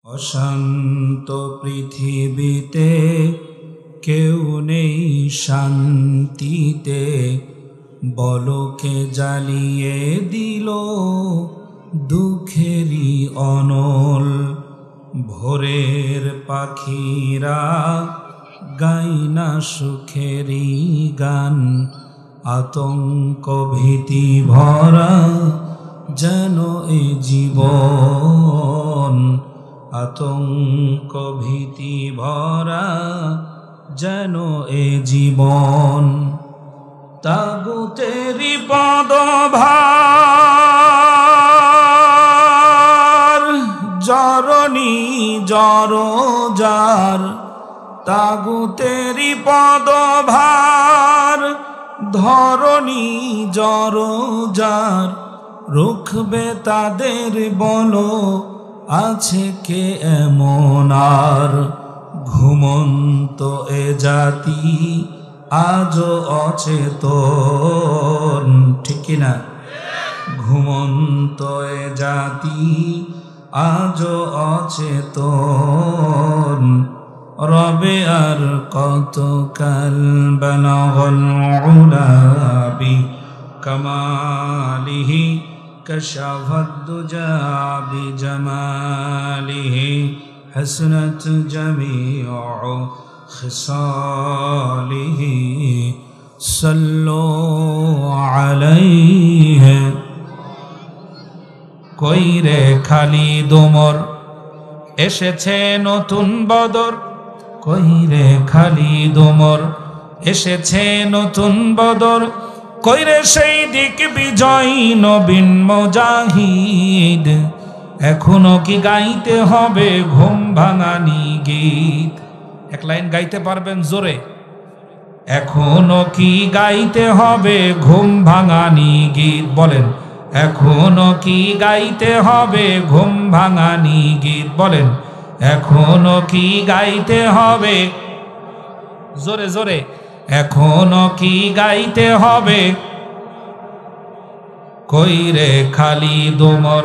অশান্ত পৃথিবীতে কেউ নেই শান্তিতে, বলকে জ্বালিয়ে দিল দুঃখেরই অনল। ভোরের পাখিরা গায় না সুখেরই গান, আতঙ্ক ভীতি ভরা যেন এ জীবন। আতঙ্ক ভীতি ভরা যেন এ জীবন। তাগুতেরি পদভার জরনি জরজার, তাগুতেরি পদভার ধরনি জরজার। রুখবে তাদের বলো, আছে কে এমন আর? ঘুমন্ত এ জাতি আজও অচেতন, ঠিক কিনা? ঘুমন্ত এ জাতি আজও অচেতন। রবে আর কত কাল বালাগল উলা বিকামালিহি, কশফত দুজা বিজমালিহি, হসনত জমিউ খিসালিহি। সাল্লু আলাইহি। কইরে খালিদ ওমর এসেছে নতুন বদর, কইরে খালিদ ওমর এসেছে নতুন বদর। কইরে সেই দিক বিজয়ী নবীন মুজাহিদ, এখনো কি গাইতে হবে ঘুম ভাঙানি গীত? এক লাইন গাইতে পারবেন জোরে? এখনো কি গাইতে হবে ঘুম ভাঙানি গীত? বলেন, এখনো কি গাইতে হবে ঘুম ভাঙানি গীত? বলেন, এখনো কি গাইতে হবে? জোরে জোরে, এখনো কি গাইতে হবে? কইরে খালিদ ওমর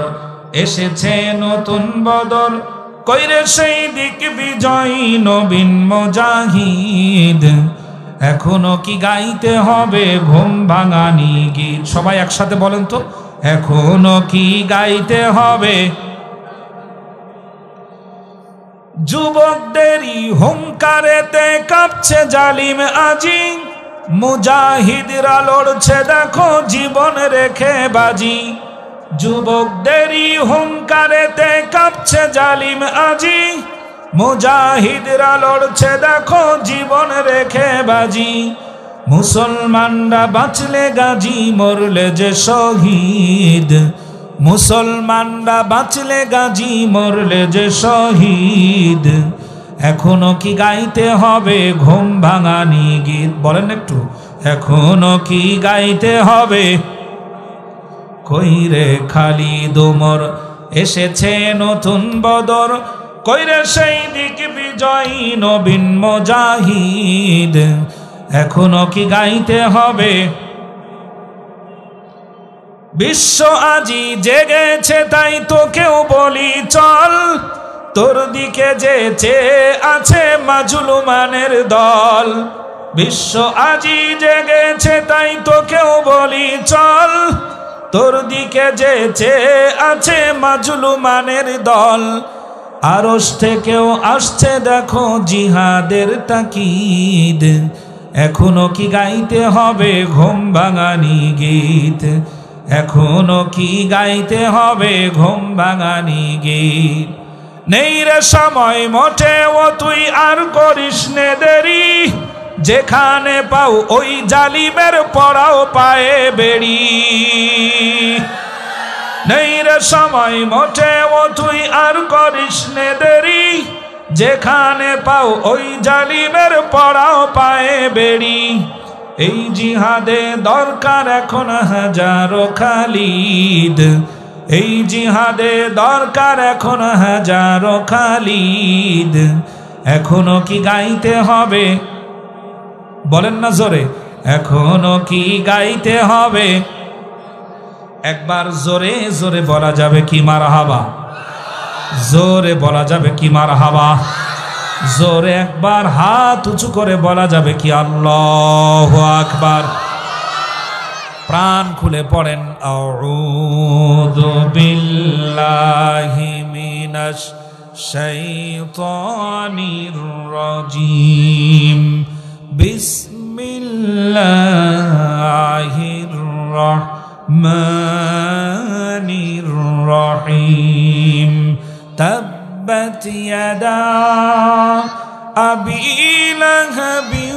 এসেছে নতুন বদর, কইরে সেই দিক বিজয়ী নবীন মুজাহিদ, এখনো কি গাইতে হবে ঘুম ভাঙানি গীত? সবাই একসাথে বলেন তো, এখনো কি গাইতে হবে? যুবকদেরই হুঙ্কারেতে কাঁপছে জালিম আজি, মুজাহিদরা লড়ছে দেখো জীবন রেখে বাজি। যুবকদেরই হুঙ্কারেতে কাঁপছে জালিম আজি, মুজাহিদরা লড়ছে দেখো জীবন রেখে বাজি। মুসলমানরা বাঁচলে গাজী, মরলে যে শহীদ। মুসলমানরা বাঁচলে গাজী, মরলে যে শহীদ। এখনো কি গাইতে হবে ঘুম ভাঙানি গীত? বলেন একটু, এখনো কি গাইতে হবে? কইরে খালিদ ওমর এসেছে নতুন বদর, কইরে সেই দিক বিজয়ী নবীন মুজাহিদ, এখনো কি গাইতে হবে? বিশ্ব আজি জেগেছে তাই তোকেও বলি চল, তোর দিকে যে চেয়ে আছে মাজলুমানের দল। বিশ্ব আজি জেগেছে তাই তোকেও বলি চল, তোর দিকে যে চেয়ে আছে মাজলুমানের দল। আরশ থেকেও আসছে দেখো জিহাদের তাকিদ, এখনো কি গাইতে হবে ঘুম ভাঙানি গীত? এখনো কি গাইতে হবে ঘুম ভাঙানি গীত? নেই রে সময় মোটেও তুই আর করিস নে দেরি, যেখানে পাও ওই জালিমের পরাও পায়ে বেড়ি। নেই রে সময় মোটেও তুই আর করিস নে দেরি, যেখানে পাও ওই জালিমের পরাও পায়ে বেড়ি। এই জিহাদে দরকার এখন হাজারো খালিদ, এই জিহাদে দরকার এখন হাজারো খালিদ, এখনো কি গাইতে হবে? বলেন না জোরে, এখনো কি গাইতে হবে? একবার জোরে জোরে বলা যাবে কি মারহাবা? জোরে বলা যাবে কি মারহাবা? জোরে একবার হাত উঁচু করে বলা যাবে কি আল্লাহু আকবার? প্রাণ খুলে পড়েন আউযু বিল্লাহি মিনাশ শাইতানির রাজিম বিসমিল্লাহির রাহমানির রহিম তাব্বাত ইয়াদা আবি লাহাবিন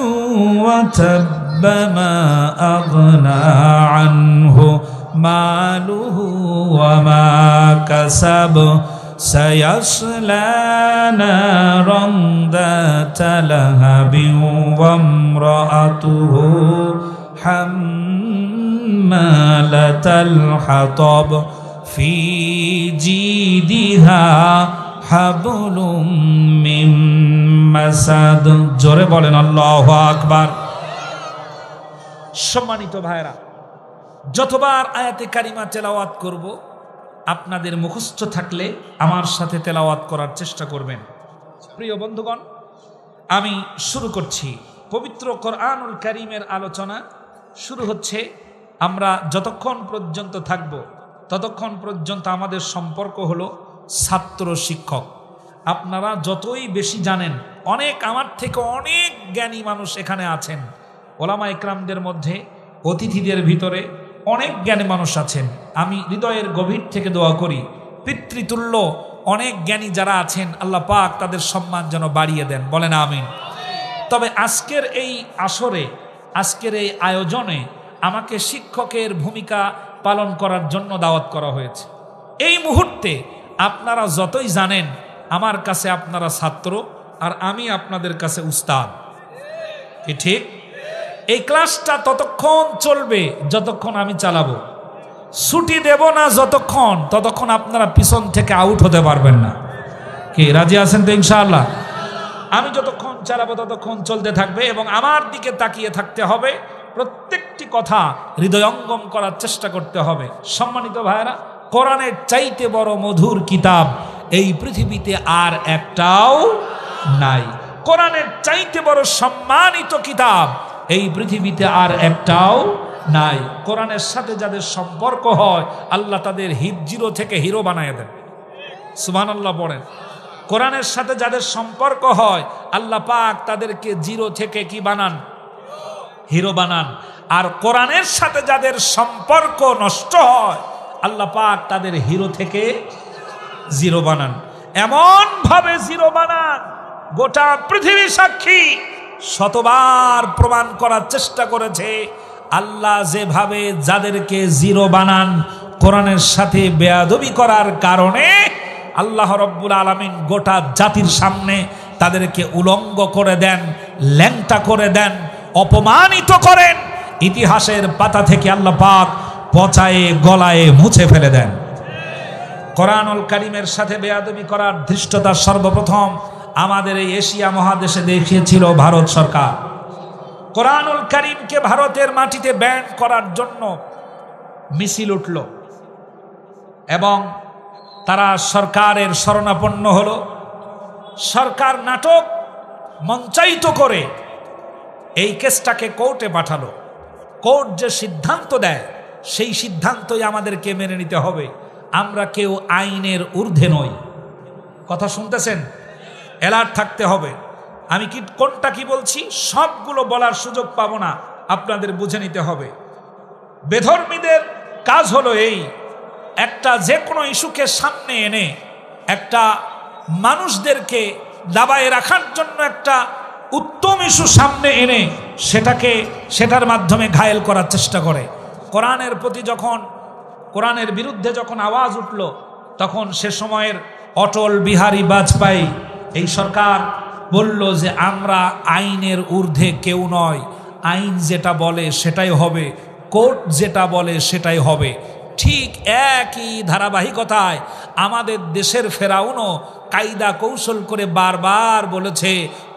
ওয়া তাব্ব মা আগনা আনহু মালুহু ওয়া মা কাসাব سيصلى نارا ذات لهب وامرأته حمالة الحطب في جيدها حبل من مسد জোরে বলেন আল্লাহু আকবার। সম্মানিত ভাইরা, যতবার আয়াতে কারিমা তেলাওয়াত করব আপনাদের মুখস্থ থাকলে আমার সাথে তেলাওয়াত করার চেষ্টা করবেন। প্রিয় বন্ধুগণ, আমি শুরু করছি। পবিত্র কোরআনুল কারীমের আলোচনা শুরু হচ্ছে। আমরা যতক্ষণ পর্যন্ত থাকব ততক্ষণ পর্যন্ত আমাদের সম্পর্ক হলো ছাত্র শিক্ষক। আপনারা যতই বেশি জানেন, অনেক আমার থেকে অনেক জ্ঞানী মানুষ এখানে আছেন। ওলামা ইকরামদের মধ্যে অতিথিদের ভিতরে অনেক জ্ঞানী মানুষ আছেন। আমি হৃদয়ের গভীর থেকে দোয়া করি, পিতৃতুল্য অনেক জ্ঞানী যারা আছেন, আল্লাহ পাক তাদের সম্মান যেন বাড়িয়ে দেন, বলেন আমিন। তবে আজকের এই আসরে, আজকের এই আয়োজনে আমাকে শিক্ষকের ভূমিকা পালন করার জন্য দাওয়াত করা হয়েছে। এই মুহূর্তে আপনারা যতই জানেন, আমার কাছে আপনারা ছাত্র আর আমি আপনাদের কাছে উস্তাদ, কি ঠিক? এই ক্লাসটা ততক্ষণ চলবে যতক্ষণ আমি চালাবো, ছুটি দেব না যতক্ষণ, ততক্ষণ আপনারা পিছন থেকে আউট হতে পারবেন না। কি রাজি আছেন তো ইনশাআল্লাহ? আমি যতক্ষণ চালাবো ততক্ষণ চলতে থাকবে এবং আমার দিকে তাকিয়ে থাকতে হবে, প্রত্যেকটি কথা হৃদয়ঙ্গম করার চেষ্টা করতে হবে। সম্মানিত ভাইরা, কোরআনের চাইতে বড় মধুর কিতাব এই পৃথিবীতে আর একটাও নাই। কোরআনের চাইতে বড় সম্মানিত কিতাব এই পৃথিবীতে আর একটাও নাই। কোরআনের সাথে যাদের সম্পর্ক হয়, আল্লাহ তাদের জিরো থেকে হিরো বানায় দেন। সুবহানাল্লাহ পড়েন। কোরআনের সাথে যাদের সম্পর্ক হয়, আল্লাহ পাক তাদেরকে জিরো থেকে কি বানান? হিরো বানান। আর কোরআনের সাথে যাদের সম্পর্ক নষ্ট হয়, আল্লাহ পাক তাদের হিরো থেকে জিরো বানান। এমন ভাবে জিরো বানান, গোটা পৃথিবী সাক্ষী, শতবার প্রমাণ করার চেষ্টা করেছে। আল্লাহ যেভাবে যাদেরকে জিরো বানান, কোরআনের সাথে বেয়াদবি করার কারণে আল্লাহ রব্বুল আলামিন গোটা জাতির সামনে তাদেরকে উলঙ্গ করে দেন, ল্যাংটা করে দেন, অপমানিত করেন। ইতিহাসের পাতা থেকে আল্লাহ পাক পচায়ে গলায় মুছে ফেলে দেন। কোরআনুল কারীমের সাথে বেয়াদবি করার ধৃষ্টতা সর্বপ্রথম আমাদের এই এশিয়া মহাদেশে দেখিয়েছিল ভারত সরকার। কোরআনুল কারীমকে ভারতের মাটিতে ব্যান করার জন্য মিছিল উঠল এবং তারা সরকারের শরণাপন্ন হলো। সরকার নাটক মঞ্চায়িত করে এই কেসটাকে কোর্টে পাঠালো। কোর্ট যে সিদ্ধান্ত দেয়, সেই সিদ্ধান্তই আমাদেরকে মেনে নিতে হবে। আমরা কেউ আইনের ঊর্ধ্বে নই। কথা শুনতেছেন? অ্যালার্ট থাকতে হবে। আমি কোনটা কি বলছি সবগুলো বলার সুযোগ পাবো না, আপনাদের বুঝে নিতে হবে। বেধর্মীদের কাজ হলো এই, একটা যে কোনো ইস্যুকে সামনে এনে একটা মানুষদেরকে দাবায় রাখার জন্য একটা উত্তম ইস্যু সামনে এনে সেটার মাধ্যমে ঘায়েল করার চেষ্টা করে। কোরআনের প্রতি যখন, কোরআনের বিরুদ্ধে যখন আওয়াজ উঠল, তখন সে সময়ের অটল বিহারী বাজপেয়ী এই সরকার বলল যে আমরা আইনের ঊর্ধ্বে কেউ নয়, আইন যেটা বলে সেটাই হবে, কোর্ট যেটা বলে সেটাই হবে। ঠিক একই ধারাবাহিকতায় আমাদের দেশের ফেরাউনও কায়দা কৌশল করে বারবার বলেছে,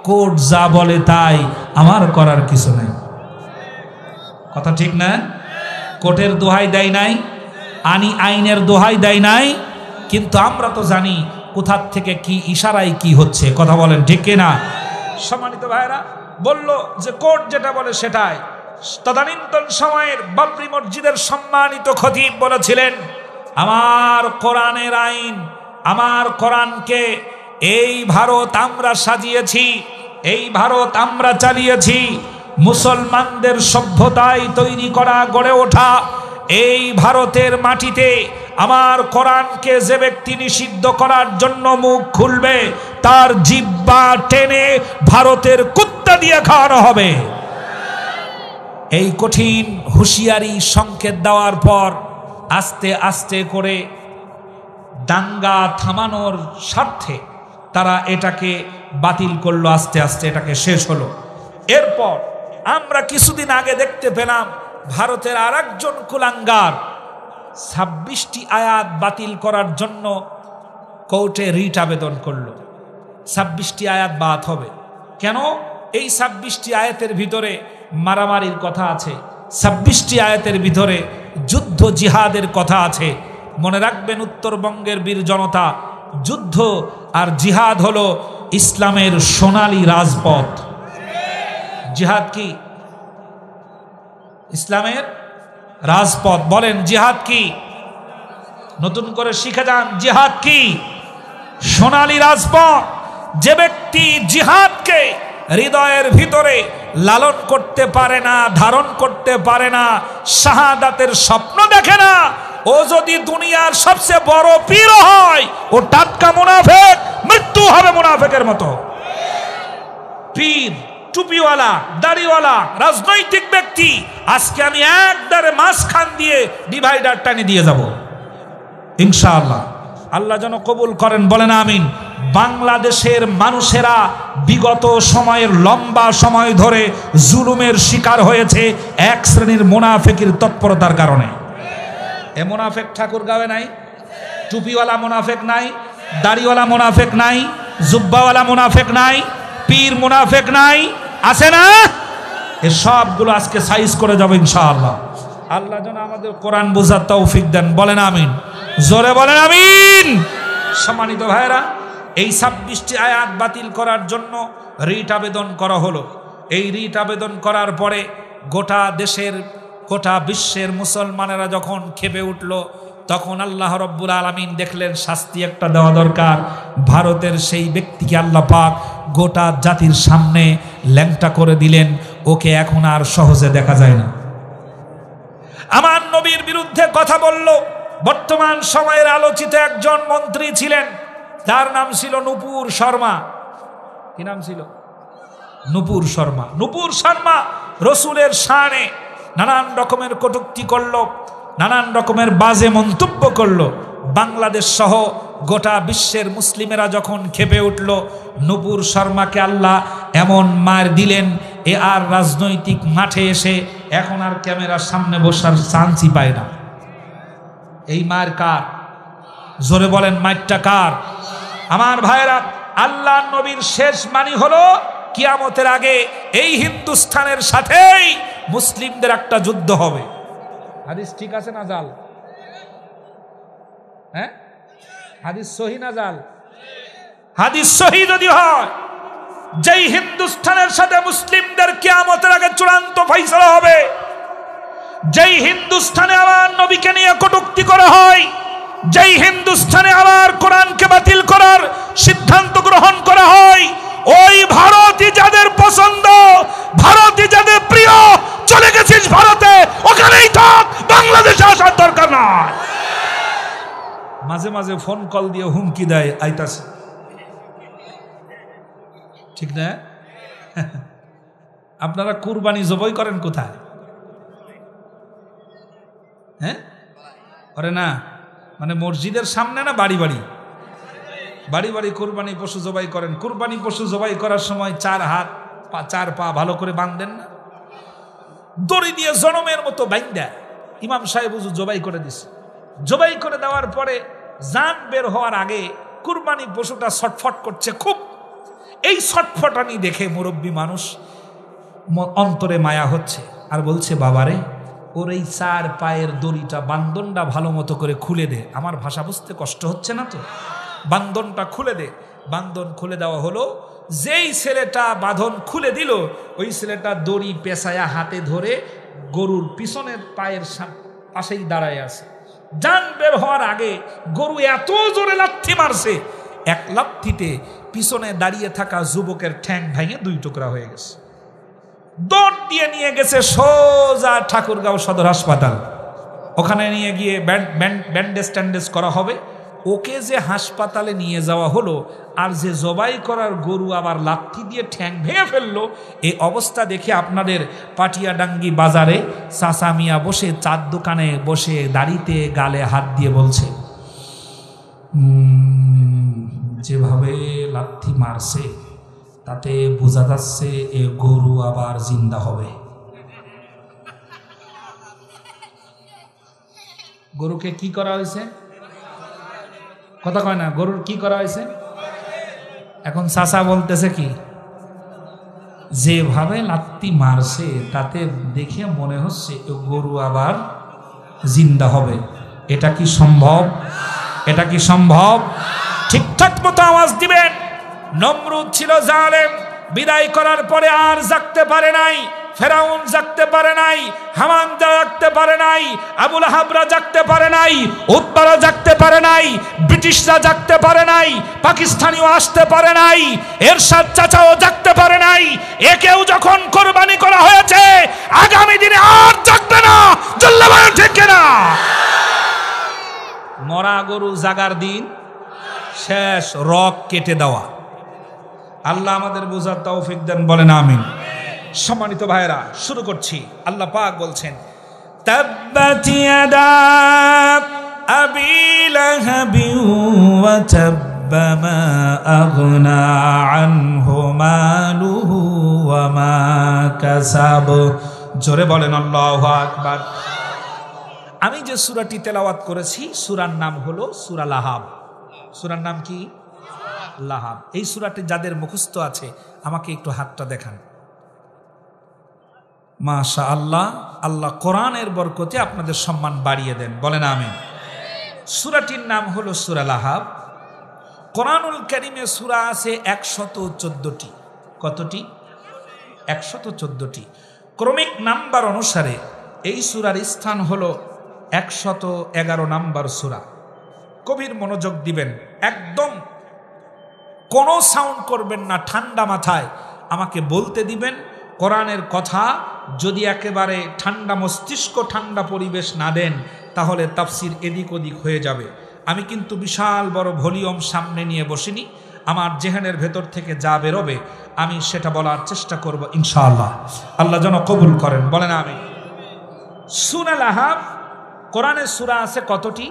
কোর্ট যা বলে তাই, আমার করার কিছু নাই। কথা ঠিক না? কোর্টের দোহাই দেয় নাই, আইনের দোহাই দেয় নাই। কিন্তু আমরা তো জানি কোথার থেকে কি ইশারায় কি হচ্ছে, কথা বলেন ঠিক কিনা? সম্মানিত ভাইরা, বলল যে কোর্ট যেটা বলে সেটাই। তদানীন্তন সময়ের বাবরি মসজিদের সম্মানিত খতিব বলেছিলেন, আমার কোরআনের আইন, আমার কোরআনকে এই ভারত আমরা সাজিয়েছি, এই ভারত আমরা চালিয়েছি। মুসলমানদের সভ্যতায় তৈরি করা গড়ে ওঠা এই ভারতের মাটিতে আমার কোরআনকে যে ব্যক্তি নিষিদ্ধ করার জন্য মুখ খুলবে তার জিহ্বা টেনে ভারতের কুত্তা দিয়ে খাওয়ানো হবে। এই কঠিন হুঁশিয়ারি সংকেত দেওয়ার পর আস্তে আস্তে করে দাঙ্গা থামানোর স্বার্থে তারা এটাকে বাতিল করলো, আস্তে আস্তে এটাকে শেষ হলো। এরপর আমরা কিছুদিন আগে দেখতে পেলাম ভারতের আরেকজন কুলাঙ্গার 26টি আয়াত বাতিল করার জন্য কোর্টে রিট আবেদন করলো। 26টি আয়াত বাদ হবে কেন? এই 26টি আয়াতের ভিতরে মারামারির কথা আছে, 26টি আয়াতের ভিতরে যুদ্ধ জিহাদের কথা আছে। মনে রাখবেন উত্তরবঙ্গের বীর জনতা, যুদ্ধ আর জিহাদ হলো ইসলামের সোনালী রাজপথ। জিহাদ কি? ইসলামের রাজপথ। বলেন জিহাদ কি? নতুন করে শিখে যান, জিহাদ কি? সোনালী রাজপথ। যে ব্যক্তি জিহাদকে হৃদয়ের ভিতরে লালন করতে পারে না, ধারণ করতে পারে না, শাহাদাতের স্বপ্ন দেখে না, ও যদি দুনিয়ার সবচেয়ে বড় পীর হয় ও টাটকা মুনাফিক, মৃত্যু হবে মুনাফিকের মতো। পীর, টুপিওয়ালা, দাড়িওয়ালা রাজনৈতিক ব্যক্তি, আজকে আমি একবারে মাঝখান দিয়ে ডিভাইডার টানি দিয়ে যাব ইনশাআল্লাহ। আল্লাহ যেন কবুল করেন, বলেন আমিন। বাংলাদেশের মানুষেরা বিগত সময়ের লম্বা সময় ধরে জুলুমের শিকার হয়েছে এক শ্রেণীর মুনাফিকের তৎপরতার কারণে। এ মুনাফিক ঠাকুরগাঁওয়ে নাই? টুপিওয়ালা মুনাফিক নাই? দাড়িওয়ালা মুনাফিক নাই? জুব্বাওয়ালা মুনাফিক নাই? পীর মুনাফিক নাই? আছে না? এ সবগুলো আজকে সাইজ করে যাবে ইনশাআল্লাহ। আল্লাহ যেন আমাদের কোরআন বোঝার তৌফিক দেন, বলেন আমিন। জোরে বলেন আমিন। সম্মানিত ভাইরা, এই 26টি আয়াত বাতিল করার জন্য রিট আবেদন করা হলো। এই রিট আবেদন করার পরে গোটা দেশের, গোটা বিশ্বের মুসলমানেরা যখন খেপে উঠল, তখন আল্লাহ রব্বুল আলামিন দেখলেন শাস্তি একটা দেওয়া দরকার। ভারতের সেই ব্যক্তিকে আল্লাহ পাক গোটা জাতির সামনে ল্যাংটা করে দিলেন, ওকে এখন আর সহজে দেখা যায় না। আমার নবীর বিরুদ্ধে কথা বলল বর্তমান সময়ের আলোচিত একজন মন্ত্রী ছিলেন, তার নাম ছিল নূপুর শর্মা। কি নাম ছিল? নূপুর শর্মা। নূপুর শর্মা রসুলের শানে নানান রকমের কটূক্তি করলো, নানান রকমের বাজে মন্তব্য করলো। বাংলাদেশ সহ গোটা বিশ্বের মুসলিমেরা যখন খেপে উঠল, নূপুর শর্মাকে আল্লাহ এমন মার দিলেন, এ আর রাজনৈতিক মাঠে এসে এখন আর ক্যামেরার সামনে বসার চান্সই পায় না। এই মার কার? জোরে বলেন, মারটা কার? আমার ভাইরা, আল্লাহ নবীর শেষ বাণী হলো কিয়ামতের আগে এই হিন্দুস্তানের সাথেই মুসলিমদের একটা যুদ্ধ হবে। হাদিস ঠিক আছে না জাল? হ্যাঁ, হাদিস সহি না জাল? হাদিস সহি যদি হয়, যেই হিন্দুস্তানের সাথে মুসলিমদের কিয়ামতের আগে চূড়ান্ত ফয়সালা হবে, যেই হিন্দুস্তানে আমার নবীকে নিয়ে কটূক্তি করা হয়, যেই হিন্দুস্তানে আমার কোরআনকে বাতিল করার সিদ্ধান্ত গ্রহণ করা হয়, ওই ভারতই যাদের পছন্দ, ভারতই যাদের প্রিয়, চলে গেছিস ভারতে, ওখানেই থাক, বাংলাদেশে আসার দরকার নাই। মাঝে মাঝে ফোন কল দিয়ে হুমকি দেয়, আইতাছে। ঠিক না? আপনারা কুরবানি জবাই করেন কোথায়? হ্যাঁ, করে না? মানে মসজিদের সামনে না বাড়ি বাড়ি? বাড়ি বাড়ি কুরবানি পশু জবাই করেন। কুরবানি পশু জবাই করার সময় 4 হাত 4 পা ভালো করে বাঁধেন না, দড়ি দিয়ে জনমের মতো বাইন্দা ইমাম সাহেব হুজুর জবাই করে দিছে। জবাই করে দেওয়ার পরে জান বের হওয়ার আগে কুরবানি পশুটা ছটফট করছে খুব। এই ছটফটানি দেখে মুরব্বী মানুষ অন্তরে মায়া হচ্ছে আর বলছে, বাবারে ওর এই 4 পায়ের দড়িটা বান্ধনটা ভালো মতো করে খুলে দে, আমার ভাষা বুঝতে কষ্ট হচ্ছে না তো? বান্ধনটা খুলে দে। বান্ধন খুলে দেওয়া হলো। যেই ছেলেটা বাঁধন খুলে দিল, ওই ছেলেটা দড়ি পেঁচায়া হাতে ধরে গরুর পিছনের পায়ের পাশেই দাঁড়ায় আছে। জান বের হওয়ার আগে গরু এত জোরে লাথি মারছে, এক লাথিতে পিছনে দাঁড়িয়ে থাকা যুবকের ঠ্যাং ভেঙে 2 টুকরা হয়ে গেছে। দৌড় দিয়ে নিয়ে গেছে সোজা ঠাকুরগাঁও সদর হাসপাতাল। ওখানে নিয়ে গিয়ে ব্যান্ডেজ ট্যান্ডেজ করা হবে। ওকে যে হাসপাতালে নিয়ে যাওয়া হলো, আর যে জবাই করার গরু আবার লাথি দিয়ে ঠ্যাং ভেঙে ফেললো, এই অবস্থা দেখে আপনাদের পাটিয়াডাঙ্গি বাজারে চাচা মিয়া বসে চার দোকানে বসে দাড়িতে গালে হাত দিয়ে বলছে, যেভাবে লাথি মারছে তাতে বোঝা যাচ্ছে এ গরু আবার জিন্দা হবে। গরুকে কি করা হয়েছে? কথা কয় না, গরুর কি করা হয়েছে? এখন চাচা বলতেছে কি, যেভাবে লাত্তি মারছে তাতে দেখে মনে হচ্ছে গরু আবার জিন্দা হবে। এটা কি সম্ভব? এটা কি সম্ভব? ঠিকঠাক মতো আওয়াজ দিবেন। নমরুদ ছিল জালেম, বিদায় করার পরে আর জাগতে পারে নাই। ফেরাউন জাগতে পারে নাই, হামান জাগতে পারে নাই, আবু লাহাবরা জাগতে পারে নাই, উতবারা জাগতে পারে নাই, ব্রিটিশরা জাগতে পারে নাই, পাকিস্তানিও আসতে পারে নাই, এরশাদ চাচাও জাগতে পারে নাই। একেও যখন কোরবানি করা হয়েছে, আগামী দিনে আর জাগবে না। জল্লাবান ঠিক কিনা? মরা গরু জাগার দিন শেষ, রক কেটে দেওয়া। আল্লাহ আমাদের বুঝার তৌফিক দেন, বলেন আমিন। সম্মানিত ভাইরা, শুরু করছি। আল্লাহ পাক বলছেন, তাব্বাত ইয়াদা আবি লাহাবি ওয়া তাব্বা মা আগনা আনহু মালুহু ওয়া মা কাসাব। জোরে বলেন আল্লাহু আকবার। আমি যে সূরাটি তেলাওয়াত করেছি, সূরার নাম হলো সূরা লাহাব। সূরার নাম কি? লাহাব। এই সূরাটি যাদের মুখস্থ আছে আমাকে একটু হাতটা দেখান। মাশাআল্লাহ, আল্লাহ কোরআনের বরকতে আপনাদের সম্মান বাড়িয়ে দেন, বলেন আমিন। সূরাটির নাম হলো সূরা লাহাব। কোরআনুল কারীমে সূরা আছে 114টি। কতটি? 114টি। ক্রমিক নাম্বার অনুসারে এই সূরার স্থান হলো 111 নাম্বার সূরা। কবির মনোযোগ দিবেন, একদম কোনো সাউন্ড করবেন না, ঠান্ডা মাথায় আমাকে বলতে দিবেন। কোরআনের কথা যদি একেবারে ঠান্ডা মস্তিষ্ক, ঠান্ডা পরিবেশ না দেন, তাহলে তাফসির এদিক ওদিক হয়ে যাবে। আমি কিন্তু বিশাল বড় ভলিউম সামনে নিয়ে বসিনি। আমার জেহেনের ভেতর থেকে যা বেরোবে আমি সেটা বলার চেষ্টা করব ইনশাআল্লাহ। আল্লাহ যেন কবুল করেন, বলেন আমিন। সূরা লাহাব, কোরআনের সূরা আছে কতটি?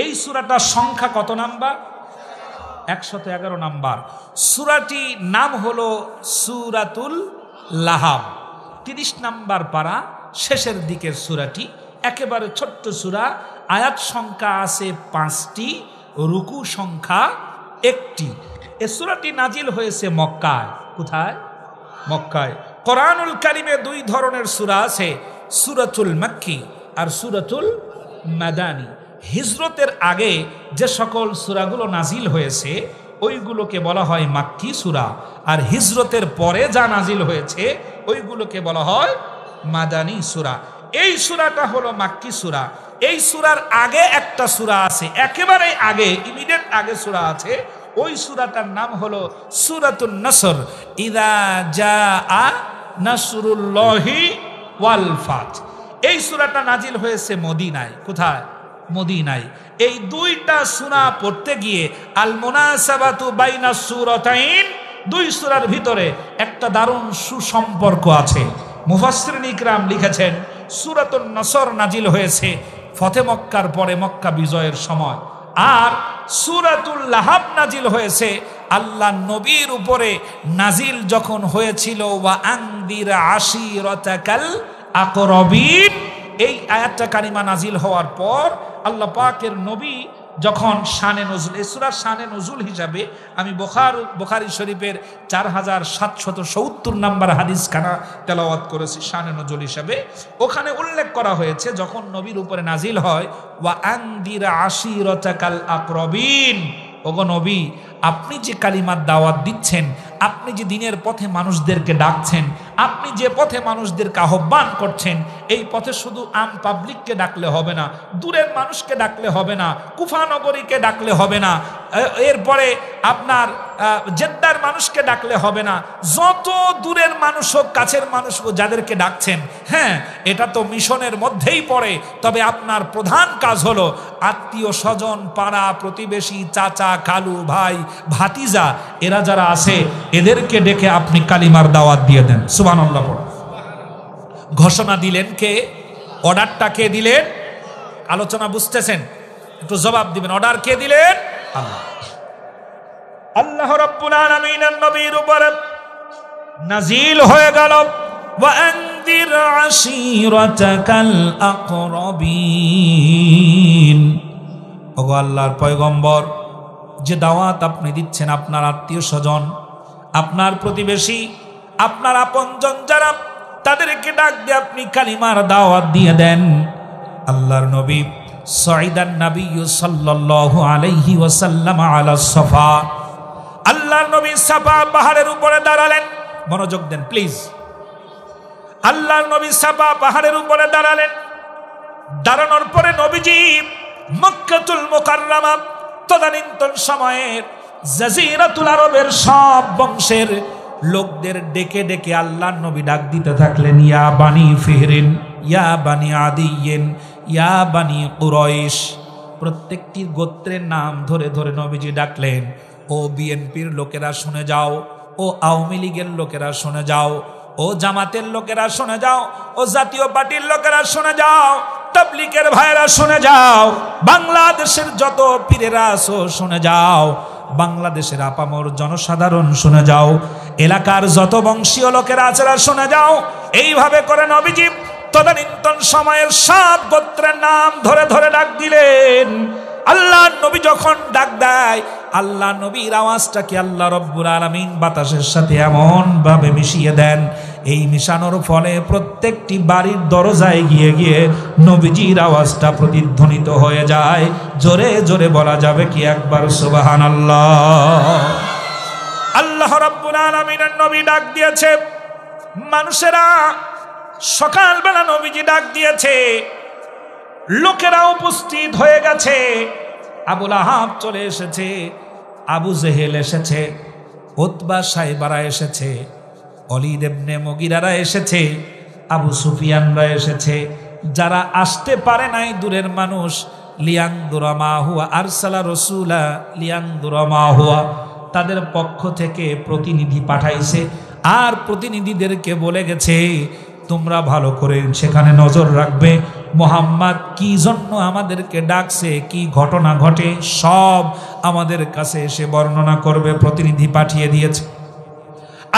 এই সূরাটার সংখ্যা কত নাম্বার? 111 নাম্বার। সূরাটি নাম হলো সূরাতুল লাহাব। 30 নাম্বার পারা, শেষের দিকের সূরাটি। একেবারে ছোট্ট সূরা। আয়াত সংখ্যা আছে 5টি, রুকু সংখ্যা 1টি। এই সূরাটি নাজিল হয়েছে মক্কায়। কোথায়? মক্কায়। কোরআনুল কারীমে 2 ধরনের সূরা আছে, সূরাতুল মাক্কি আর সূরাতুল মাদানী। হিজরতের আগে যে সকল সূরাগুলো নাজিল হয়েছে ওইগুলোকে বলা হয় মাক্কি সূরা, আর হিজরতের পরে যা নাজিল হয়েছে ওইগুলোকে বলা হয় মাদানী সূরা। এই সূরাটা হলো মাক্কি সূরা। এই সূরার আগে একটা সূরা আছে, একেবারে আগে, ইমিডিয়েট আগে সূরা আছে। ওই সূরাটার নাম হলো সূরাতুন নসর। ইযা জাআ নাসরুল্লাহি ওয়াল ফাত। এই সূরাটা নাজিল হয়েছে মদিনায়। কোথায়? মদিনায়। এই 2টা সূরা পড়তে গিয়ে আল মুনাসাবাতু বাইনাস সূরাতাইন, 2 সূরার ভিতরে একটা দারুণ সুসম্পর্ক আছে। মুফাসসিরিন ইকরাম লিখেছেন, সূরাতুন নসর নাজিল হয়েছে ফতে মক্কার পরে, মক্কা বিজয়ের সময়। আর সূরাতুল লাহাব নাজিল হয়েছে আল্লাহ নবীর উপরে নাজিল যখন হয়েছিল, ওয়া আনদির আশিরাতাকাল আকরাবিন। এই আয়াতটা কারিমা নাজিল হওয়ার পর আল্লাহ পাকের নবী যখন শানে নজুল, এই সূরার শানে নজুল হিসাবে আমি বুখারী শরীফের 4770 নাম্বার হাদিস খানা তেলাওয়াত করেছি শানে নজুল হিসাবে। ওখানে উল্লেখ করা হয়েছে যখন নবীর উপরে নাজিল হয়, ওয়া আনদির আশিরাতাকাল আকরাবিন, ওগো নবী আপনি যে কালিমার দাওয়াত দিচ্ছেন, আপনি যে দ্বীনের পথে মানুষদেরকে ডাকছেন, আপনি যে পথে মানুষদেরকে আহ্বান করছেন, এই পথে শুধু আম পাবলিককে ডাকলে হবে না, দূরের মানুষকে ডাকলে হবে না, কুফা নগরীকে ডাকলে হবে না, এরপরে আপনার জেদ্দার মানুষকে ডাকলে হবে না, যত দূরের মানুষ হোক কাছের মানুষ হোক যাদেরকে ডাকছেন, হ্যাঁ এটা তো মিশনের মধ্যেই পড়ে, তবে আপনার প্রধান কাজ হলো আত্মীয় স্বজন, পাড়া প্রতিবেশী, চাচা খালু ভাই ভাতিজা এরা যারা আছে এদেরকে ডেকে আপনি কালিমার দাওয়াত দিয়ে দেন। সুবহানাল্লাহ পড়ো। ঘোষণা দিলেন কে? অর্ডারটা কে দিলেন? আলোচনা বুঝতেছেন? একটু জবাব দিবেন। অর্ডার কে দিলেন? আল্লাহ। আল্লাহ রাব্বুল আলামিনের নবীর উপরে নাজিল হয়ে গেল, ওয়া আনদির আশিরাতাকাল আকরাবিন। ওগো আল্লাহর পয়গম্বর, যে দাওয়াত আপনি দিচ্ছেন আপনার আত্মীয় স্বজন, আপনার প্রতিবেশী, আপনার আপনজন যারা, তাদেরকে ডাক দিয়ে আপনি কালিমার দাওয়াত দিয়ে দেন। আল্লাহর নবী সাইদান নবী সাল্লাল্লাহু আলাইহি ওয়াসাল্লাম আলা সাফা, আল্লাহর নবী সাফা পাহাড়ের উপরে দাঁড়ালেন। মনোযোগ দেন প্লিজ। আল্লাহর নবী সাফা পাহাড়ের উপরে দাঁড়ালেন। দাঁড়ানোর পরে নবীজি মক্কাতুল মুকাররমা তদানীন্তন সময়ের জাজিরাতুল আরবের সব বংশের লোকদের ডেকে ডেকে আল্লাহর নবী ডাক দিতে থাকলেন, ইয়া বানি ফিহরিন, ইয়া বানি আদিয়িন, ইয়া বানি কুরাইশ। প্রত্যেকটি গোত্রের নাম ধরে ধরে নবীজি ডাকলেন। ও বিএনপির লোকেরা শুনে যাও, ও আওয়ামী লীগের লোকেরা শুনে যাও, ও জামাতের লোকেরা শুনে যাও, ও জাতীয় পার্টির লোকেরা শুনে যাও, তাবলীগের ভাইরা শুনে যাও, বাংলাদেশের যত পীরেরা আছো শুনে যাও, বাংলাদেশের আপামর জনসাধারণ শুনে যাও, এলাকার যত বংশীয় লোকেরা আছে শুনে যাও। এইভাবে করে নবীজি তদানীন্তন সময়ের সব গোত্রের নাম ধরে ধরে ডাক দিলেন। আল্লাহ নবী যখন ডাক দেয়, আল্লাহ নবীর আওয়াজটাকে আল্লাহ রব্বুল আলামিন বাতাসের সাথে এমন ভাবে মিশিয়ে দেন, এই মিশানোর ফলে প্রত্যেকটি বাড়ির দরজায় গিয়ে গিয়ে নবীজির আওয়াজটা প্রতিধ্বনিত হয়ে যায়। জোরে জোরে বলা যাবে কি একবার সুবহানাল্লাহ। আল্লাহ রব্বুল আলামিনের নবী ডাক দিয়েছে। মানুষেরা সকালবেলা নবীজি ডাক দিয়েছে, লোকেরা উপস্থিত হয়ে গেছে। আবুল আহাব চলে এসেছে, আবু জেহেল এসেছে, উতবা সাইবারা এসেছে, ওলীদ ইবনে মুগীরারা এসেছে, আবু সুফিয়ানরা এসেছে। যারা আসতে পারে নাই দূরের মানুষ, লিয়ানদুরা মা হুয়া আরসালা রাসূলা লিয়ানদুরা মা হুয়া, তাদের পক্ষ থেকে প্রতিনিধি পাঠাইছে, আর প্রতিনিধিদেরকে বলে গেছে তোমরা ভালো করে সেখানে নজর রাখবে, মুহাম্মদ কি জন্য আমাদেরকে ডাকছে, কি ঘটনা ঘটে সব আমাদের কাছে এসে বর্ণনা করবে, প্রতিনিধি পাঠিয়ে দিয়েছে।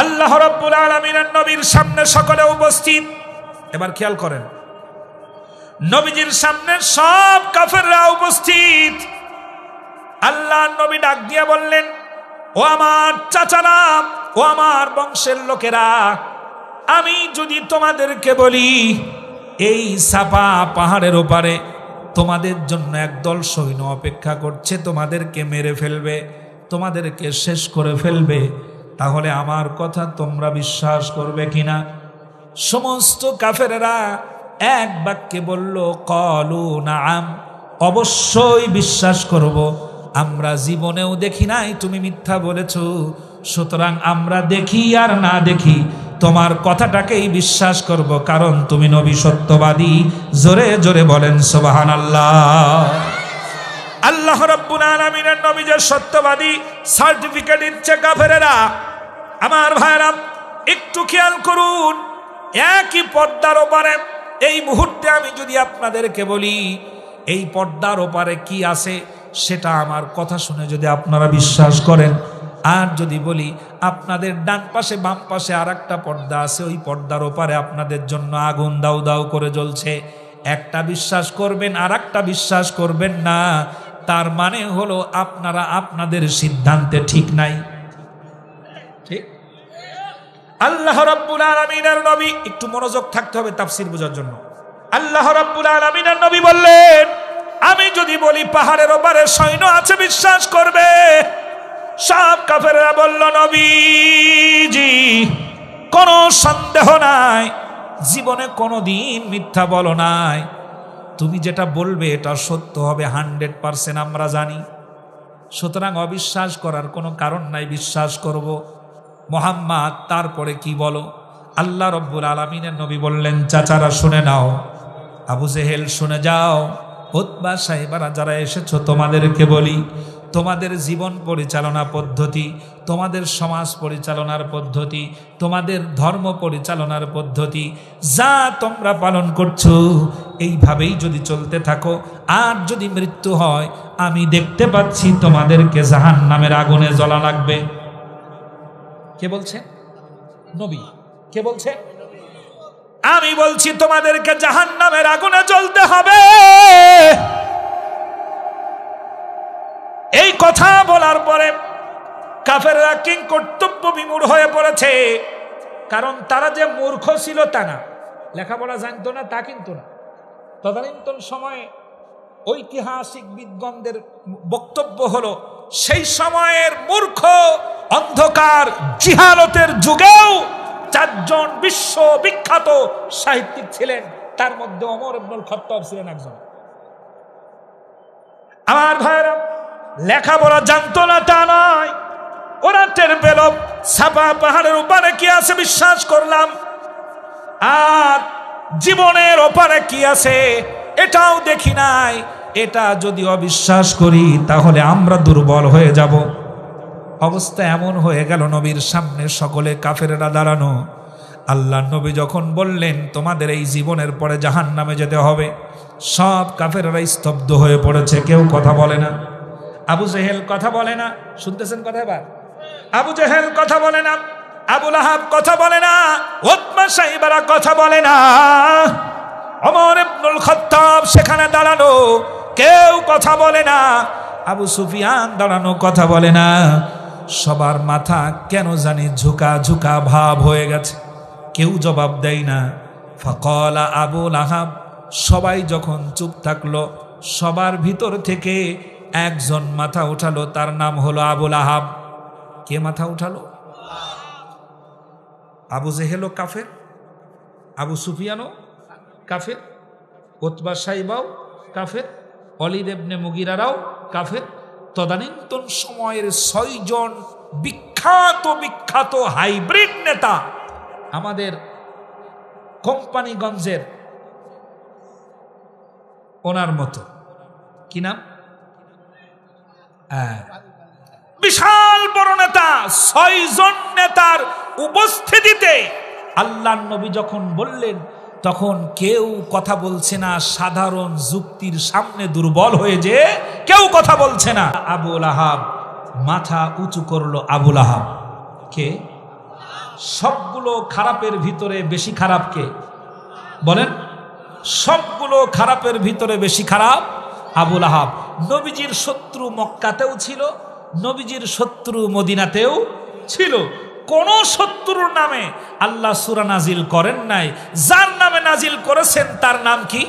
আল্লাহ রাব্বুল আলামিনের নবীর সামনে সকলে উপস্থিত। এবার খেয়াল করেন, নবীজির সামনে সব কাফেররা উপস্থিত। আল্লাহ নবী ডাক দিয়ে বললেন, ও আমার চাচারা, ও আমার বংশের লোকেরা, আমি যদি তোমাদেরকে বলি এই সাফা পাহাড়ের ওপারে তোমাদের জন্য একদল সৈন্য অপেক্ষা করছে, তোমাদেরকে মেরে ফেলবে, তোমাদেরকে শেষ করে ফেলবে, তাহলে আমার কথা তোমরা বিশ্বাস করবে কিনা? সমস্ত কাফেরেরা এক বাক্যে বলল, ক্বালু নাআম, অবশ্যই বিশ্বাস করব, আমরা জীবনেও দেখি নাই তুমি মিথ্যা বলেছ, সুতরাং আমরা দেখি আর না দেখি তোমার কথাটাকেই বিশ্বাস করব, কারণ তুমি নবী সত্যবাদী। জোরে জোরে বলেন সুবহানাল্লাহ। আল্লাহ রাব্বুল আলামিনের নবী যে সত্যবাদী সার্টিফিকেট দিচ্ছে কাফেরেরা। আমার ভাইরা একটু খেয়াল করুন, একই পর্দার ওপারে এই মুহূর্তে আমি যদি আপনাদেরকে বলি এই পর্দার ওপারে কি আছে, সেটা আমার কথা শুনে যদি আপনারা বিশ্বাস করেন, আর যদি বলি আপনাদের ডান পাশে বাম পাশে আর একটা পর্দা আছে, ওই পর্দার ওপারে আপনাদের জন্য আগুন দাউ দাউ করে জ্বলছে, একটা বিশ্বাস করবেন আর একটা বিশ্বাস করবেন না। তার মানে হলো আপনারা আপনাদের সিদ্ধান্তে ঠিক নাই। ঠিক? আল্লাহ রাব্বুল আলামিনের নবী, একটু মনোযোগ থাকতে হবে তাফসীর বোঝার জন্য। আল্লাহ রাব্বুল আলামিনের নবী বললেন, আমি যদি বলি পাহাড়ের ওপারে সৈন্য আছে বিশ্বাস করবে? সব কাফেররা বলল, নবীজি কোনো সন্দেহ নাই, জীবনে কোনোদিন মিথ্যা বলো নাই, তুমি যেটা বলবে এটা সত্য হবে 100% আমরা জানি, সুতরাং অবিশ্বাস করার কোনো কারণ নাই, বিশ্বাস করব। মুহাম্মদ তারপরে কি বলো? আল্লাহ রাব্বুল আলামিনের নবী বললেন, চাচারা শুনে নাও, আবু জেহেল শুনে যাও, উতবা সাহেবারা যারা এসেছো তোমাদেরকে বলি, তোমাদের জীবন পরিচালনা পদ্ধতি, তোমাদের সমাজ পরিচালনার পদ্ধতি, তোমাদের ধর্ম পরিচালনার পদ্ধতি যা তোমরা পালন করছো, এইভাবেই যদি চলতে থাকো, আর যদি মৃত্যু হয়, আমি দেখতে পাচ্ছি তোমাদেরকে জাহান্নামের আগুনে জ্বলা লাগবে। কে বলছে? নবী। কে বলছে? আমি বলছি তোমাদেরকে জাহান্নামের আগুনে জ্বলতে হবে। এই কথা বলার পরে কাফেররা কিং কর্তব্য বিমূঢ় হয়ে পড়েছে। কারণ তারা যে মূর্খ ছিল তা না, লেখাপড়া জানতো না তা কিন্তু না। তদানীন্তন সময়ে ঐতিহাসিক বিদ্গণদের বক্তব্য হলো, সেই সময়ের মূর্খ অন্ধকার জিহালতের যুগেও 4 জন বিশ্ববিখ্যাত সাহিত্যিক ছিলেন, তার মধ্যে ওমর ইবনুল খাত্তাব ছিলেন একজন। আমার ভাইরা, লেখাপড়া জানতো না তা নয়, ওরা টের পেল ছাপা পাহাড়ের ওপারে কি আছে বিশ্বাস করলাম, আর জীবনের ওপারে কি আছে এটাও দেখি নাই। এটা যদি অবিশ্বাস করি তাহলে আমরা দুর্বল হয়ে যাব। অবস্থা এমন হয়ে গেল, নবীর সামনে সকলে কাফেরেরা দাঁড়ানো। আল্লাহ নবী যখন বললেন তোমাদের এই জীবনের পরে জাহান্নামে যেতে হবে, সব কাফেরেরা স্তব্ধ হয়ে পড়েছে, কেউ কথা বলে না। আবু জেহেল কথা বলে না, শুনতেছেন কথা? এবার আবু জেহেল কথা বলে না, আবু লাহাব কথা বলে না, উতবা সাইবারা কথা বলে না, ওমর ইবনুল খাত্তাব সেখানে দাঁড়ানো, কেউ কথা বলে না, আবু সুফিয়ান দাঁড়ানো, কথা বলে না। সবার মাথা কেন জানি ঝুঁকা ঝুঁকা ভাব হয়ে গেছে, কেউ জবাব দেয় না। ফাকালা আবু লাহাব, সবাই যখন চুপ থাকলো, সবার ভিতর থেকে একজন মাথা উঠালো, তার নাম হলো আবু লাহাব। কে মাথা উঠালো? আবু জেহেলও কাফের, আবু সুফিয়ানও কাফের, উতবা সাইবাও কাফের, ওয়ালিদ ইবনে মুগিরারাও কাফের। তদানীন্তন সময়ের 6 জন বিখ্যাত বিখ্যাত হাইব্রিড নেতা, আমাদের কোম্পানিগঞ্জের ওনার মতো, কি নাম? বিশাল বড় নেতা। 6 জন নেতার উপস্থিতিতে আল্লাহর নবী যখন বললেন, তখন কেউ কথা বলছে না, সাধারণ যুক্তির সামনে দুর্বল হয়ে যে কেউ কথা বলছে না। আবু লাহাব মাথা উঁচু করলো। আবু লাহাব কে? সবগুলো খারাপের ভিতরে বেশি খারাপ কে? বলেন। সবগুলো খারাপের ভিতরে বেশি খারাপ আবু লাহাব। নবীজির শত্রু মক্কাতেও ছিল, নবীজির শত্রু মদিনাতেও ছিল। কোন শত্রুর নামে আল্লাহ সূরা নাজিল করেন নাই, যার নামে নাজিল করেছেন তার নাম কি?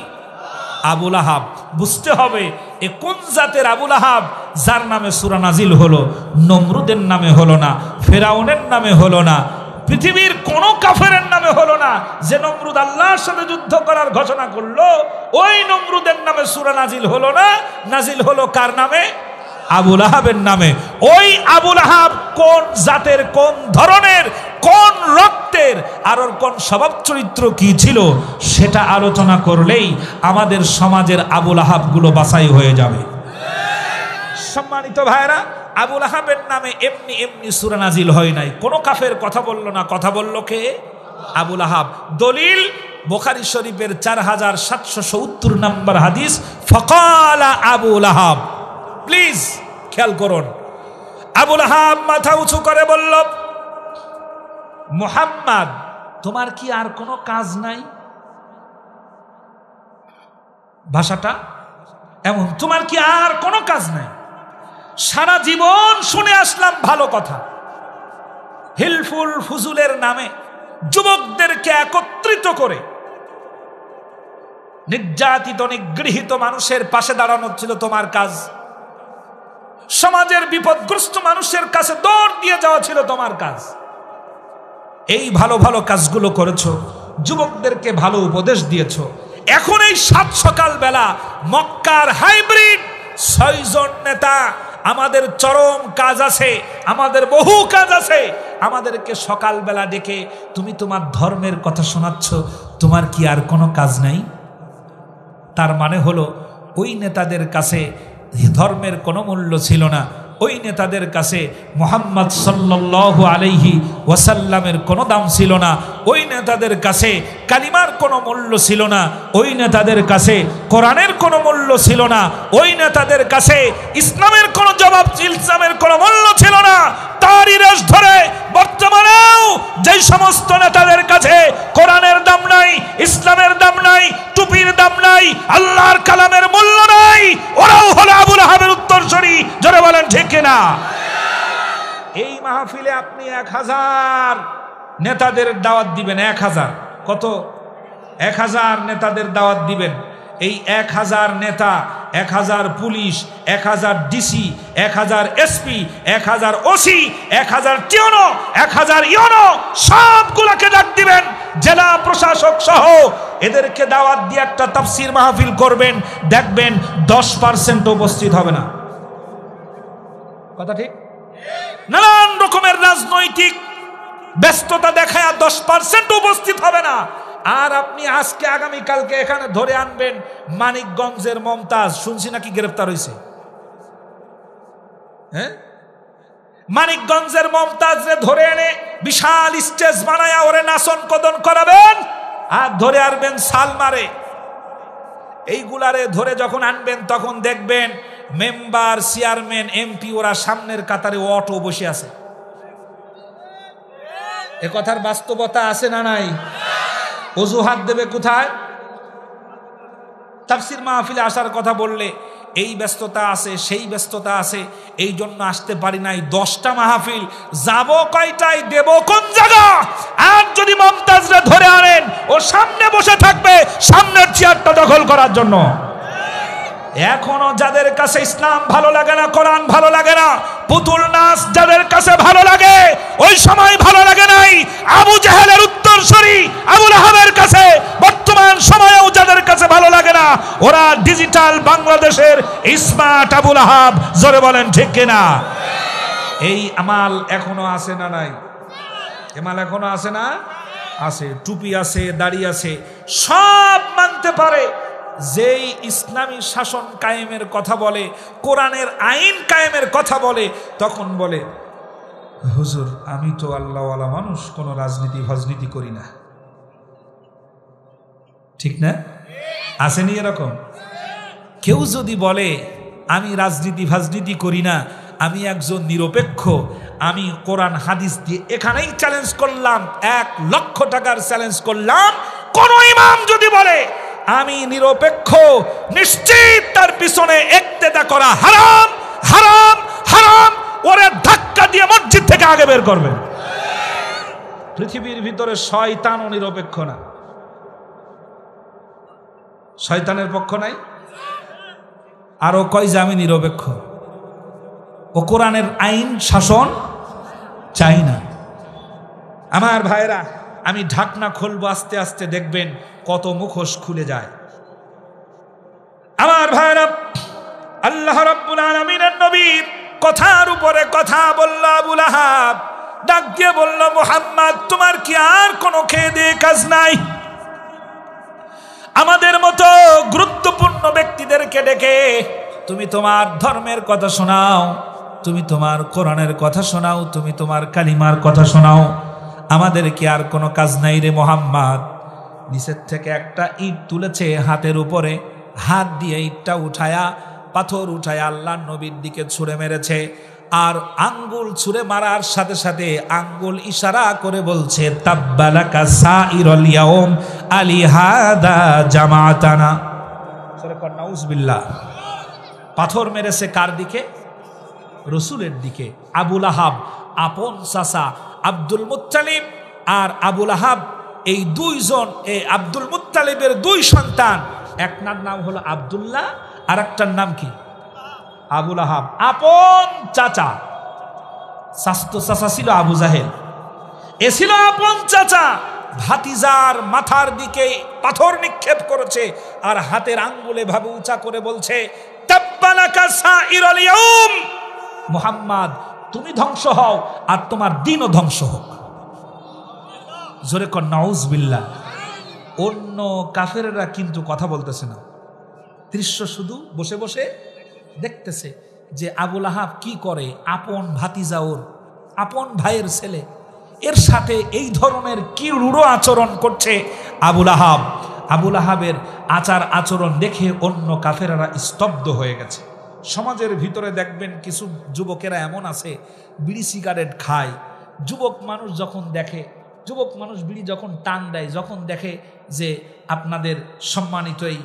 আবু লাহাব। বুঝতে হবে এ কোন জাতের আবু লাহাব, যার নামে সূরা নাজিল হলো। নমরুদের নামে হলো না, ফেরাউনের নামে হলো না, পৃথিবীর কোন কাফেরের নামে হলো না। যে নমরুদ আল্লাহর সাথে যুদ্ধ করার ঘোষণা করলো, ওই নমরুদের নামে সূরা নাজিল হলো না, নাজিল হলো কার নামে? আবু লাহাবের নামে। ওই আবু লাহাব কোন জাতের, কোন ধরনের, কোন রক্তের, আর ওর কোন স্বভাব চরিত্র কি ছিল, সেটা আলোচনা করলেই আমাদের সমাজের আবু লাহাবগুলো বাছাই হয়ে যাবে। সম্মানিত ভাইরা, আবু লাহাবের নামে এমনি এমনি সূরা নাজিল হয় নাই। কোন কাফের কথা বলল না, কথা বলল কে? আবু লাহাব। দলিল বুখারী শরীফের 4770 নম্বর হাদিস, ফাকালা আবু লাহাব। প্লিজ খেয়াল করুন। আবু লাহাব মাথা উঁচু করে বলল, মুহাম্মদ তোমার কি আর কোনো কাজ নাই? ভাষাটা এমন তোমার কি আর কোনো কাজ নাই? সারা জীবন শুনে আসলাম ভালো কথা, হিলফুল ফুজুলের নামে যুবকদেরকে একত্রিত করে নির্যাতিত নিগৃহীত মানুষের পাশে দাঁড়ানো ছিল তোমার কাজ। সমাজের বিপদগ্রস্ত মানুষের কাছে দৌড় দিয়ে যাওয়া ছিল তোমার কাজ। এই ভালো ভালো কাজগুলো করেছো, যুবকদেরকে ভালো উপদেশ দিয়েছো। এখন এই সাত সকাল বেলা মক্কার হাইব্রিড 6 জন নেতা, আমাদের চরম কাজ আছে, আমাদের বহু কাজ আছে, আমাদেরকে সকালবেলা ডেকে তুমি তোমার ধর্মের কথা শোনাচ্ছ, তোমার কি আর কোনো কাজ নাই? তার মানে হলো ওই নেতাদের কাছে ধর্মের কোনো মূল্য ছিল না, ওই নেতাদের কাছে মুহাম্মদ সাল্লাল্লাহু আলাইহি ওয়াসাল্লামের কোনো দাম ছিল না, ওই নেতাদের কাছে কালিমার কোনো মূল্য ছিল না, ওই নেতাদের কাছে কোরআনের কোনো মূল্য ছিল না, ওই নেতাদের কাছে ইসলামের কোনো জবাব, ইসলামের কোনো মূল্য ছিল না। তারই রেশ ধরে বর্তমানেও যেই সমস্ত নেতাদের কাছে কোরআনের দাম নাই, ইসলামের দাম নাই, টুপির দাম নাই, আল্লাহর কালামের মূল্য নাই, ওরাও হলো আবু লাহাবের উত্তরসূরি। জোরে বলেন ঠিক কিনা? এই মাহফিলে আপনি 1000 নেতাদের দাওয়াত দিবেন, 1000 কত? 1000 নেতাদের দাওয়াত দিবেন। এই 1000 নেতা, 1000 police, 1000 DC, 1000 SP, 1000 OC, 1000 TNO, 1000 UNO, সবগুলোকে ডাক দিবেন, জেলা প্রশাসক সহ এদেরকে দাওয়াত দিয়ে একটা তাফসীর মাহফিল করবেন। দেখবেন 10% উপস্থিত হবে না। কথা ঠিক? নানান রকমের রাজনৈতিক ব্যস্ততা দেখায় 10% উপস্থিত হবে না। আর আপনি আজকে আগামীকালকে এখানে ধরে আনবেন মানিকগঞ্জের মমতাজ, শুনছি নাকি গ্রেফতার হয়েছে। হ্যাঁ, মানিকগঞ্জের মমতাজরে ধরে এনে বিশাল স্টেজ বানায়া ওরে নাচন কদন করাবেন, আর ধরে আনবেন সালমারে। এইগুলারে ধরে যখন আনবেন তখন দেখবেন মেম্বার, চেয়ারম্যান, এমপি ওরা সামনের কাতারে অটো বসে আছে। এ কথার বাস্তবতা আছে না নাই? অজুহাত দেবে কোথায়? তাফসীর মাহফিলে আসার কথা বললে এই ব্যস্ততা আছে, সেই ব্যস্ততা আছে, এই জন্য আসতে পারি নাই। 10টা মাহফিল, যাব কয়টায়, দেব কোন জায়গা? আর যদি মমতাজরা ধরে আনেন, ও সামনে বসে থাকবে সামনের চেয়ারটা দখল করার জন্য। এখনো যাদের কাছে ইসলাম ভালো লাগে না, কোরআন ভালো লাগে না, পুতুল নাচ যাদের কাছে ভালো লাগে, ওই সময় ভালো লাগে নাই আবু জাহেলের উত্তরসূরি আবু লাহাবের কাছে, বর্তমান সময়েও যাদের কাছে ভালো লাগে না, ওরা ডিজিটাল বাংলাদেশের স্মার্ট আবু লাহাব। জোরে বলেন ঠিক কিনা? এই আমাল এখনো আছে না নাই? এমাল এখনো আছে না? আছে। টুপি আছে, দাড়ি আছে, সব মানতে পারে। যেই ইসলামী শাসন কায়েমের কথা বলে, কোরআনের আইন কায়েমের কথা বলে, তখন বলে হুজুর আমি তো আল্লাহওয়ালা মানুষ, কোনো রাজনীতি ফাজনীতি করি না। ঠিক না? আসেনি এরকম? কেউ যদি বলে আমি রাজনীতি ফাজনীতি করি না, আমি একজন নিরপেক্ষ, আমি কোরআন হাদিস দিয়ে এখানেই চ্যালেঞ্জ করলাম, 1 লক্ষ টাকার চ্যালেঞ্জ করলাম, কোন ইমাম যদি বলে আমি নিরপেক্ষ, নিশ্চিত তার পিছনে ইক্তেদা করা হারাম, হারাম, হারাম, ওরে ধাক্কা দিয়ে মসজিদ থেকে আগে বের করবে। পৃথিবীর ভিতরে শয়তানও নিরপেক্ষ না। শয়তানের পক্ষ নাই। আরো কয় যে আমি নিরপেক্ষ, ও কোরআনের আইন শাসন চাই না। আমার ভাইরা, আমি ঢাকনা খুলবো, আস্তে আস্তে দেখবেন কত মুখোশ খুলে যায়। আমার ভাইরা, আল্লাহ রাব্বুল আলামিনের নবীর কথার উপরে কথা বলল আবু লাহাব, ডাক দিয়ে বলল মুহাম্মদ তোমার কি আর কোনো খেয়ে দিয়ে কাজ নাই? আমাদের মতো গুরুত্বপূর্ণ ব্যক্তিদেরকে ডেকে তুমি তোমার ধর্মের কথা শোনাও, তুমি তোমার কোরআনের কথা শোনাও, তুমি তোমার কালিমার কথা শোনাও, আমাদের কি আর কোনো কাজ নাই রে মুহাম্মদ? নিচের থেকে একটা ইট তুলেছে, হাতের উপরে হাত দিয়ে ইটটা উঠায়া, পাথর উঠায়া আল্লাহর নবীর দিকে ছুঁড়ে মেরেছে। আর আঙ্গুল ছুঁড়ে মারার সাথে সাথে আঙ্গুল ইশারা করে বলছে তাব্বালাকা সাইরুল ইয়াউম আলিহাদা জামাতানা। সূরা নাউজুবিল্লাহ। পাথর মেরেছে কার দিকে? রসুলের দিকে। আবুল আহাব আপন চাচা আব্দুল মুত্তালিব আর আবুল আহাব এই দুইজন, এই আব্দুল মুত্তালিবের দুই সন্তান, একটার নাম হলো আব্দুল্লাহ আর একটার নাম কি? আবুল আহাব। আপন চাচা, স্বাস্থ্য চাচা ছিল আবু জাহেল, এ ছিল আপন চাচা। ভাতিজার মাথার দিকে পাথর নিক্ষেপ করেছে আর হাতের আঙ্গুলে ভাবে উঁচা করে বলছে, তাব্বালাকা সাইরুল ইয়াউম, মুহাম্মদ তুমি ধ্বংস হও আর তোমার দিনও ধ্বংস হোক। জোরে কর নাউজুবিল্লাহ। অন্য কাফেররা কিন্তু কথা বলতেছে না, দৃশ্য শুধু বসে বসে দেখতেছে যে আবুল আহাব কি করে, আপন ভাতিজা, ওর আপন ভাইয়ের ছেলে, এর সাথে এই ধরনের কি রূঢ় আচরণ করছে আবুল আহাব। আবুল আহাবের আচার আচরণ দেখে অন্য কাফেররা স্তব্ধ হয়ে গেছে। সমাজের ভিতরে দেখবেন কিছু যুবকেরা এমন আছে, বিড়ি সিগারেট খায়। যুবক মানুষ যখন দেখে, যুবক মানুষ বিড়ি যখন টান দেয়, যখন দেখে যে আপনাদের সম্মানিত এই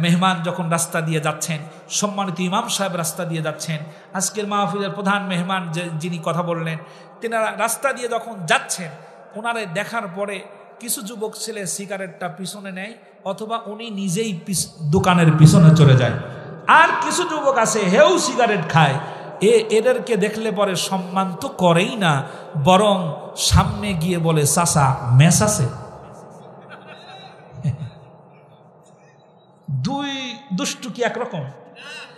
মেহমান যখন রাস্তা দিয়ে যাচ্ছেন, সম্মানিত ইমাম সাহেব রাস্তা দিয়ে যাচ্ছেন, আজকের মাহফিলের প্রধান মেহমান যিনি কথা বললেন, তেনারা রাস্তা দিয়ে যখন যাচ্ছেন, ওনারে দেখার পরে কিছু যুবক ছেলে সিগারেটটা পিছনে নেয় অথবা উনি নিজেই দোকানের পিছনে চলে যায়। আর কিছু যুবক আছে হেউ সিগারেট খায়, এদেরকে দেখলে পরে সম্মান তো করেই না, বরং সামনে গিয়ে বলে, চাচা মেস আছে। দুই দুষ্টু কি একরকম?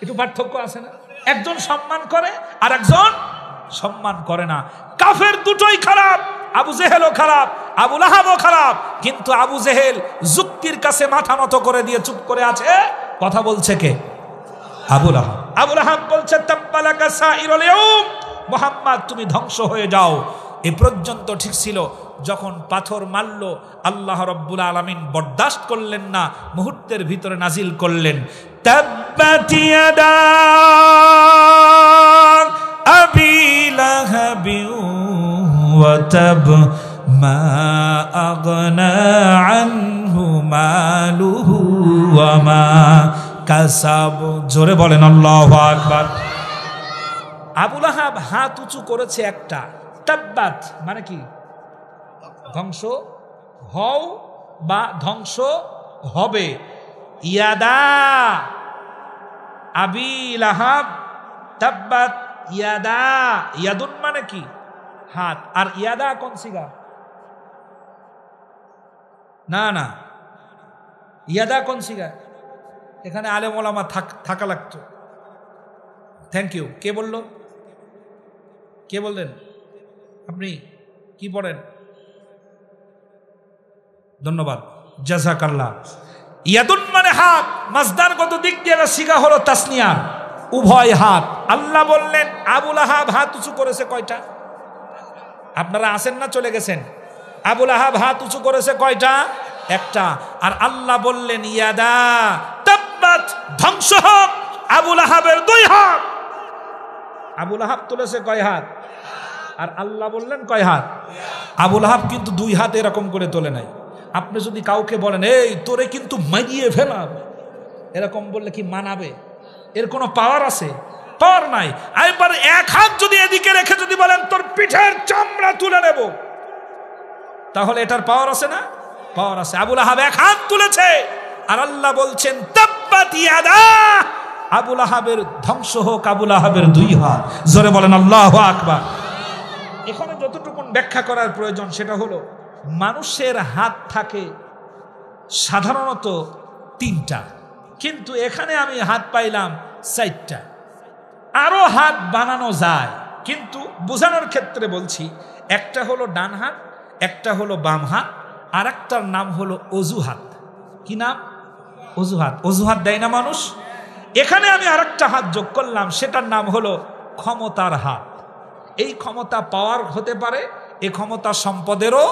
একটু পার্থক্য আছে না? একজন সম্মান করে আর একজন সম্মান করে না। কাফের দুটোই খারাপ, আবু জেহেলও খারাপ, আবুল আহাবও খারাপ। কিন্তু আবু জেহেল যুক্তির কাছে মাথা নত করে দিয়ে চুপ করে আছে। কথা বলছে কে? আবুল আহাব। আবুল আহাব বলছে, তাব্বালাকা সাইরুল ইয়াউম, মুহাম্মদ তুমি ধ্বংস হয়ে যাও। এ পর্যন্ত ঠিক ছিল। যখন পাথর মারল, আল্লাহ রাব্বুল আলামিন বরদাস্ত করলেন না, মুহূর্তের ভিতরে নাজিল করলেন, তাব্বাত ইয়াদা আবি লাহাবি ওয়া তাব মা আগনা আনহু মালুহু ওয়া মা কাসাব। জোরে বলেন আল্লাহু আকবার। আবুল আহাব হাত উঁচু করেছে একটা, তাব্বাত মানে কি? ধ্বংস হও বা ধ্বংস হবে। ইয়াদা আবি লাহাব তাব্বাত ইয়াদা, ইয়াদুন মানে কি? হাত। আর ইয়াদা কোন সিগা? না না, ইয়াদা কোন সিগা? এখানে আলেম ওলামা থাকা লাগতো। Thank you. কে বলল? কে বললেন? আপনি কি পড়েন? ধন্যবাদ, জাযাকাল্লাহ। ইয়াদুন মানে হাত, মাসদারগত দিক দিয়ে সিগা হলো তাসনিয়ার, উভয় হাত। আল্লাহ বললেন আবুল আহাব হাত উঁচু করেছে কয়টা? আপনারা আছেন না চলে গেছেন? আবুল আহাব হাত উঁচু করেছে কয়টা? একটা। আর আল্লাহ বললেন ইয়াদা তাব্বাত, ধ্বংস হোক আবুল আহাবের দুই হাত। আবুল আহাব তুলেছে কয় হাত? আর আল্লাহ বললেন কয় হাত? আবুল আহাব কিন্তু দুই হাত এরকম করে তোলে নাই। আপনি যদি কাউকে বলেন এই তোরে কিন্তু মারিয়ে ফেলাব, এরকম বললে কি মানাবে? এর কোনো পাওয়ার আছে? পাওয়ার নাই। একবার এক হাত যদি এদিকে রেখে যদি বলেন তোর পিঠের চামড়া তুলে নেব, তাহলে এটার পাওয়ার আছে না? পাওয়ার আছে। আবুল আহাব এক হাত তুলেছে আর আল্লাহ বলছেন তাব্বাত ইয়াদা, আবুল আহাবের ধ্বংস হোক আবুল আহাবের দুই হাত। জোরে বলেন আল্লাহু আকবার। এখানে যতটুকু ব্যাখ্যা করার প্রয়োজন সেটা হলো, মানুষের হাত থাকে সাধারণত তিনটা, কিন্তু এখানে আমি হাত পাইলাম চারটা। আরো হাত বানানো যায়, কিন্তু বোঝানোর ক্ষেত্রে বলছি, একটা হলো ডান হাত, একটা হলো বাম হাত, আর একটার নাম হলো অজুহাত। কি নাম? অজুহাত। অজুহাত দেয় না মানুষ? এখানে আমি আরেকটা হাত যোগ করলাম, সেটার নাম হলো ক্ষমতার হাত। এই ক্ষমতা পাওয়ার হতে পারে, এই ক্ষমতা সম্পদেরও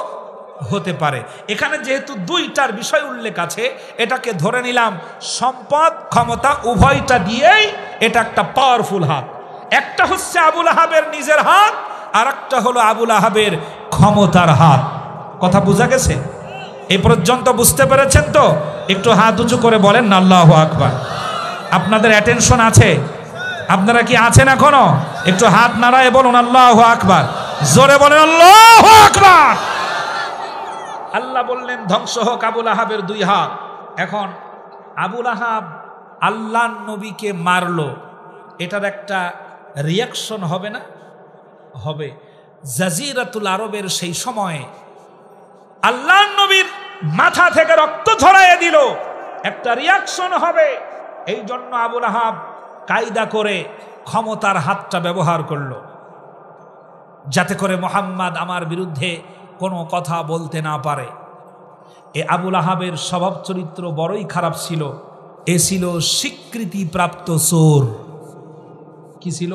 হতে পারে। এখানে যেহেতু দুইটার বিষয় উল্লেখ আছে, এটাকে ধরে নিলাম সম্পদ ক্ষমতা উভয়টা দিয়েই এটা একটা পাওয়ারফুল হাত। একটা হচ্ছে আবুল আহাবের নিজের হাত, আর একটা হলো আবুল আহাবের ক্ষমতার হাত। কথা বোঝা গেছে? এই পর্যন্ত বুঝতে পেরেছেন তো? একটু হাত উঁচু করে বলেন না আল্লাহু আকবার। আপনাদের অ্যাটেনশন আছে? আপনারা কি আছেন এখনো? একটু হাত নাড়ায় বলুন আল্লাহু আকবার, জোরে বলেন আল্লাহু আকবার। আল্লাহ বললেন ধ্বংস হোক আবুল আহাবের 2 হাত। এখন আবুল আহাব আল্লাহর নবীকে মারলো, এটার একটা রিয়াকশন হবে না? হবে। জাজিরাতুল আরবের সেই সময়ে আল্লাহর নবীর মাথা থেকে রক্ত ঝরাইয়ে দিল, একটা রিয়াকশন হবে। এই জন্য আবুল আহাব কায়দা করে ক্ষমতার হাতটা ব্যবহার করলো, যাতে করে মুহাম্মদ আমার বিরুদ্ধে কোনো কথা বলতে না পারে। এ আবুল আহাবের স্বভাব চরিত্র বড়ই খারাপ ছিল। এ ছিল স্বীকৃতিপ্রাপ্ত চোর। কি ছিল?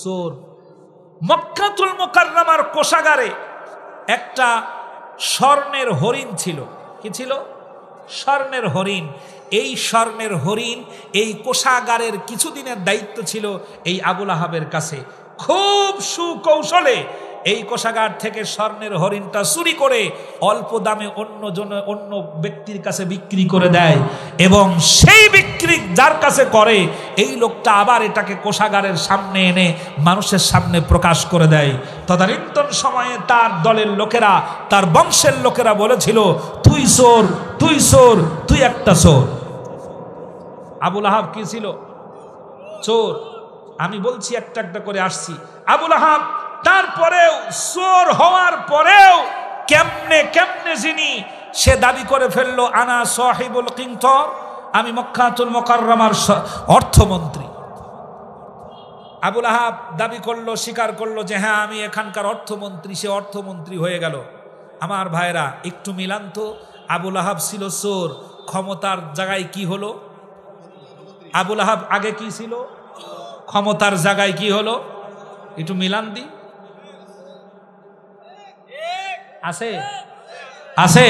চোর। মক্কাতুল মুকাররমার কোষাগারে একটা স্বর্ণের হরিণ ছিল। কি ছিল? স্বর্ণের হরিণ। এই স্বর্ণের হরিণ এই কোষাগারের কিছুদিনের দায়িত্ব ছিল এই আবুল আহাবের কাছে। খুব সুকৌশলে এই কোষাগার থেকে স্বর্ণের হরিণটা চুরি করে অল্প দামে অন্য ব্যক্তির কাছে বিক্রি করে দেয়, এবং সেই বিক্রি যার কাছে করে এই লোকটা আবার এটাকে কোষাগারের সামনে এনে মানুষের সামনে প্রকাশ করে দেয়। তদানীন্তন সময়ে তার দলের লোকেরা, তার বংশের লোকেরা বলেছিল, তুই চোর, তুই চোর, তুই একটা চোর। আবুল আহাব কি ছিল? চোর। আমি বলছি একটা একটা করে আসছি। আবুল আহাব তারপরেও চোর হওয়ার পরেও কেমনে কেমনে যিনি সে দাবি করে ফেললো আনা সাহিবুল কিনতর, আমি মক্কাতুল মুকাররমার অর্থমন্ত্রী। আবুল আহাব দাবি করলো, স্বীকার করলো যে হ্যাঁ আমি এখানকার অর্থমন্ত্রী। সে অর্থমন্ত্রী হয়ে গেল। আমার ভাইরা একটু মিলান তো, আবুল আহাব ছিল চোর, ক্ষমতার জায়গায় কি হলো? আবুল আহাব আগে কি ছিল? ক্ষমতার জায়গায় কি হলো? একটু মিলান দি। আছে আছে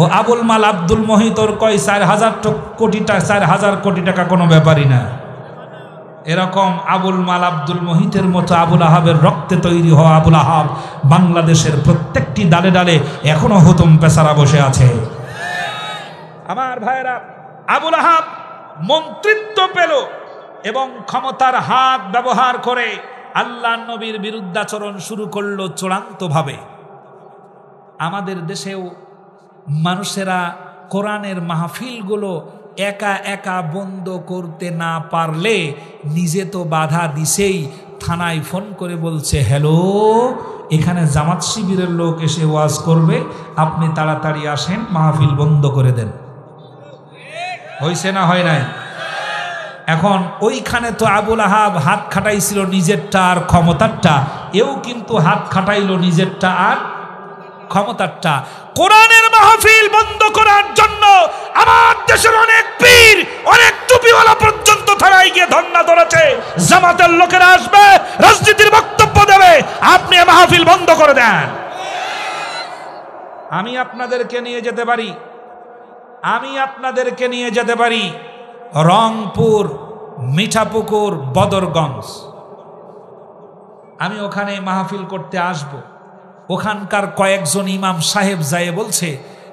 ও আবুল মাল আব্দুল মহিতর কয় 4,000 কোটি টাকা কোনো ব্যাপারই না। এরকম আবুল মাল আব্দুল মহিতের মতো আবুল আহাবের রক্তে তৈরি হওয়া আবুল আহাব বাংলাদেশের প্রত্যেকটি ডালে ডালে এখনো হুতুম পেশারা বসে আছে। আমার ভাইরা, আবুল আহাব মন্ত্রিত্ব পেল এবং ক্ষমতার হাত ব্যবহার করে আল্লাহ নবীর বিরুদ্ধাচরণ শুরু করলো চূড়ান্তভাবে। আমাদের দেশেও মানুষেরা কোরআনের মাহফিলগুলো একা একা বন্ধ করতে না পারলে নিজে তো বাধা দিছেই, থানায় ফোন করে বলছে, হ্যালো, এখানে জামাত শিবিরের লোক এসে ওয়াজ করবে, আপনি তাড়াতাড়ি আসেন, মাহফিল বন্ধ করে দেন। হয়েছে না হয় নাই? এখন ওইখানে তো আবুল আহাব হাত খাটাইছিল নিজেরটা আর ক্ষমতারটা, এও কিন্তু হাত খাটাইলো নিজেরটা আর ক্ষমতারটা। কোরআনের মাহফিল বন্ধ করার জন্য আমার দেশের অনেক পীর, অনেক টুপিওয়ালা পর্যন্ত থানায় গিয়ে ধর্ণা ধরেছে। জামাতের লোকেরা আসবে, রাজনীতির বক্তব্য দেবে, আপনি মাহফিল বন্ধ করে দেন। আমি আপনাদেরকে নিয়ে যেতে পারি রংপুর, মিঠাপুকুর, বদরগঞ্জ। আমি ওখানে মাহফিল করতে আসব। ওখানকার কয়েকজন ইমাম সাহেব যায় বলছে,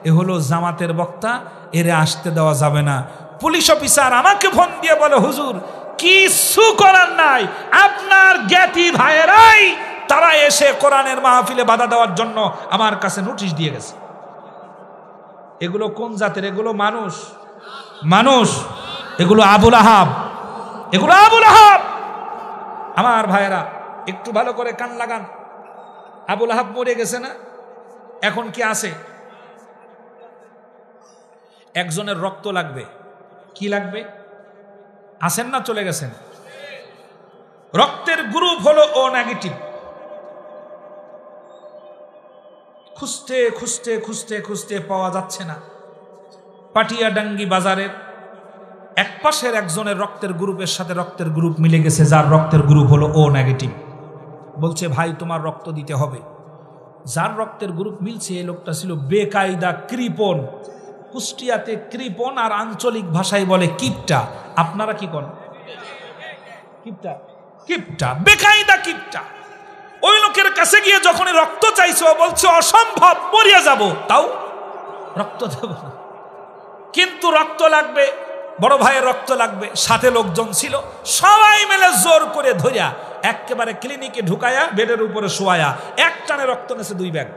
এ হলো জামাতের বক্তা, এরে আসতে দেওয়া যাবে না। পুলিশ অফিসার আমাকে ফোন দিয়ে বলে, হুজুর কিছু করার নাই, আপনার জ্ঞাতি ভাইয়েরাই তারা এসে কোরআনের মাহফিলে বাধা দেওয়ার জন্য আমার কাছে নোটিশ দিয়ে গেছে। এগুলো কোন জাতের? এগুলো মানুষ, এগুলো আবুল আহাব, এগুলো আবুল আহাব। আমার ভাইয়েরা একটু ভালো করে কান লাগান। আবুল আহাব মরে গেছে না? এখন কি আছে? একজনের রক্ত লাগবে। কি লাগবে? আসেন না, চলে গেছেন। রক্তের গ্রুপ হলো ও নেগেটিভ। খুঁজতে খুঁজতে খুঁজতে খুঁজতে পাওয়া যাচ্ছে না। পাটিয়াডাঙ্গি বাজারের এক পাশের একজনের রক্তের গ্রুপের সাথে রক্তের গ্রুপ মিলে গেছে, যার রক্তের গ্রুপ হলো ও নেগেটিভ। বলছে, ভাই তোমার রক্ত দিতে হবে। যার রক্তের গ্রুপ মিলছে এই লোকটা ছিল বেকায়দা কৃপণ। কুষ্টিয়াতে কৃপণ আর আঞ্চলিক ভাষায় বলে কিপটা। আপনারা কি করেন? কিপটা, বেকায়দা কিপটা। ওই লোকের কাছে গিয়ে যখন রক্ত চাইছে, ও বলছে অসম্ভব, মরিয়া যাব, তাও রক্ত দেব না। কিন্তু রক্ত লাগবে, বড় ভাইয়ের রক্ত লাগবে, সাথে লোকজন ছিল, সবাই মিলে জোর করে ধরিয়া একেবারে ক্লিনিকে ঢুকায়া বেডের উপরে শোয়ায়া এক টানে রক্ত নেছে 2 ব্যাগ।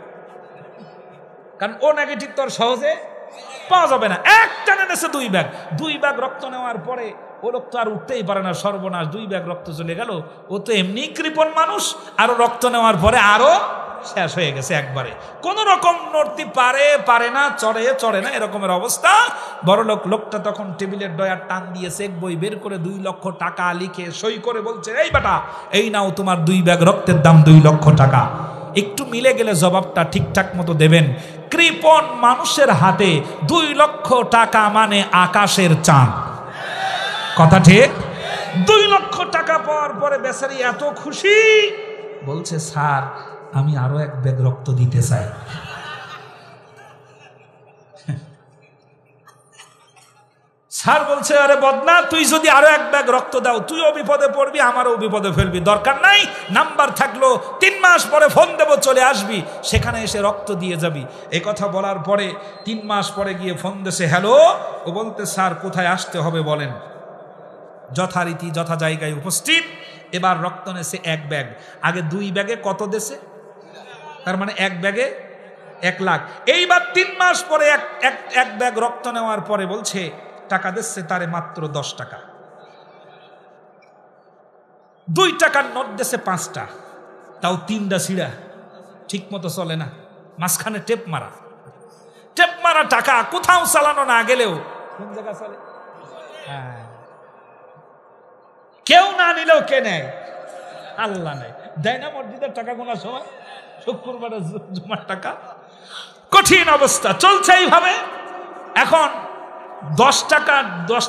কারণ ও নেগেটিভ তো সহজে পাওয়া যাবে না, এক টানে নেছে 2 ব্যাগ। 2 ব্যাগ রক্ত নেওয়ার পরে ও লোক তো আর উঠতেই পারে না, সর্বনাশ, 2 ব্যাগ রক্ত চলে গেল। ও তো এমনি কৃপণ মানুষ, আরো রক্ত নেওয়ার পরে আরো শেষ হয়ে গেছে একবারে। কোন রকম নড়তে পারে না, চড়ে না, এরকমের অবস্থা। বড় লোকটা তখন টেবিলের ডয়ার টান দিয়ে চেক বই বের করে 2 লক্ষ টাকা লিখে সই করে বলছে, এই বেটা, এই নাও তোমার 2 ব্যাগ রক্তের দাম 2 লক্ষ টাকা। একটু মিলে গেলে জবাবটা ঠিকঠাক মতো দেবেন। কৃপণ মানুষের হাতে 2 লক্ষ টাকা মানে আকাশের চাঁদ, কথা ঠিক? 2 লক্ষ টাকা পাওয়ার পরে বেচারি এত খুশি, বলছে, স্যার আমি আরো 1 ব্যাগ রক্ত দিতে চাই। স্যার বলছে, আরে বদনা, তুই যদি আরো 1 ব্যাগ রক্ত দাও তুইও বিপদে পড়বি, আমারও বিপদে ফেলবি, দরকার নাই, নাম্বার থাকলো 3 মাস পরে ফোন দেবো, চলে আসবি, সেখানে এসে রক্ত দিয়ে যাবি। এই কথা বলার পরে 3 মাস পরে গিয়ে ফোন দেশে, হ্যালো, ও বলতে, স্যার কোথায় আসতে হবে বলেন। যথারীতি যথা জায়গায় উপস্থিত। এবার রক্ত নেছে 1 ব্যাগ, আগে 2 ব্যাগে কত দেশে, তার মানে 1 ব্যাগে 1 লাখ। এইবার 3 মাস পরে এক ব্যাগ রক্ত নেওয়ার পরে বলছে, টাকা দিচ্ছে তারে মাত্র 10 টাকা। 2 টাকার নোট দেশে 5টা, তাও 3টা ছিঁড়া, ঠিক মতো চলে না, মাঝখানে টেপ মারা টাকা, কোথাও চালানো না গেলেও কোন জায়গা চলে। হ্যাঁ, কেউ না নিলেও কে নেয়? আল্লাহ নেয়। দেয় না মসজিদের টাকা গোনার সময়, শুক্রবারের জুমার টাকা। কঠিন অবস্থা চলছে এইভাবে। এখন 10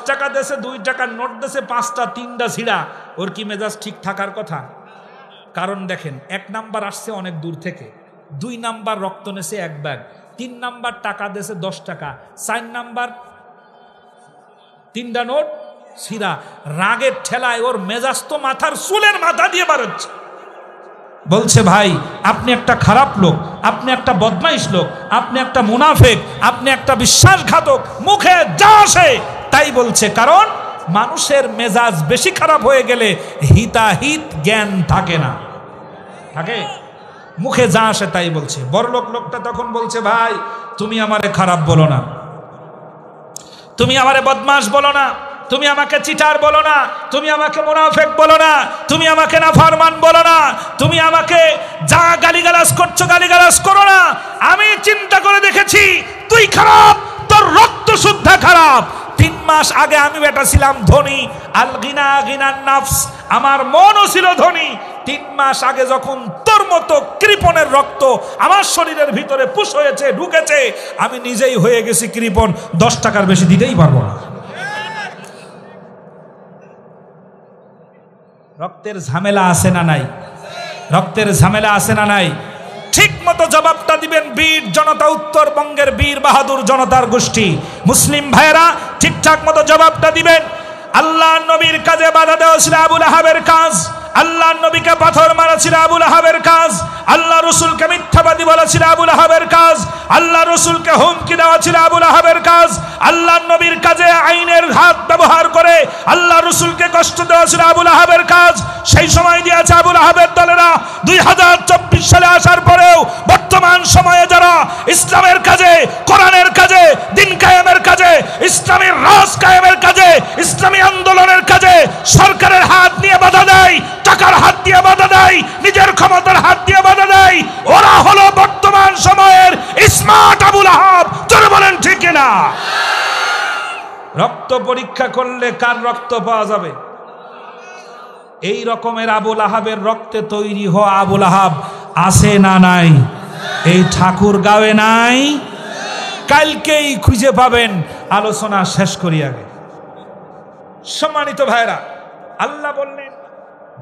টাকা দেশে 2 টাকার নোট দেশে 5টা, 3টা ছিঁড়া, ওর কি মেজাজ ঠিক থাকার কথা? কারণ দেখেন, 1 নাম্বার আসছে অনেক দূর থেকে, 2 নাম্বার রক্ত নেছে 1 ব্যাগ, 3 নাম্বার টাকা দেশে 10 টাকা, 4 নাম্বার 3টা নোট ছিঁড়া। রাগের ঠেলায় ওর মেজাজ তো মাথার চুলের মাথা দিয়ে বাড়ছে। বলছে, ভাই আপনি একটা খারাপ লোক, আপনি একটা বদমাইশ লোক, আপনি একটা মুনাফেক, আপনি একটা বিশ্বাসঘাতক, মুখে যা আসে তাই বলছে। কারণ মানুষের মেজাজ বেশি খারাপ হয়ে গেলে হিতাহিত জ্ঞান থাকে না, থাকে, মুখে যা আসে তাই বলছে। বড়লোক লোকটা তখন বলছে, ভাই তুমি আমারে খারাপ বলো না, তুমি আমারে বদমাশ বলো না, তুমি আমাকে চিটার বলো না, তুমি আমাকে মুনাফিক বলো না, তুমি আমাকে নাফরমান বলো না, তুমি আমাকে যা গালিগালাজ করছো গালিগালাজ করো না। আমি চিন্তা করে দেখেছি তুই খারাপ, তোর রক্ত শুদ্ধ খারাপ। 3 মাস আগে আমি বেটা ছিলাম ধনী, আল গিনা গিনান নাফস, আমার মনও ছিল ধনী। 3 মাস আগে যখন তোর মতো কৃপণের রক্ত আমার শরীরের ভিতরে পুশ হয়েছে, ঢুকেছে, আমি নিজেই হয়ে গেছি কৃপণ, 10 টাকার বেশি দিতেই পারবো না। রক্তের ঝামেলা আছে না নাই? রক্তের ঝামেলা আছে না নাই? ঠিক মতো জবাবটা দিবেন বীর জনতা, উত্তরবঙ্গের বীর বাহাদুর জনতার গোষ্ঠী মুসলিম ভাইয়েরা, ঠিকঠাক মতো জবাবটা দিবেন। আল্লাহ নবীর কাজে বাধা দেওয়া ছিল আবু লাহাবের কাজ, আল্লাহ নবীকে পাথর মারা ছিল আবু লাহাবের কাজ, আল্লাহ রসুলকে মিথ্যাবাদী বলা ছিল আবু লাহাবের কাজ, আল্লাহ রসুলকে হুমকি দেওয়া ছিল আবু লাহাবের কাজ, আল্লাহ নবীর কাজে আইনের হাত ব্যবহার করে আল্লাহ রসুলকে কষ্ট দেওয়া ছিল আবু লাহাবের কাজ। সেই সময় দিয়েছে আবু লাহাবের দলেরা। 2024 সালে আসার পরেও বর্তমান সময়ে যারা ইসলামের কাজে, কোরআনের কাজে, দিন কায়েমের কাজে, ইসলামের রাজ কায়েমের কাজে, ইসলামী আন্দোলনের কাজে সরকারের হাত নিয়ে বাধা দেয়, টাকার হাত দিয়ে বাধা দেয়, নিজের ক্ষমতার হাত দিয়ে বাধা দেয়, ওরা হলো বর্তমান সময়ের স্মার্ট আবু লাহাব। তোরা বলেন ঠিক না? রক্ত পরীক্ষা করলে কার রক্ত পাওয়া যাবে? এই রকমের আবু লাহাবের রক্তে তৈরি হওয়া আবু লাহাব আছে না নাই? এই ঠাকুরগাঁওয়ে নাই? কালকেই খুঁজে পাবেন। আলোচনা শেষ করি আগে। সম্মানিত ভাইরা, আল্লাহ বললেন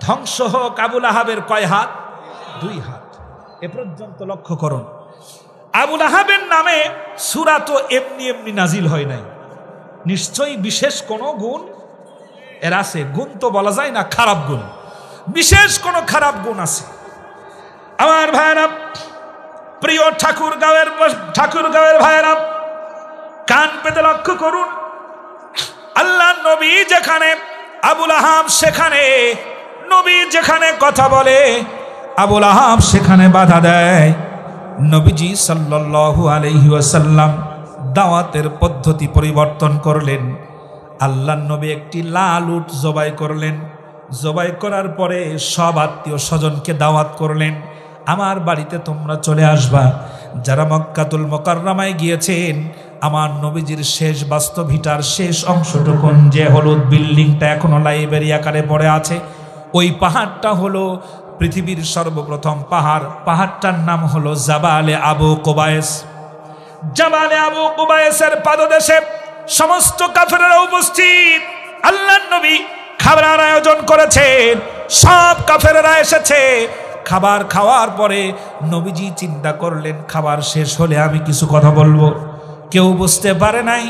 ধ্বংস হোক আবু লাহাবের কয় হাত? 2 হাত। এ পর্যন্ত লক্ষ্য করুন, আবু লাহাবের নামে সূরা তো এমনি এমনি নাজিল হয় নাই, নিশ্চয়ই বিশেষ কোনো গুণ এর আছে। গুণ তো বলা যায় না, খারাপ গুণ, বিশেষ কোনো খারাপ গুণ আছে। আমার ভাইরা, প্রিয় ঠাকুরগাঁওয়ের ভাইরা, কান পেতে লক্ষ্য করুন। আল্লাহ নবী যেখানে আবুল আহাব সেখানে, নবী যেখানে কথা বলে আবুল আহাব সেখানে বাধা দেয়। নবীজি সাল্লাল্লাহু আলাইহি ওয়াসাল্লাম দাওয়াতের পদ্ধতি পরিবর্তন করলেন। আল্লাহর নবী একটি লাল উট জবাই করলেন। জবাই করার পরে সব আত্মীয় স্বজনকে দাওয়াত করলেন, আমার বাড়িতে তোমরা চলে আসবা। যারা মক্কাতুল মুকাররমায় গিয়েছেন, আমার নবীজির শেষ বাস্তবিটার শেষ অংশটুকুন যে হলুদ বিল্ডিংটা এখনো লাইব্রেরি আকারে পড়ে আছে, ওই পাহাড়টা হলো পৃথিবীর সর্বপ্রথম পাহাড়। পাহাড়টার নাম হলো জাবালে আবু কুবাইস। জাবালে আবু কুবাইসের পাদদেশে সমস্ত কাফেররা উপস্থিত। আল্লাহর নবী খাবারের আয়োজন করেছেন, সব কাফেররা এসেছে। খাবার খাওয়ার পরে নবীজি চিন্তা করলেন, খাবার শেষ হলে আমি কিছু কথা বলবো। কেউ বুঝতে পারে নাই।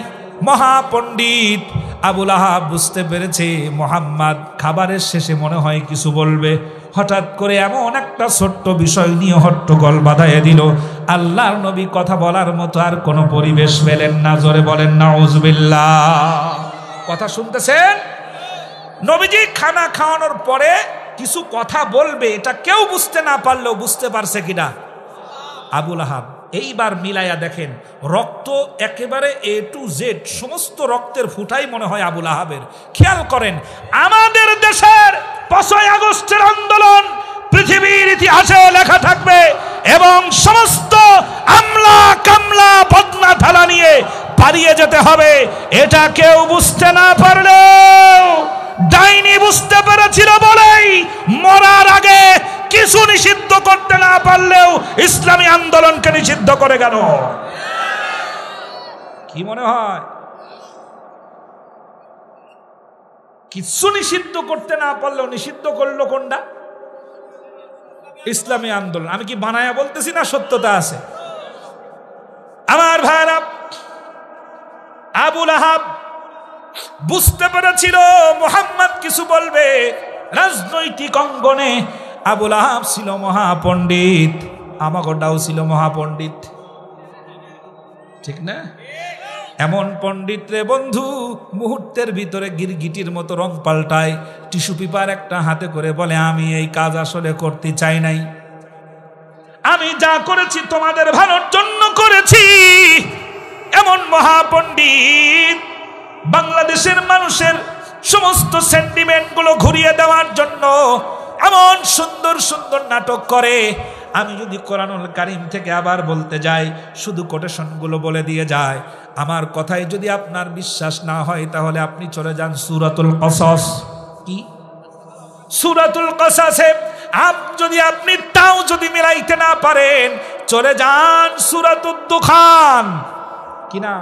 মহাপণ্ডিত আবুল আহাব বুঝতে পেরেছে মুহাম্মদ খাবারের শেষে মনে হয় কিছু বলবে। হঠাৎ করে এমন একটা ছোট্ট বিষয় নিয়ে হট্টগোল বাঁধাইয়া দিল। আল্লাহর নবী কথা বলার মতো আর কোনো পরিবেশ পেলেন না। জোরে বলেন নাউজুবিল্লাহ। কথা শুনতেছেন? নবীজি খানা খাওয়ানোর পরে কিছু কথা বলবে, এটা কেউ বুঝতে না পারলেও বুঝতে পারছে কিনা আবুল আহাব। এইবার মিলাইয়া দেখেন, রক্ত একেবারে A to Z, সমস্ত রক্তের ফুটাই মনে হয় আবুল আহাবের। খেয়াল করেন, আমাদের দেশের 5ই আগস্টের আন্দোলন পৃথিবীর ইতিহাসে লেখা থাকবে এবং সমস্ত আমলা কামলা বদনা থালা নিয়ে পালিয়ে যেতে হবে। এটা কেউ বুঝতে না পারলেও ডাইনি বুঝতে পেরেছিল বলেই মরার আগে কিছু নিষিদ্ধ করতে না পারলেও ইসলামী আন্দোলনকে নিষিদ্ধ করে গেল। কি মনে হয়? কিছু নিষিদ্ধ করতে না পারলেও নিষিদ্ধ করলো কোনটা? ইসলামী আন্দোলন। আমি কি বানায়া বলতেছি না, সত্যতা আছে। আমার ভাইরা, আবুল আহাব বুঝতে পেরেছিল মুহাম্মদ কিছু বলবে। রাজনৈতিক অঙ্গনে আবুল আহাব ছিল মহাপণ্ডিত, আমাগোটাও ছিল মহাপণ্ডিত, ঠিক না? এমন পণ্ডিত রে বন্ধু, মুহূর্তের ভিতরে গিরগিটির মতো রং পাল্টায়। টিস্যু পেপার একটা হাতে করে বলে, আমি এই কাজ আসলে করতে চাই নাই, আমি যা করেছি তোমাদের ভালোর জন্য করেছি। এমন মহাপণ্ডিত বাংলাদেশের মানুষের সমস্ত সেন্টিমেন্ট গুলো ঘুরিয়ে দেওয়ার জন্য এমন সুন্দর সুন্দর নাটক করে। আমি যদি কোরআনুল কারীম থেকে আবার বলতে যাই, শুধু কোটেশনগুলো বলে দিয়ে যায়। আমার কথায় যদি আপনার বিশ্বাস না হয়, তাহলে আপনি চলে যান সূরাতুল কসস। কি সূরাতুল কসসে যদি আপনি তাও যদি মিলাইতে না পারেন, চলে যান সূরাতুদ দুখান। কি না?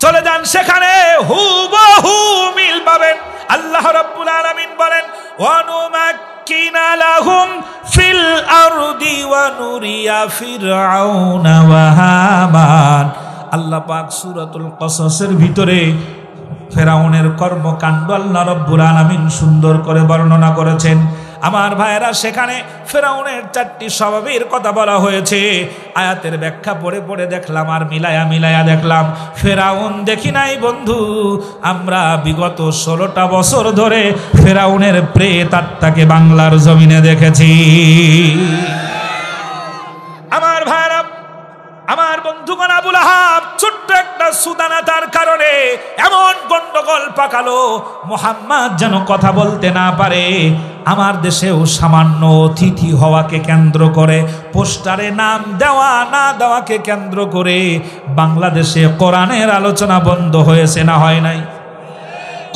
চলে যান, সেখানে হুবহু মিল পাবেন। আল্লাহ রাব্বুল আলামিন বলেন, ওয়ানুমাক্কিনা লাহুম ফিল আরদি ওয়া নুরিয়া ফিরআউনা ওয়া হামান। আল্লাহ পাক সূরাতুল কসসের ভিতরে ফেরাউনের কর্মকাণ্ড আল্লাহ রাব্বুল আলামিন সুন্দর করে বর্ণনা করেছেন। আমার ভাইয়েরা, সেখানে ফেরাউনের 4টি স্বভাবের কথা বলা হয়েছে। আয়াতের ব্যাখ্যা পড়ে পড়ে দেখলাম আর মিলায়া মিলায়া দেখলাম, ফেরাউন দেখি নাই বন্ধু, আমরা বিগত 16টা বছর ধরে ফেরাউনের প্রেত আত্মাকে বাংলার জমিনে দেখেছি। আমার ভাইয়েরা, আমার বন্ধুগণ, আবুল আহাব ছোট্ট একটা সুদানাতার কারণে এমন গন্ডগোল পাকালো, মুহাম্মদ যেন কথা বলতে না পারে। আমার দেশেও সামান্য অতিথি হওয়াকে কেন্দ্র করে, পোস্টারে নাম দেওয়া না দেওয়াকে কেন্দ্র করে বাংলাদেশে কোরআনের আলোচনা বন্ধ হয়েছে না হয় নাই?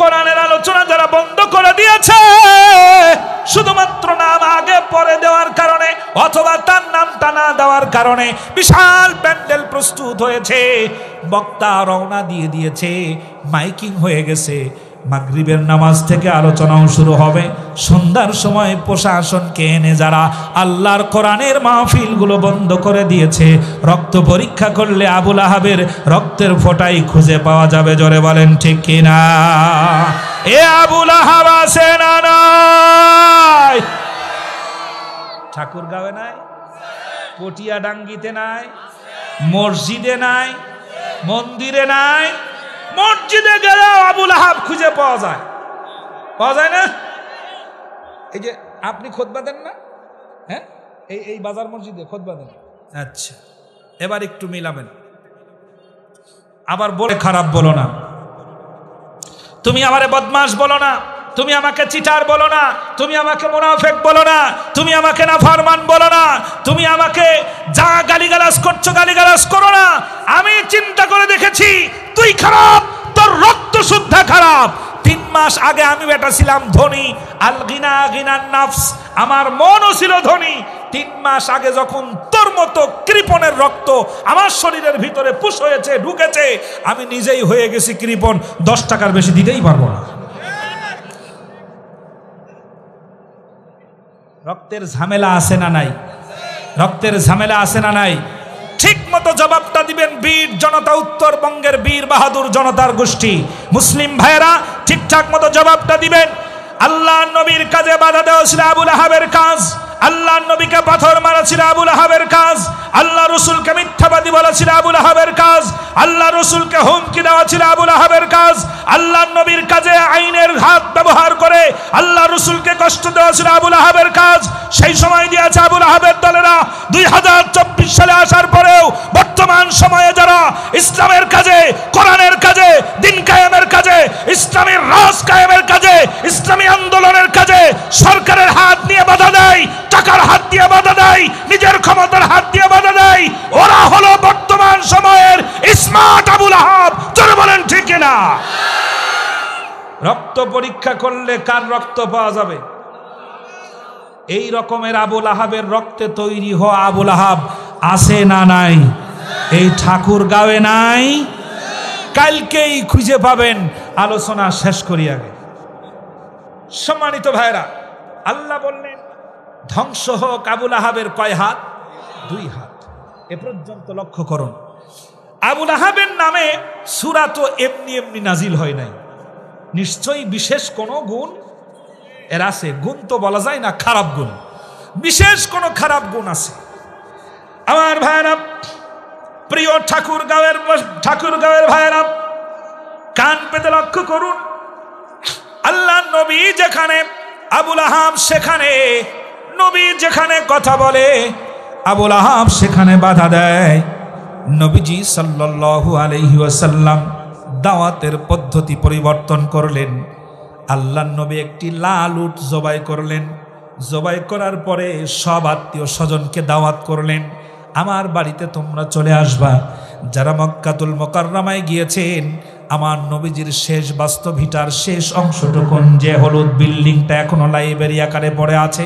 কোরআনের আলোচনা যারা বন্ধ করে দিয়েছে, শুধুমাত্র নাম আগে পরে দেওয়ার কারণে অথবা তার নামটা না দেওয়ার কারণে বিশাল প্যান্ডেল প্রস্তুত হয়েছে, বক্তা রওনা দিয়ে দিয়েছে, মাইকিং হয়ে গেছে। মাগরিবের নামাজ থেকে আলোচনাও শুরু হবে। সন্ধ্যার সময় প্রশাসনকে এনে যারা আল্লাহর কোরআনের মাহফিলগুলো বন্ধ করে দিয়েছে, রক্ত পরীক্ষা করলে আবুল আহাবের রক্তের ফোঁটাই খুঁজে পাওয়া যাবে। জোরে বলেন ঠিক কিনা? এ আবুল আহাব আছে না নাই? ঠাকুরগাঁওয়ে নাই, পটিয়াডাঙ্গিতে নাই, মসজিদে নাই, মন্দিরে নাই, মসজিদে গেলে আবুল আহাব খুঁজে পাওয়া যায় না? এই যে আপনি খুতবা দেন না, হ্যাঁ, এই বাজার মসজিদে খুতবা দেন। আচ্ছা, এবার একটু মিলাবেন। আবার বলে খারাপ বলো না, তুমি আমারে বদমাশ বলো না, তুমি আমাকে চিটার বলো না, তুমি আমাকে মুনাফিক বলো না, তুমি আমাকে নাফরমান বলো না, তুমি আমাকে যা গালিগালাজ করছো গালিগালাজ করো না। আমি চিন্তা করে দেখেছি তুই খারাপ, তোর রক্ত শুদ্ধ খারাপ। 3 মাস আগে আমি বেটা ছিলাম ধনী, আল গিনা গিনান নাফস, আমার মনও ছিল ধনী। 3 মাস আগে যখন তোর মতো কৃপণের রক্ত আমার শরীরের ভিতরে পুশ হয়েছে, ঢুকেছে, আমি নিজেই হয়ে গেছি কৃপণ, 10 টাকার বেশি দিতেই পারবো না। রক্তের ঝামেলা আছে না নাই? রক্তের ঝামেলা আছে না নাই? ঠিক মতো জবাবটা দিবেন বীর জনতা, উত্তরবঙ্গের বীর বাহাদুর জনতার গোষ্ঠী মুসলিম ভাইয়েরা, ঠিকঠাক মতো জবাবটা দিবেন। আল্লাহ নবীর কাজে বাধা দেওয়া ছিল আবুল আহাবের কাজ, আল্লাহ নবীকে পাথর মারা ছিল আবুল আহাবের কাজ, আল্লাহ রসুলকে মিথ্যাবাদী বলা ছিল আবুল আহাবের কাজ, আল্লাহ রসুলকে হুমকি দেওয়া ছিল আবুল আহাবের কাজ, আল্লাহ নবীর কাজে আইনের হাত ব্যবহার করে আল্লাহ রসুলকে কষ্ট দেওয়া ছিল আবুল আহাবের কাজ। সেই সময় দিয়েছে আবুল আহাবের দলেরা। 2024 সালে আসার পরেও বর্তমান সময়ে যারা ইসলামের কাজে, কোরআনের কাজে, দিন কায়েমের কাজে, ইসলামের রাজ কায়েমের কাজে, ইসলামী আন্দোলনের কাজে সরকারের হাত নিয়ে বাধা দেয়, টাকার হাত দিয়ে বাধা দেয়, নিজের ক্ষমতার হাত দিয়ে বাধা দেয়, ওরা হলো বর্তমান সময়ের স্মার্ট আবুল আহাব। জোরে বলেন ঠিক কিনা? রক্ত পরীক্ষা করলে কার রক্ত পাওয়া যাবে? এই রকমের আবুল আহাবের রক্তে তৈরি হওয়া আবুল আহাব আছে না নাই? এই ঠাকুর গাঁয়ে নাই? কালকেই খুঁজে পাবেন। আলোচনা শেষ করি আগে। সম্মানিত ভাইরা, আল্লাহ বললেন ধ্বংস হোক আবুল আহাবের কয় হাত? 2 হাত। এ পর্যন্ত লক্ষ্য করুন, আবুল আহাবের নামে সূরা তো এমনি এমনি নাজিল হয় নাই, নিশ্চয়ই বিশেষ কোনো গুণ এর আছে। গুণ তো বলা যায় না, খারাপ গুণ, বিশেষ কোনো খারাপ গুণ আছে। আমার ভাইরা, প্রিয় ঠাকুরগাঁওয়ের ভাইরা, কান পেতে লক্ষ্য করুন। আল্লাহ নবী যেখানে, আবুল আহাব সেখানে। নবী যেখানে কথা বলে, আবুল আহাব সেখানে বাধা দেয়। নবীজি সাল্লাল্লাহু আলাইহি ওয়াসাল্লাম দাওয়াতের পদ্ধতি পরিবর্তন করলেন। আল্লাহ নবী একটি লাল উট জবাই করলেন। জবাই করার পরে সব আত্মীয় স্বজনকে দাওয়াত করলেন, আমার বাড়িতে তোমরা চলে আসবা। যারা মক্কাতুল মুকাররমায় গিয়েছেন, আমার নবীজির শেষ বাস্তব ভিটার শেষ অংশটুকুন, যে হলুদ বিল্ডিংটা এখনো লাইব্রেরি আকারে পড়ে আছে,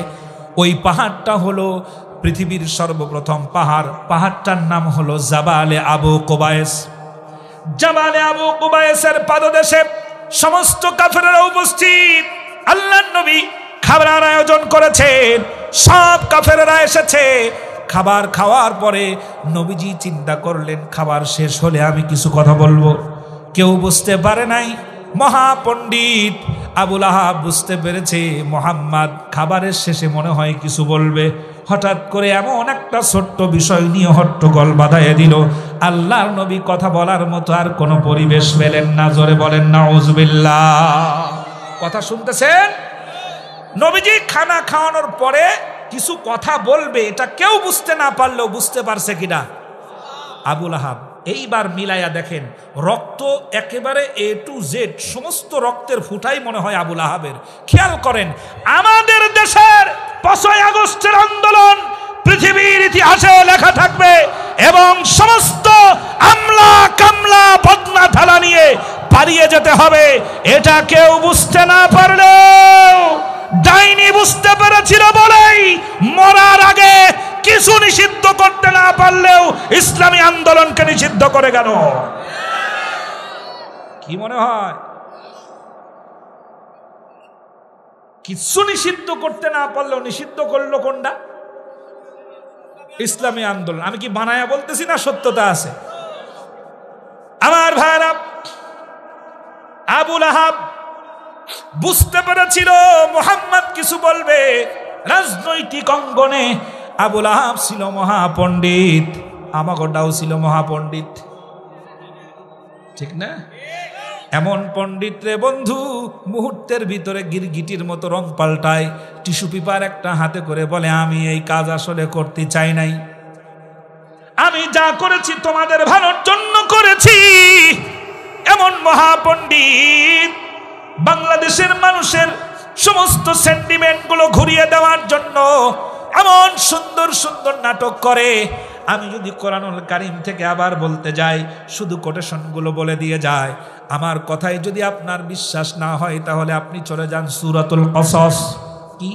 ওই পাহাড়টা হলো পৃথিবীর সর্বপ্রথম পাহাড়। পাহাড়টার নাম হলো জাবালে আবু কুবায়েস। জাবালে আবু কুবায়েসের পাদদেশে সমস্ত কাফেররা উপস্থিত। আল্লাহর নবী খাবারের আয়োজন করেছেন, সব কাফেররা এসেছে। খাবার খাওয়ার পরে নবীজি চিন্তা করলেন, খাবার শেষ হলে আমি কিছু কথা বলবো। কেউ বুঝতে পারে নাই, মহাপণ্ডিত আবুল আহাব বুঝতে পেরেছে মুহাম্মদ খাবারের শেষে মনে হয় কিছু বলবে। হঠাৎ করে এমন একটা ছোট্ট বিষয় নিয়ে হট্টগোল বাঁধাইয়া দিল। আল্লাহর নবী কথা বলার মতো আর কোনো পরিবেশ পেলেন না। জোরে বলেন নাউজুবিল্লাহ। কথা শুনতেছেন? নবীজি খানা খাওয়ানোর পরে কিছু কথা বলবে, এটা কেউ বুঝতে না পারলেও বুঝতে পারছে কিনা আবুল আহাব। এইবার মিলাইয়া দেখেন, রক্ত একেবারে A to Z, সমস্ত রক্তের ফুটাই মনে হয় আবুল আহাবের। খেয়াল করেন, আমাদের দেশের 5ই আগস্টের আন্দোলন পৃথিবীর ইতিহাসে লেখা থাকবে, এবং সমস্ত আমলা কামলা বদনা থালা নিয়ে পালিয়ে যেতে হবে। এটা কেউ বুঝতে না পারলেও ডাইনি বুঝতে পেরেছিল বলেই মরার আগে কিছু নিষিদ্ধ করতে না পারলেও ইসলামী আন্দোলনকে নিষিদ্ধ করে গেল। কি মনে হয়? কিছু নিষিদ্ধ করতে না পারলেও নিষিদ্ধ করলো কোনটা? ইসলামী আন্দোলন। আমি কি বানায়া বলতেছি না, সত্যতা আছে। আমার ভাইরা, আবুল আহাব বুঝতে পেরেছিল মুহাম্মদ কিছু বলবে। রাজনৈতিক অঙ্গনে আবুল আহাব ছিল মহাপণ্ডিত, আমাগোটাও ছিল মহাপণ্ডিত, ঠিক না? এমন পণ্ডিত রে বন্ধু, মুহূর্তের ভিতরে গিরগিটির মতো রং পাল্টায়, টিস্যু পেপার একটা হাতে করে বলে আমি এই কাজ আসলে করতে চাই নাই, আমি যা করেছি তোমাদের ভালোর জন্য করেছি। এমন মহাপণ্ডিত বাংলাদেশের মানুষের সমস্ত সেন্টিমেন্ট গুলো ঘুরিয়ে দেওয়ার জন্য এমন সুন্দর সুন্দর নাটক করে। আমি যদি কোরআনুল কারীম থেকে আবার বলতে যাই, শুধু কোটেশনগুলো বলে দিয়ে যায়, আমার কথায় যদি আপনার বিশ্বাস না হয় তাহলে আপনি চলে যান সূরাতুল কসস। কি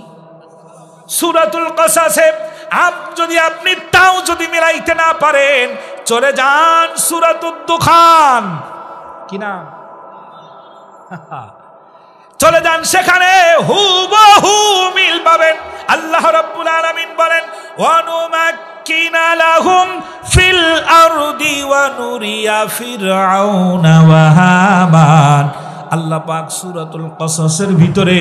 সূরাতুল কসসে যদি আপনি তাও যদি মিলাইতে না পারেন, চলে যান সূরাতুদ দুখান। কি নাম? চলে যান, সেখানে হুবহু মিল পাবেন। আল্লাহ রাব্বুল আলামিন বলেন ওয়ানুমাক্কিনা লাহুম ফিল আরদি ওয়া নুরিয়া ফিরআউনা ওয়া হামান। আল্লাহ পাক সূরাতুল কসসের ভিতরে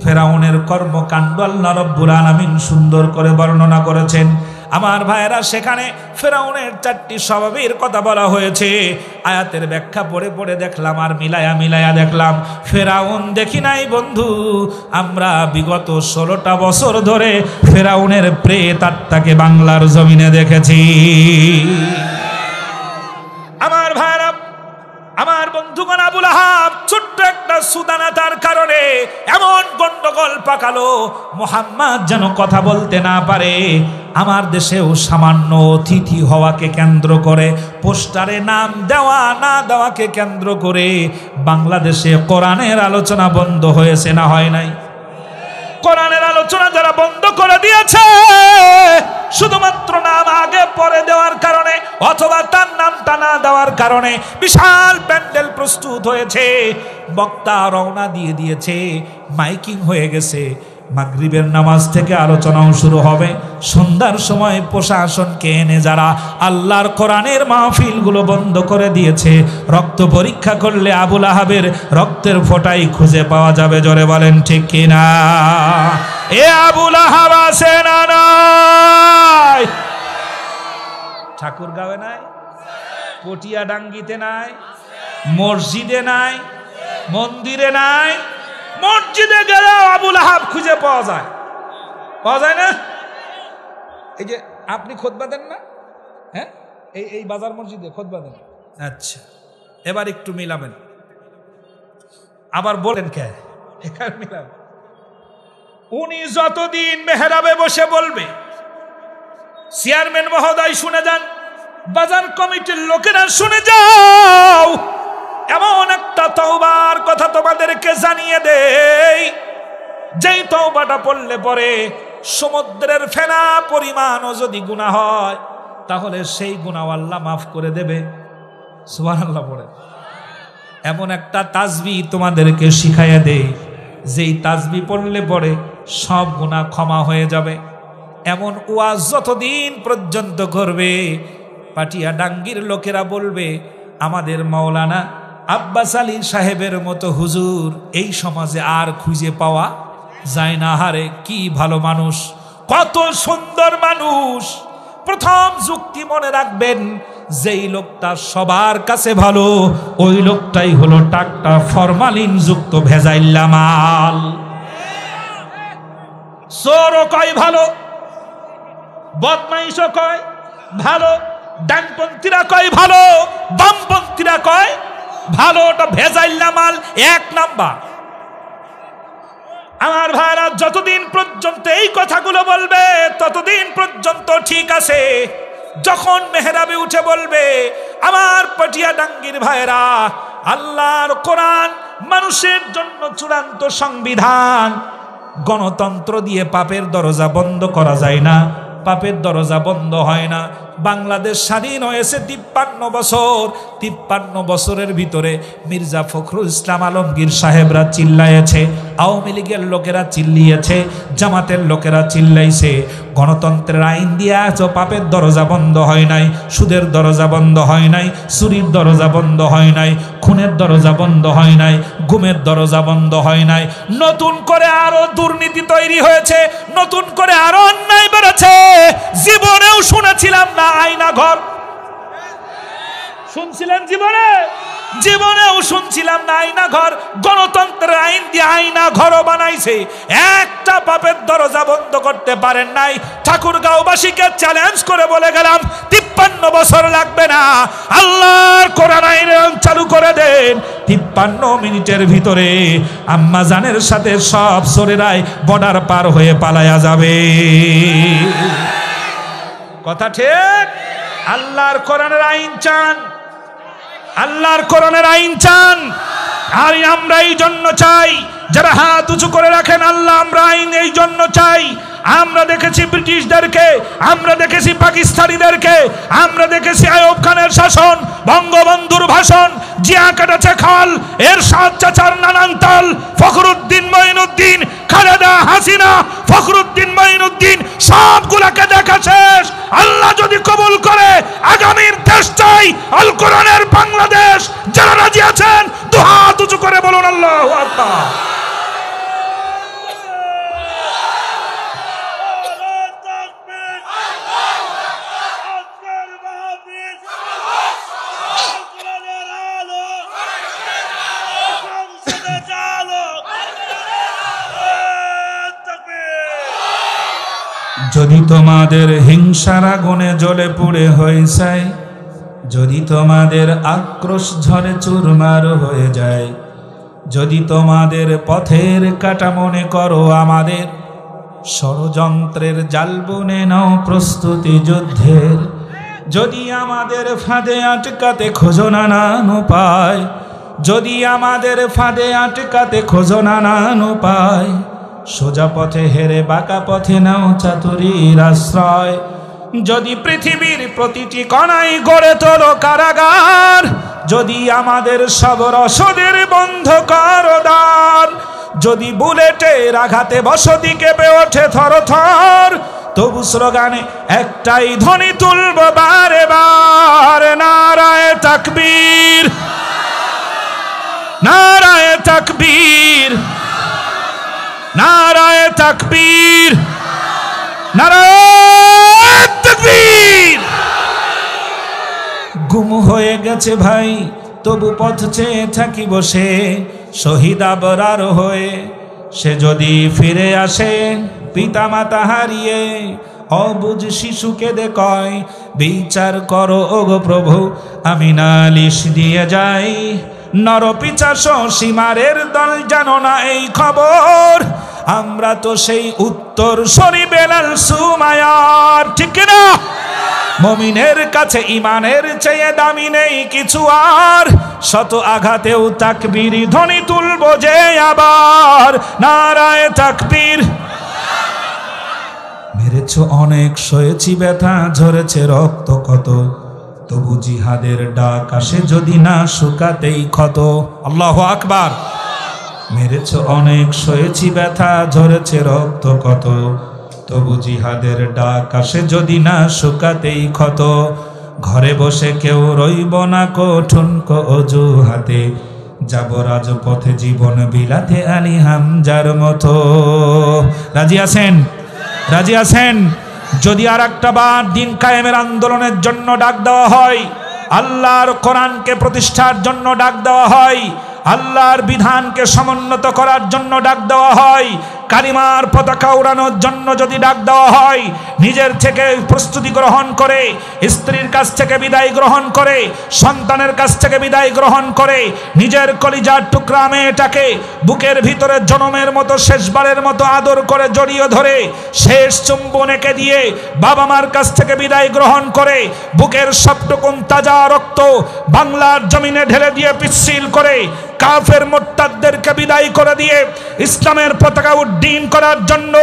ফেরাউনের কর্মকাণ্ড আল্লাহ রাব্বুল আলামিন সুন্দর করে বর্ণনা করেছেন। আমার ভাইয়েরা, সেখানে ফেরাউনের 4টি স্বভাবের কথা বলা হয়েছে। আয়াতের ব্যাখ্যা পড়ে পড়ে দেখলাম আর মিলায়া মিলায়া দেখলাম, ফেরাউন দেখি নাই বন্ধু, আমরা বিগত 16টা বছর ধরে ফেরাউনের প্রেত আত্মাকে বাংলার জমিনে দেখেছি। আমার ভাইয়েরা, আমার বন্ধুগণ, আবুল আহাব ছোট্ট একটা সুদানাতার কারণে এমন গন্ডগোল পাকালো, মুহাম্মদ যেন কথা বলতে না পারে। আমার দেশেও সামান্য অতিথি হওয়াকে কেন্দ্র করে, পোস্টারে নাম দেওয়া না দেওয়াকে কেন্দ্র করে বাংলাদেশে কোরআনের আলোচনা বন্ধ হয়েছে না হয় নাই? কোরআনের আলোচনা যারা বন্ধ করে দিয়েছে শুধুমাত্র নাম আগে পরে দেওয়ার কারণে অথবা তার নামটা না দেওয়ার কারণে বিশাল প্যান্ডেল প্রস্তুত হয়েছে, বক্তা রওনা দিয়ে দিয়েছে, মাইকিং হয়ে গেছে, মাগরিবের নামাজ থেকে আলোচনাও শুরু হবে। সন্ধ্যার সময় প্রশাসনকে এনে যারা আল্লাহর কোরআনের মাহফিলগুলো বন্ধ করে দিয়েছে, রক্ত পরীক্ষা করলে আবুল আহাবের রক্তের ফোঁটাই খুঁজে পাওয়া যাবে। জোরে বলেন ঠিক কিনা? এ আবুল আহাব আছে না নাই? ঠাকুরগাঁওয়ে নাই, পটিয়াডাঙ্গিতে নাই, মসজিদে নাই, মন্দিরে নাই, মসজিদে গেলে আবুল আহাব খুঁজে পাওয়া যায়। পাওয়া যায় না? এই যে আপনি খুতবা দেন না, হ্যাঁ, এই বাজার মসজিদে খুতবা দেন। আচ্ছা, এবার একটু মিলাবেন, আবার বলেন কে এখানে মিলাবেন। উনি যতদিন মেহরাবে বসে বলবে, চেয়ারম্যান মহোদয় শুনে যান, বাজার কমিটির লোকেরা শুনে যাও, এমন একটা তওবার কথা তোমাদেরকে জানিয়ে দেই, যেই তওবাটা পড়লে পরে সমুদ্রের ফেনা পরিমাণও যদি গুনাহ হয় তাহলে সেই গুনাহ আল্লাহ মাফ করে দেবে। সুবহানাল্লাহ পড়ে। এমন একটা তাসবিহ তোমাদেরকে শিখাইয়া দেই, যেই তাসবিহ পড়লে পরে সব গুনাহ ক্ষমা হয়ে যাবে। এমন ওয়াজ যতদিন পর্যন্ত করবে, পাটিয়াডাঙ্গির লোকেরা বলবে আমাদের মাওলানা আব্বাস আলী সাহেবের মতো হুজুর এই সমাজে আর খুঁজে পাওয়া যায় না। হারে কি ভালো মানুষ, কত সুন্দর মানুষ। প্রথম যুক্তি মনে রাখবেন, যেই লোকটা সবার কাছে ভালো ওই লোকটাই হলো টাকটা ফরমালিন যুক্ত ভেজাইল্লা মাল। চোরও কয় ভালো, বদমাইশও কয় ভালো, ডানপন্থীরা কয় ভালো, বামপন্থীরা কয় ভালো, ওটা ভেজাইল্লা মাল 1 নাম্বার। আমার ভাইরা, যতদিন পর্যন্ত এই কথাগুলো বলবে ততদিন পর্যন্ত ঠিক আছে। যখন মেহরাবে উঠে বলবে, আমার পটিয়াডাঙ্গির ভাইরা, আল্লাহর কোরআন মানুষের জন্য চূড়ান্ত সংবিধান, গণতন্ত্র দিয়ে পাপের দরজা বন্ধ করা যায় না, পাপের দরজা বন্ধ হয় না। বাংলাদেশ স্বাধীন হয়েছে 53 বছর। 53 বছরের ভিতরে মির্জা ফখরুল ইসলাম আলমগীর সাহেবরা চিল্লাইছে, আওয়ামী লীগের লোকেরা চিল্লিয়েছে, জামাতের লোকেরা চিল্লাইছে। গণতন্ত্রের আইন দিয়ে আছো, পাপের দরজা বন্ধ হয় নাই, সুদের দরজা বন্ধ হয় নাই, চুরির দরজা বন্ধ হয় নাই, খুনের দরজা বন্ধ হয় নাই, গুমের দরজা বন্ধ হয় নাই। নতুন করে আরো দুর্নীতি তৈরি হয়েছে, নতুন করে আরো অন্যায় বেড়েছে। জীবনেও শুনেছিলাম না আয়না ঘর, শুনছিলেন জীবনে? জীবনেও শুনছিলাম না আইনা ঘর, গণতন্ত্রের আইন দিয়ে আইনা ঘরও বানাইছে, একটা পাপের দরজা বন্ধ করতে পারেন নাই। ঠাকুরগাঁওবাসীকে চ্যালেঞ্জ করে বলে গেলাম 53 বছর লাগবে না, আল্লাহর কোরআন আইন চালু করে দেন, 53 মিনিটের ভিতরে আম্মা জানের সাথে সব সরেরাই বর্ডার পার হয়ে পালায়া যাবে। কথা ঠিক? আল্লাহর কোরআনের আইন চান, আল্লাহর কোরআনের আইন চান। আর আমরা এই জন্য চাই, যারা হাত উঁচু করে রাখেন আল্লাহ আমরা আইন এই জন্য চাই। আমরা দেখেছি ব্রিটিশদেরকে, আমরা দেখেছি পাকিস্তানিদেরকে, আমরা দেখেছি আইয়ুব খানের শাসন, বঙ্গবন্ধুর ভাষণ, জিয়া কেটেছে খাল, এরশাদ চাচার নানান তাল, ফখরুদ্দিন মঈনুদ্দিন, খালেদা হাসিনা, ফখরুদ্দিন মঈনুদ্দিন সবগুলাকে দেখা শেষ। আল্লাহ যদি কবুল করে আগামীর দেশটাই আল কোরআনের বাংলাদেশ। যারা রাজি আছেন দুহাত উঁচু করে বলুন আল্লাহু আকবার। যদি তোমাদের হিংসার আগুনে জ্বলে পুড়ে হয়ে যায়, যদি তোমাদের আক্রোশ ঝরে চুরমার হয়ে যায়, যদি তোমাদের পথের কাটা মনে করো আমাদের, ষড়যন্ত্রের জাল বুনে নাও প্রস্তুতি যুদ্ধের, যদি আমাদের ফাঁদে আটকাতে খোঁজো নানান উপায়, যদি আমাদের ফাঁদে আটকাতে খোঁজো নানান উপায়, সোজা পথে হেরে বাঁকা পথে নাও চাতুরীর আশ্রয়, যদি পৃথিবীর প্রতিটি কণায় গড়ে তোলো কারাগার, যদি আমাদের সব রসদের বন্ধ করো দ্বার, যদি বুলেটের আঘাতে বসতি কেঁপে ওঠে থর থর, তবু স্লোগানে একটাই ধ্বনি তুলব বারে বার, নারায়ে তাকবীর, নারায়ে তাকবীর, নারায়ে তাকবীর, নারায়ে তাকবীর। গুম হয়ে গেছে ভাই তবু পথ চেয়ে থাকি বসে, শহীদ আবরার হয়ে সে যদি ফিরে আসে, পিতা মাতা হারিয়ে অবুঝ শিশুকে কয় বিচার করো ওগো প্রভু, আমি নালিশ দিয়ে যাই, নরপিশাচ সীমারের দল জানো না এই খবর, আমরা তো সেই উত্তর সরি বেলাল সুমায়ার, ঠিক না? মুমিনের কাছে ইমানের চেয়ে দামি নেই কিছু আর, শত আঘাতেও তাকবীর ধ্বনি তুলবো যে আবার, নারায়ে তাকবীর। মেরেছ অনেক সয়েছি ব্যথা, ঝরেছে রক্ত কত, তবু জিহাদের ডাক আসে যদি না শুকাতেই ক্ষত। আল্লাহু আকবার। মেরেছ অনেক সয়েছি ব্যথা, ঝরেছে রক্ত কত, তবু জিহাদের ডাক আসে যদি না শুকাতেই ক্ষত। ঘরে বসে কেউ রইব না ঠুনকো অজুহাতে, যাব রাজপথে জীবন বিলাতে আলী হামজার মতো। রাজি আছেন? রাজি আছেন? যদি আর একটা বার দিন কায়েমের আন্দোলনের জন্য ডাক দেওয়া হয়, আল্লাহর কোরআনকে প্রতিষ্ঠার জন্য ডাক দেওয়া হয়, আল্লাহর বিধানকে সমুন্নত করার জন্য ডাক দেওয়া হয়, কালিমার পতাকা উড়ানোর জন্য যদি ডাক দেওয়া হয়, নিজের থেকে প্রস্তুতি গ্রহণ করে, স্ত্রীর কাছ থেকে বিদায় গ্রহণ করে, সন্তানের কাছ থেকে বিদায় গ্রহণ করে, নিজের কলিজার টুকরা মেয়েটাকে বুকের ভিতরে জনমের মতো শেষবারের মতো আদর করে জড়িয়ে ধরে শেষ চুম্বন এঁকে দিয়ে বাবা মার কাছ থেকে বিদায় গ্রহণ করে, বুকের সবটুকুন তাজা রক্ত বাংলার জমিনে ঢেলে দিয়ে পিচ্ছিল করে কাফের মোরতাদদেরকে বিদায় করে দিয়ে ইসলামের পতাকা উড্ডীন করার জন্য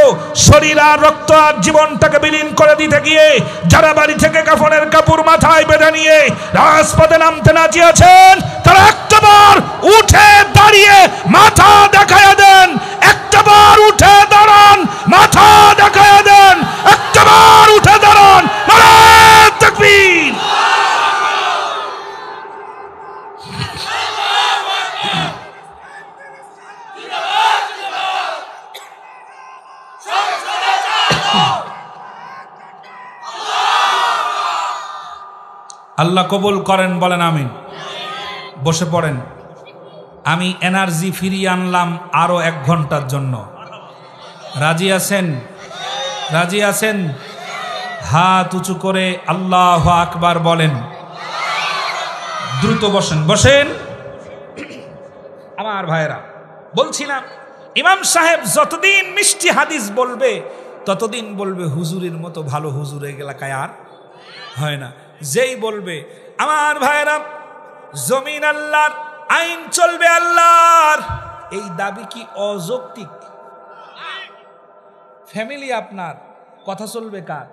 শরীর আর রক্ত আর জীবনটাকে বিলীন করে দিতে গিয়ে যারা বাড়ি থেকে কাফনের কাপড় মাথায় বেঁধে নিয়ে রাজপথে নামতে নাচি আছেন, তারা একটাবার উঠে দাঁড়িয়ে মাথা দেখায় দেন, একটাবার উঠে দাঁড়ান, মাথা দেখায় দেন, একটাবার উঠে দাঁড়ান, নারায়ে তাকবীর। আল্লাহ কবুল করেন, বলেন আমিন। বসে পড়েন, আমি এনার্জি ফিরিয়ে আনলাম আরো 1 ঘন্টার জন্য। রাজি আছেন? রাজি আছেন? হাত উঁচু করে আল্লাহু আকবার বলেন। দ্রুত বসেন, বসেন। আমার ভাইরা, বলছিলাম ইমাম সাহেব যতদিন মিষ্টি হাদিস বলবে ততদিন বলবে হুজুরের মতো ভালো হুজুর এই এলাকায় আর হয় না। যেই বলবে আমার ভাইরা জমিন আল্লাহর, আইন চলবে আল্লাহর, এই দাবি কি অযৌক্তিক? ফ্যামিলি আপনার, কথা চলবে কার?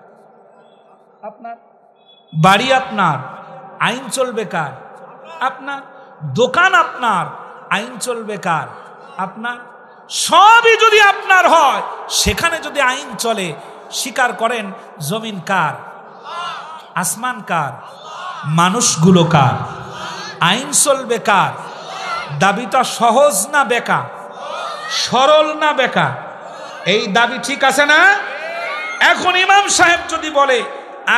আপনার। বাড়ি আপনার, আইন চলবে কার? আপনার। দোকান আপনার, আইন চলবে কার? আপনার। সবই যদি আপনার হয়, সেখানে যদি আইন চলে, স্বীকার করেন জমিন কার? আসমান কার? মানুষগুলো কার? আইন চলবে কার? দাবিটা সহজ না বেকা? সরল না বেকা? এই দাবি ঠিক আছে না? এখন ইমাম সাহেব যদি বলে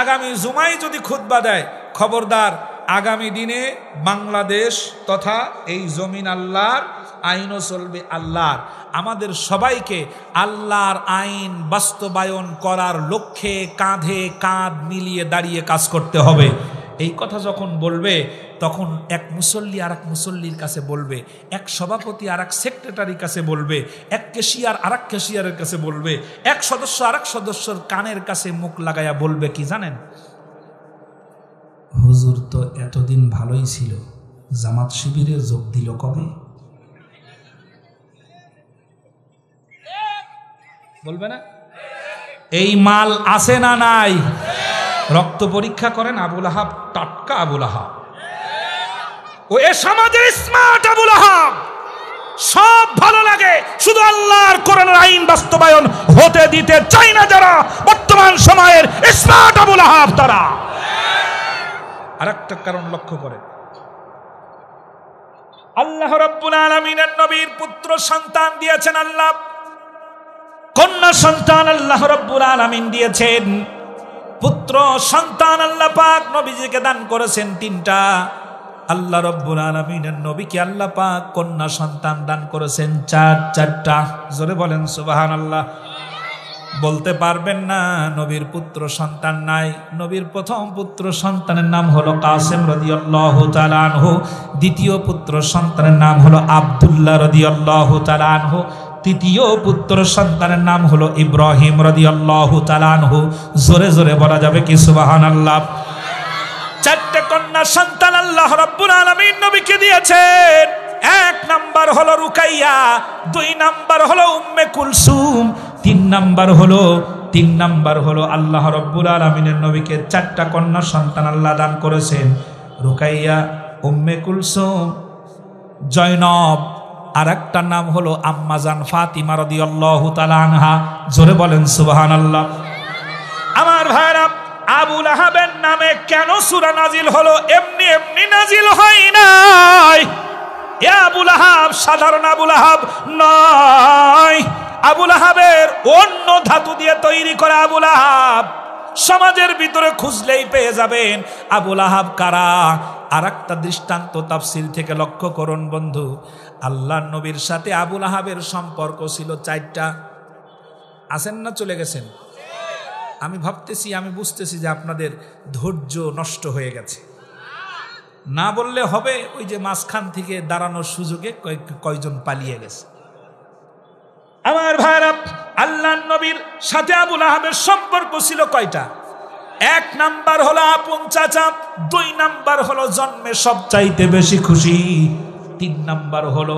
আগামী জুমায় যদি খুতবা দেয়, খবরদার আগামী দিনে বাংলাদেশ তথা এই জমিন আল্লাহর, আইনও চলবে আল্লাহর। আমাদের সবাইকে আল্লাহর আইন বাস্তবায়ন করার লক্ষ্যে কাঁধে কাঁধ মিলিয়ে দাঁড়িয়ে কাজ করতে হবে। এই কথা যখন বলবে, তখন এক মুসল্লি আর এক মুসল্লির কাছে বলবে, এক সভাপতি আর এক সেক্রেটারির কাছে বলবে, এক কেশিয়ার আর এক কেশিয়ারের কাছে বলবে, এক সদস্য আর এক সদস্যর কানের কাছে মুখ লাগাইয়া বলবে কি জানেন? হুজুর তো এতদিন ভালোই ছিল, জামাত শিবিরে যোগ দিল কবে? বলবে না? এই মাল আছে না নাই? রক্ত পরীক্ষা করেন, আবুল আহাব টাটকা আবুল আহাব, ও এ সমাজের স্মার্ট আবুল আহাব। সব ভালো লাগে, শুধু আল্লাহর কোরআনের আইন বাস্তবায়ন হতে দিতে চায় না যারা, বর্তমান সময়ের স্মার্ট আবুল আহাব তারা। আরেকটা কারণ লক্ষ্য করেন, আল্লাহ রাব্বুল আলামিনের নবীর পুত্র সন্তান দিয়েছেন আল্লাহ, কন্যা সন্তান আল্লাহ রাব্বুল আলামিন দিয়েছেন। পুত্র সন্তান আল্লাহ পাক নবীজিকে দান করেছেন 3টা। আল্লাহ রাব্বুল আলামিনের নবীকে আল্লাহ পাক কন্যা সন্তান দান করেছেন 4টা। জোরে বলেন সুবহানাল্লাহ। বলতে পারবেন না নবীর পুত্র সন্তান নাই। নবীর প্রথম পুত্র সন্তানের নাম হলো কাসেম রাদিয়াল্লাহু তাআলা আনহু, দ্বিতীয় পুত্র সন্তানের নাম হলো আব্দুল্লাহ রাদিয়াল্লাহু তাআলা আনহু, তৃতীয় পুত্র সন্তানের নাম হলো ইব্রাহিম রাদিয়াল্লাহু তাআলা আনহু। জোরে জোরে বলা যাবে কি সুবহানাল্লাহ? 4টে কন্যা সন্তান আল্লাহ রাব্বুল আলামিন নবীকে দিয়েছেন। 1 নাম্বার হলো রুকাইয়া, 2 নাম্বার হলো উম্মে কুলসুম, 3 নাম্বার হলো আল্লাহ রাব্বুল আলামিনের নবীকে 4টা কন্যা সন্তান আল্লাহ দান করেছেন। রুকাইয়া, উম্মে কুলসুম, জয়নব, আর একটা নাম হলো আম্মাজান ফাতিমা রাদিয়াল্লাহু তাআলা আনহা। জোরে বলেন সুবহানাল্লাহ। আমার ভাইরা, আবু লাহাবের নামে কেন সূরা নাজিল হলো? এমনি এমনি নাজিল হয় নাই। এ আবু লাহাব সাধারণ আবু লাহাব নয়। আবু লাহাবের অন্য ধাতু দিয়ে তৈরি করা আবু লাহাব। সমাজের ভিতরে খুঁজলেই পেয়ে যাবেন আবু লাহাব কারা। আর একটা দৃষ্টান্ত তাফসীর থেকে লক্ষ্য করুন বন্ধু। আল্লাহর নবীর সাথে আবু লাহাবের সম্পর্ক ছিল 4টা। আছেন না চলে গেছেন? আমি ভাবতেছি, আমি বুঝতেছি যে আপনাদের ধৈর্য নষ্ট হয়ে গেছে। না বললে হবে, ওই যে মাঝখান থেকে দাঁড়ানোর সুযোগে কয়জন পালিয়ে গেছে। আমার ভাইরা, আল্লাহর নবীর সাথে আবু লাহাবের সম্পর্ক ছিল কয়টা? 1 নাম্বার হলো আপন চাচা, 2 নাম্বার হলো জন্মে সবচাইতে বেশি খুশি, 3 নাম্বার হলো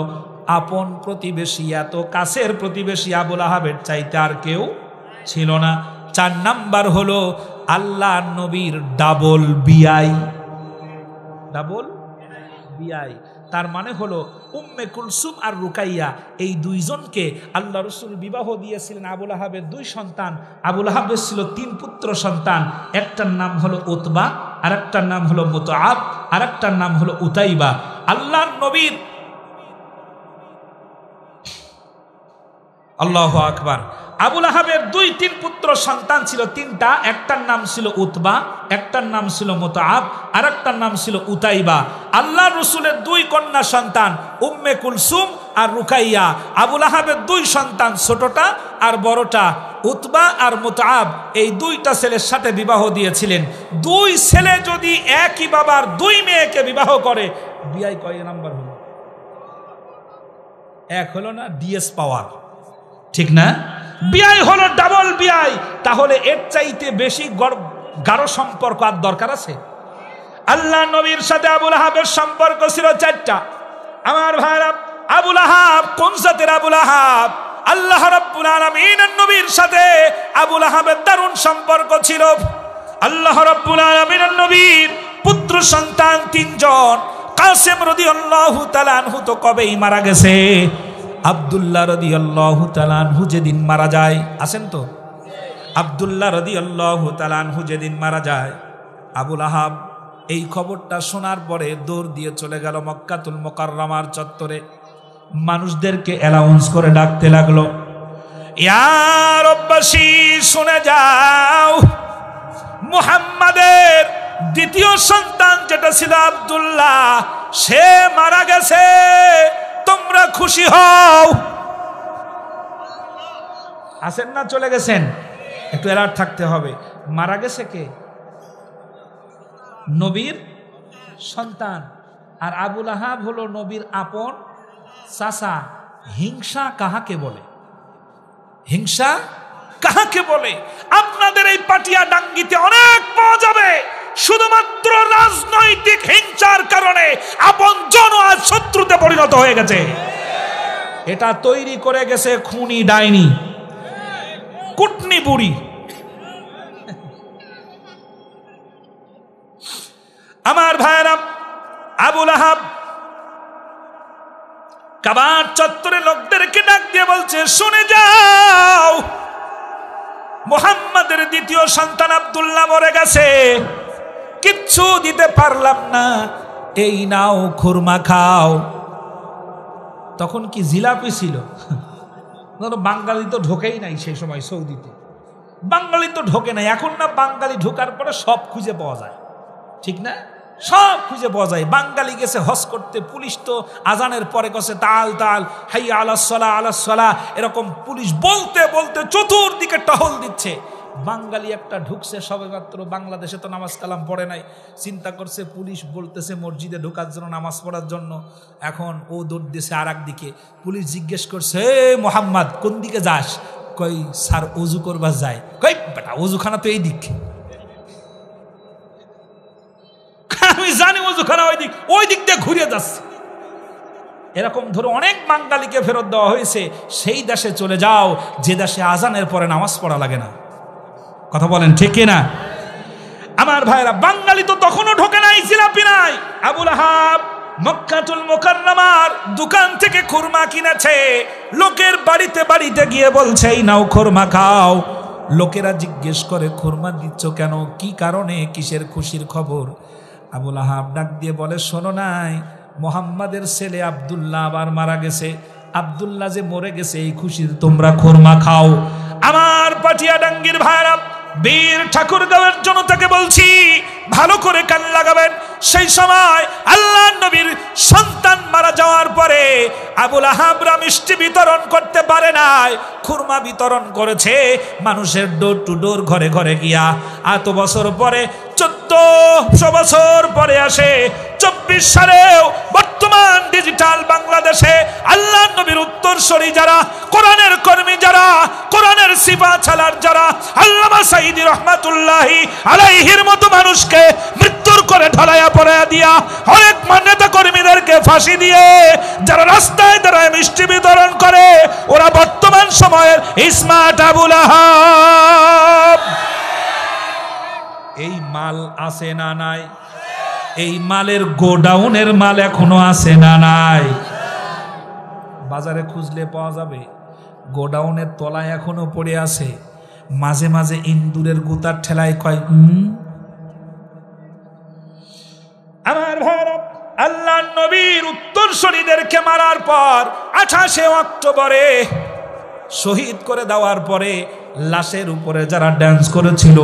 আপন প্রতিবেশী। এত কাছের প্রতিবেশী আবু লাহাবের চাইতে আর কেউ ছিল না। 4 নাম্বার হলো আল্লাহর নবীর ডাবল বিআই। ডাবল বিআই তার মানে হলো উম্মে কুলসুম আর রুকাইয়া, এই 2 জনকে আল্লাহ রাসূল বিবাহ দিয়েছিলেন। আবু লাহাবের 2 সন্তান। আবু লাহাবের ছিল 3 পুত্র সন্তান। একটার নাম হলো উতবা, আর একটার নাম হলো মুতআব, আর একটার নাম হলো উতাইবা। আল্লাহর নবীর আল্লাহু আকবার। আবুল আহাবের 2-3 পুত্র সন্তান ছিল, 3টা। একটার নাম ছিল উতবা, একটার নাম ছিল মুতাআব, আর একটার নাম ছিল উতাইবা। আল্লাহ রসুলের 2 কন্যা সন্তান উম্মে কুলসুম আর রুকাইয়া। আবুল আহাবের 2 সন্তান, ছোটটা আর বড়টা, উতবা আর মুতাআব, এই 2টা ছেলের সাথে বিবাহ দিয়েছিলেন। 2 ছেলে যদি একই বাবার 2 মেয়েকে বিবাহ করে, বিয়াই কয় নাম্বার হলো? 1 হলো না? ডিএস পাওয়ার, ঠিক না? বিয়াই হলো ডাবল বিয়াই। তাহলে এর চাইতে বেশি গাঢ় সম্পর্ক আর দরকার আছে? আল্লাহ নবীর সাথে আবুল আহাবের সম্পর্ক ছিল 4টা। আমার ভাইরা, আবুল আহাব কোন জাতের আবুল আহাব? আল্লাহ রাব্বুল আলামিনের নবীর সাথে আবুল আহাবের দারুণ সম্পর্ক ছিল। আল্লাহ রাব্বুল আলামিনের নবীর পুত্র সন্তান 3 জন। কাসেম রাদিয়াল্লাহু তাআলা আনহু তো কবেই মারা গেছে। আব্দুল্লাহ রাদিয়াল্লাহু তাআলা আনহু যেদিন মারা যায়, আছেন তো? আব্দুল্লাহ রাদিয়াল্লাহু তাআলা আনহু যেদিন মারা যায়, আবুল আহাব এই খবরটা শোনার পরে দৌড় দিয়ে চলে গেল মক্কাতুল মুকাররমার চত্বরে। মানুষদেরকে অ্যালাউন্স করে ডাকতে লাগলো, ইয়া রব্বাসী শুনে যাও, মুহাম্মাদের 2য় সন্তান যেটা ছিল আব্দুল্লাহ, সে মারা গেছে, তোমরা খুশি হও। আছেন না চলে গেছেন? একটু অ্যালার্ট থাকতে হবে। মারা গেছে কে? নবীর সন্তান। আর আবুল আহাব হলো নবীর আপন চাচা। হিংসা কাহাকে বলে? হিংসা কাহাকে বলে? আপনাদের এই পাটিয়া ডাঙ্গিতে অনেক পাওয়া যাবে, শুধুমাত্র রাজনৈতিক হিংসার কারণে আপনজন আজ শত্রুতে পরিণত হয়ে গেছে। এটা তৈরি করে গেছে খুনি ডাইনি, কুটনি বুড়ি। আমার ভাইরা, আবুল আহাব কাবার চত্বরে লোকদেরকে ডাক দিয়ে বলছে, শুনে যাও, মুহাম্মাদের 2য় সন্তান আব্দুল্লাহ মরে গেছে, কিচ্ছু দিতে পারলাম না, এই নাও খুরমা খাও। তখন কি জিলাপি ছিল? বাঙালি তো ঢোকেই নাই সেই সময় সৌদিতে, বাঙালি তো ঢোকে নাই। এখন না বাঙালি ঢোকার পরে সব খুঁজে পাওয়া যায়, ঠিক না? সব খুঁজে পাওয়া যায়। বাঙালি গেছে হজ করতে, পুলিশ তো আজানের পরে গেছে তাল তাল হাইয়া আলাস সালাহ আলাস সালাহ, এরকম পুলিশ বলতে বলতে চতুর্দিকে টহল দিচ্ছে। বাঙালি একটা ঢুকছে সবেমাত্র, বাংলাদেশে তো নামাজ কালাম পড়ে নাই, চিন্তা করছে পুলিশ বলতেছে মসজিদে ঢোকার জন্য, নামাজ পড়ার জন্য। এখন ও দৌড় দিয়েছে আর একদিকে। পুলিশ জিজ্ঞেস করছে, হে মোহাম্মদ কোন দিকে যাস? কই স্যার অজু করবার যায়। কই বেটা অজুখানা তো এই দিক। আমি জানি অজুখানা ওই দিক দিয়ে ঘুরে যাচ্ছে। এরকম ধরে অনেক বাঙালিকে ফেরত দেওয়া হয়েছে। সেই দেশে চলে যাও যে দেশে আজানের পরে নামাজ পড়া লাগে না। কথা বলেন ঠিক কিনা? আমার ভাইরা, বাঙালি তো তখনও ঢোকে নাই, জিলাপি নাই। আবুল আহাব মক্কাতুল মুকাররমার দোকান থেকে খুরমা কিনেছে, লোকের বাড়িতে বাড়িতে গিয়ে বলছে, এই নাও খুরমা খাও। লোকেরা জিজ্ঞেস করে, খুরমা দিচ্ছ কেন? কি কারণে? কিসের খুশির খবর? আবুল আহাব ডাক দিয়ে বলে, শোনো নাই, মুহাম্মাদের ছেলে আব্দুল্লাহ আবার মারা গেছে। আব্দুল্লাহ যে মরে গেছে, এই খুশির তোমরা খুরমা খাও। আমার পাটিয়াডাঙ্গির ভাইরা, বীর ঠাকুরগাঁওয়ের জনতাকে বলছি, ভালো করে কান লাগাবেন। সেই সময় আল্লাহ নবীর সন্তান মারা যাওয়ার পরে আবুল আহাবরা মিষ্টি বিতরণ করতে পারে নাই, খুরমা বিতরণ করেছে মানুষের ডোর টু ডোর, ঘরে ঘরে গিয়া। এত বছর পরে, 1400 বছর পরে আসে 24 সালেও বর্তমান ডিজিটাল বাংলাদেশে আল্লাহ নবীর উত্তরসূরি যারা, কোরআনের কর্মী যারা, কোরআনের সিফা ছালার যারা, আল্লামা সাঈদী রহমাতুল্লাহি আলাইহির মতো মানুষকে মৃত্যুর করে ঢালাইয়া পড়াইয়া দিয়া, অনেক নেতা কর্মীদেরকে ফাঁসি দিয়ে যারা রাস্তায় দাঁড়ায় মিষ্টি বিতরণ করে, ওরা বর্তমান সময়ের স্মার্ট আবুল আহাব। এই মাল আছে না নাই? এই মালের গোডাউনের মাল এখনো আছে না নাই? বাজারে খুঁজলে পাওয়া যাবে। গোডাউনের তলায় এখনো পড়ে আছে। মাঝে মাঝে ইন্দুরের গুতার ঠেলায় কয় আমার ভারত। আল্লাহ নবীর উত্তরসূরিদেরকে মারার পর 28শে অক্টোবরে শহীদ করে দেওয়ার পরে লাশের উপরে যারা ড্যান্স করেছিল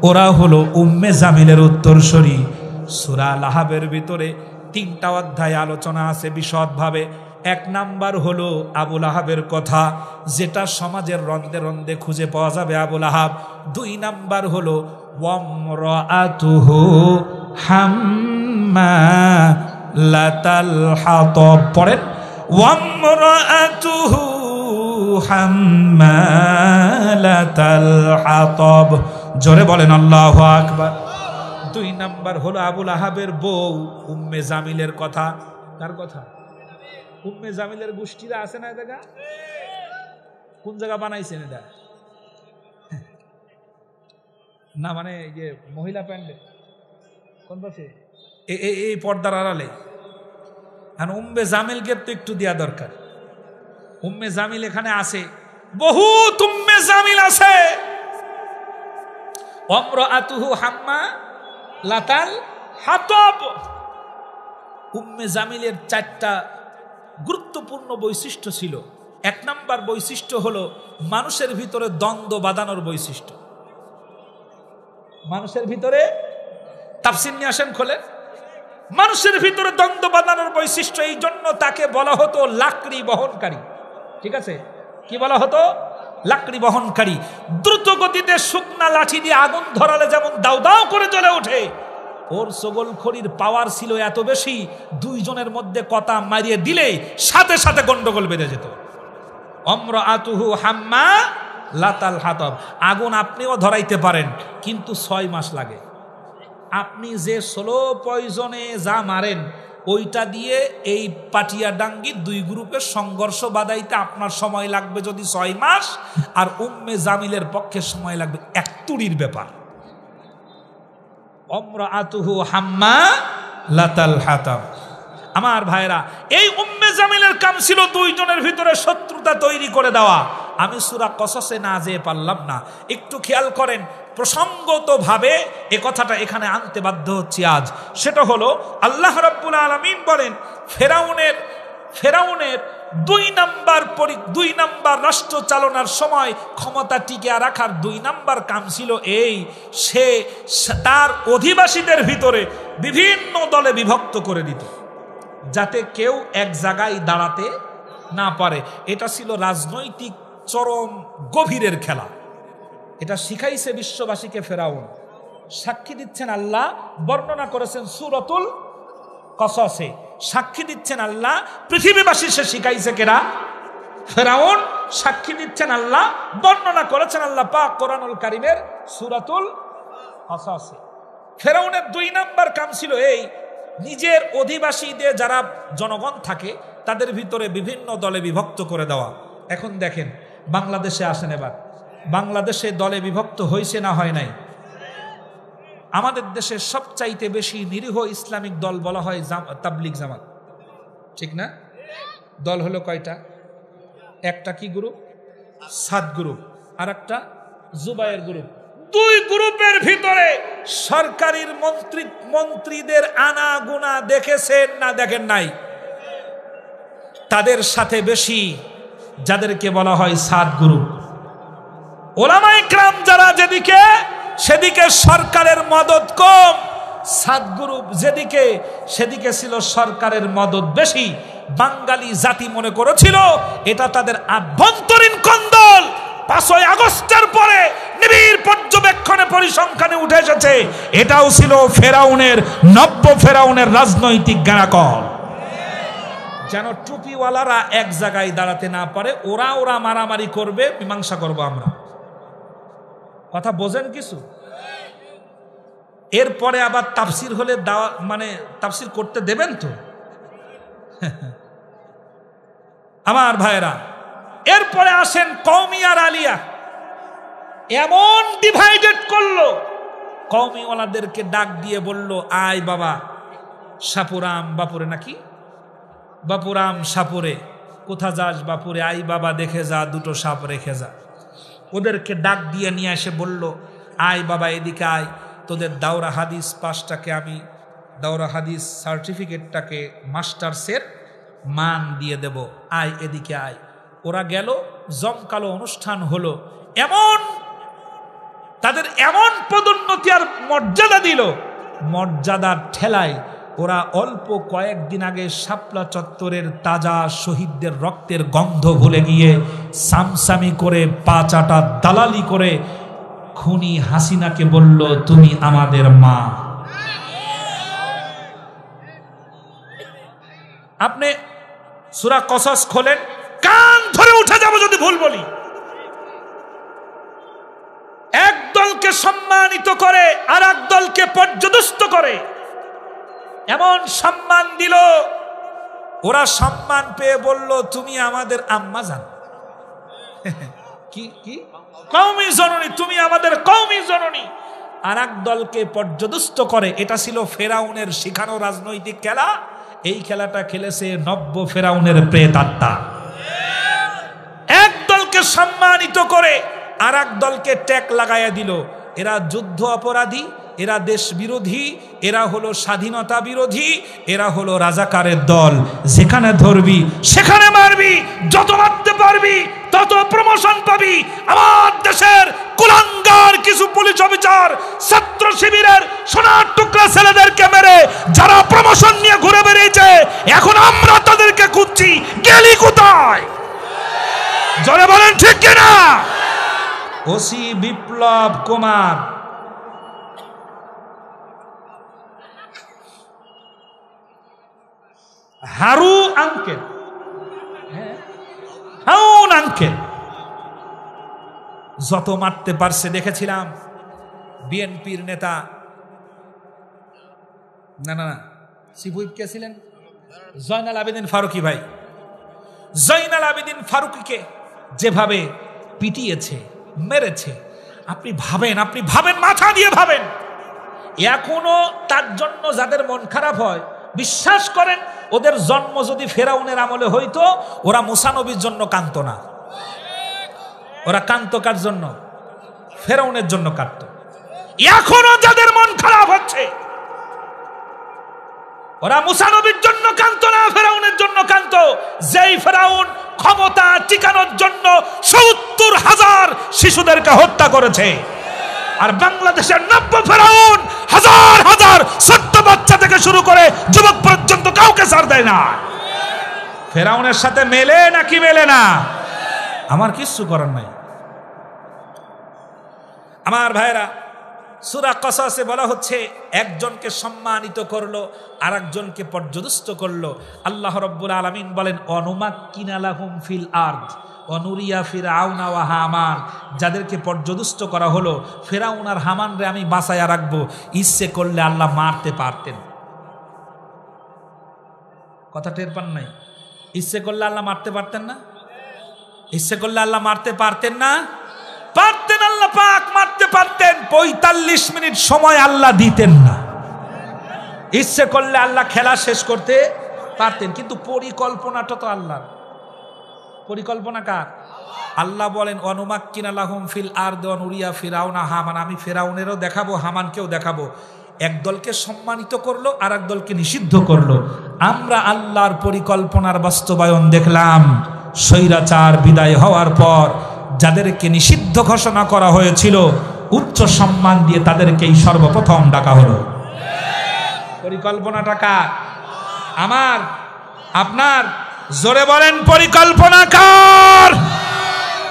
ওরা হলো উম্মে জামিলের উত্তরসূরি। সূরা লাহাবের ভিতরে 3টা অধ্যায় আলোচনা আছে বিশদভাবে। 1 নাম্বার হলো আবু লাহাবের কথা, যেটা সমাজের রন্দে রন্দে খুঁজে পাওয়া যাবে আবু লাহাব। 2 নাম্বার হলো ওয়ামরাআতুহু হাম্মালাতাল হাতাব। পড়েন, ওয়ামরাআতুহু হাম্মালাতাল হাতাব। জোরে বলেন আল্লাহু আকবার। 2 নাম্বার হলো আবু লাহাবের বউ উম্মে জামিলের কথা। কার কথা? উম্মে জামিলের গোষ্ঠীরা আছে না জায়গা? কোন জায়গা বানাইছেন এটা? না মানে যে মহিলা প্যান্ডেল কোন পাশে? এই পর্দার আড়ালে। আর উম্মে জামিলকে তো একটু দেয়া দরকার। উম্মে জামিল এখানে আছে, বহুত উম্মে জামিল আছে। ওয়ামরাআতুহু হাম্মালাতাল হাতাব। উম্মে জামিলের 4টা গুরুত্বপূর্ণ বৈশিষ্ট্য ছিল। 1 নাম্বার বৈশিষ্ট্য হলো মানুষের ভিতরে দ্বন্দ্ব বাঁধানোর বৈশিষ্ট্য। মানুষের ভিতরে, তাফসীর নিয়ে আসেন খোলেন, মানুষের ভিতরে দ্বন্দ্ব বাঁধানোর বৈশিষ্ট্য। এই জন্য তাকে বলা হতো লাকড়ি বহনকারী। ঠিক আছে, কি বলা হতো? লাকড়ি বহনকারী। দ্রুত গতিতে শুকনা লাঠি দিয়ে আগুন ধরালে যেমন দাউ দাউ করে জ্বলে ওঠে, ওর সগলখড়ির পাওয়ার ছিল এত বেশি, 2 জনের মধ্যে কথা মারিয়ে দিলে সাথে সাথে গন্ডগোল বেঁধে যেত। ওয়ামরাআতুহু হাম্মালাতাল হাতাব। আগুন আপনিও ধরাইতে পারেন, কিন্তু 6 মাস লাগে। আপনি যে স্লো পয়জনে যা মারেন ওইটা দিয়ে এই পাটিয়াডাঙ্গির 2 গ্রুপের সংঘর্ষ বাধাইতে আপনার সময় লাগবে যদি 6 মাস, আর উম্মে জামিলের পক্ষে সময় লাগবে 1 তুড়ির ব্যাপার। ওয়ামরাআতুহু হাম্মালাতাল হাতাব। আমার ভাইরা, এই উম্মে জামিলের কাম ছিল 2 জনের ভিতরে শত্রুতা তৈরি করে দেওয়া। আমি সূরা কসসে না যেয়ে পারলাম না, একটু খেয়াল করেন। প্রসঙ্গতভাবে এ কথাটা এখানে আনতে বাধ্য হচ্ছি আজ। সেটা হলো আল্লাহ রাব্বুল আলামিন বলেন ফেরাউনের 2 নাম্বার রাষ্ট্র চালনার সময় ক্ষমতা টিকিয়ে রাখার 2 নাম্বার কাম ছিল এই, সে তার অধিবাসীদের ভিতরে বিভিন্ন দলে বিভক্ত করে দিত, যাতে কেউ এক জায়গায় দাঁড়াতে না পারে। এটা ছিল রাজনৈতিক চরম গভীরের খেলা। এটা শিখাইছে বিশ্ববাসীকে ফেরাউন। সাক্ষী দিচ্ছেন আল্লাহ, বর্ণনা করেছেন সূরাতুল কসসে। সাক্ষী দিচ্ছেন আল্লাহ, পৃথিবীবাসী সে শিখাইছে কেরা? ফেরাউন। সাক্ষী দিচ্ছেন আল্লাহ, বর্ণনা করেছেন আল্লাহ পাক কোরআনুল কারীমের সূরাতুল কসসে। ফেরাউনের 2 নাম্বার কাম ছিল এই, নিজের অধিবাসীদের যারা জনগণ থাকে তাদের ভিতরে বিভিন্ন দলে বিভক্ত করে দেওয়া। এখন দেখেন বাংলাদেশে আসেন, এবার বাংলাদেশে দলে বিভক্ত হয়েছে না হয় নাই? আমাদের দেশে সবচাইতে বেশি নিরীহ ইসলামিক দল বলা হয় তাবলিগ জামাত, ঠিক না? দল হলো কয়টা? একটা কি গ্রুপ? 7 গ্রুপ, আর একটা জুবায়ের গ্রুপ। 2 গ্রুপের ভিতরে সরকারি মন্ত্রীদের আনাগোনা দেখেছেন না দেখেন নাই? তাদের সাথে বেশি যাদেরকে বলা হয় 7 গ্রুপ। ওলামায়ে কেরাম যারা যেদিকে, সেদিকে সরকারের মদদ কম। 7 গ্রুপ যেদিকে, সেদিকে ছিল সরকারের মদদ বেশি। বাঙালি জাতি মনে করেছিল এটা তাদের আভ্যন্তরীণ কন্দল। 5ই আগস্টের পরে নিবিড় পর্যবেক্ষণে পরিসংখ্যানে উঠে এসেছে এটাও ছিল ফেরাউনের, নব্য ফেরাউনের রাজনৈতিক জ্ঞানাকল। যেন টুপিওয়ালারা এক জায়গায় দাঁড়াতে না পারে, ওরা মারামারি করবে, মীমাংসা করব আমরা। কথা বোঝেন কিছু? এরপরে আবার তাফসির হলে মানে তাফসির করতে দেবেন তো? আমার ভাইরা, এরপরে আসেন কওমি আর আলিয়া। এমন ডিভাইডেড করলো, কওমিওয়ালাদেরকে ডাক দিয়ে বলল, আয় বাবা সাপুরাম বাপুরে, নাকি বাপুরাম সাপুরে, কোথা যাস বাপুরে, আই বাবা দেখে যা, 2টো সাপ রেখে যা। ওদেরকে ডাক দিয়ে নিয়ে এসে বলল, আয় বাবা এদিকে আয়, তোদের দাওরা হাদিস পাসটাকে আমি, দাওরা হাদিস সার্টিফিকেটটাকে মাস্টার্সের মান দিয়ে দেব, আয় এদিকে আয়। ওরা গেল, জমকালো অনুষ্ঠান হলো, এমন তাদের এমন পদোন্নতি আর মর্যাদা দিল, মর্যাদার ঠেলায় ওরা অল্প কয়েকদিন আগে শাপলা চত্বরের তাজা শহীদদের রক্তের গন্ধ ভুলে গিয়ে সামসামি করে পা চাটা দালালি করে খুনি হাসিনাকে বলল, তুমি আমাদের মা। আপনি সূরা কসস খোলেন, কান ধরে উঠে যাব যদি ভুল বলি। এক দলকে সম্মানিত করে আর এক দলকে পর্যদস্ত করে, এমন সম্মান দিল, ওরা সম্মান পেয়ে বলল, তুমি আমাদের আম্মা জান। কি কি কওমি জননী, তুমি আমাদের কওমি জননী। আর এক দলকে পর্যদস্ত করে। এটা ছিল ফেরাউনের শিখানো রাজনৈতিক খেলা। এই খেলাটা খেলেছে নব্য ফেরাউনের প্রেতাত্মা। এক দলকে সম্মানিত করে আর এক দলকে ট্যাগ লাগাইয়া দিল। এরা যুদ্ধ অপরাধী, এরা দেশ বিরোধী, এরা হলো স্বাধীনতা বিরোধী, এরা হলো রাজাকারের দল। যেখানে ধরবি সেখানে মারবি, যত মারতে পারবি তত প্রমোশন পাবি। আমার দেশের কুলাঙ্গার কিছু পুলিশ অফিসার ছাত্র শিবিরের সোনার টুকরা ছেলেদেরকে মেরে যারা প্রমোশন নিয়ে ঘুরে বেরিয়েছে, এখন আমরা তাদেরকে খুঁজছি, গেলি কোথায়? জোরে বলেন ঠিক কিনা? OC Biplab Kumar Haru uncle, হাউন uncle যত মারতে পারছে দেখেছিলাম। বিএনপির নেতা না না সিবুইব কে ছিলেন, জয়নাল আবেদিন ফারুকি ভাই, জয়নাল আবেদিন ফারুকিকে যেভাবে পিটিয়েছে, মেরেছে, আপনি ভাবেন, মাথা দিয়ে ভাবেন। এখনো তার জন্য যাদের মন খারাপ হয়, বিশ্বাস করেন ওদের জন্ম যদি ফেরাউনের আমলে হইতো, ওরা মুসা নবীর জন্য কাঁদতো না। ওরা কাঁদতো কার জন্য? ফেরাউনের জন্য কাঁদতো। এখনো যাদের মন খারাপ হচ্ছে, ওরা মুসা নবীর জন্য কাঁদতো না, ফেরাউনের জন্য কাঁদতো। যেই ফেরাউন ক্ষমতা টিকানোর জন্য ৭০,০০০ শিশুদেরকে হত্যা করেছে, আর বাংলাদেশের নব্য ফেরাউন হাজার হাজার ছোট্ট বাচ্চা থেকে শুরু করে যুবক পর্যন্ত কাউকে ছাড় দেয় না। ফেরাউনের সাথে মেলে নাকি মেলে না? আমার কিচ্ছু করার নাই। আমার ভাইরা, সূরা কসসে বলা হচ্ছে একজনকে সম্মানিত করলো আর একজনকে পর্যদস্ত করলো। আল্লাহ রাব্বুল আলামিন বলেন, অনুমাক্কিনা লাহুম ফিল আরদ অনুরিয়া ফিরআউনা ওয়া হামান। যাদেরকে পর্যদস্ত করা হলো, ফেরাউন আর হামানরে আমি বাঁচায়া রাখবো। ইচ্ছে করলে আল্লাহ মারতে পারতেন। কথা টের পান নাই? ইচ্ছে করলে আল্লাহ মারতে পারতেন না? ইচ্ছে করলে আল্লাহ মারতে পারতেন না? পারতেন। আল্লাহ পাক মারতে পারতেন। ৪৫ মিনিট সময় আল্লাহ দিতেন না। ইচ্ছে করলে আল্লাহ খেলা শেষ করতে পারতেন, কিন্তু পরিকল্পনাটা তো আল্লাহর। পরিকল্পনা কার? আল্লাহ বলেন, অনুমাক্কিনা লাহুম ফিল আরদি অনুরিয়া ফিরআউনা হামান। আমি ফেরাউনেরও দেখাবো, হামানকেও দেখাবো। এক দলকে সম্মানিত করলো আর এক দলকে নিষিদ্ধ করলো। আমরা আল্লাহর পরিকল্পনার বাস্তবায়ন দেখলাম। স্বৈরাচার বিদায় হওয়ার পর যাদেরকে নিষিদ্ধ ঘোষণা করা হয়েছিল, উচ্চ সম্মান দিয়ে তাদেরকেই সর্বপ্রথম ডাকা হলো। পরিকল্পনাটা কার? আমার, আপনার? জোরে বলেন, পরিকল্পনা কার?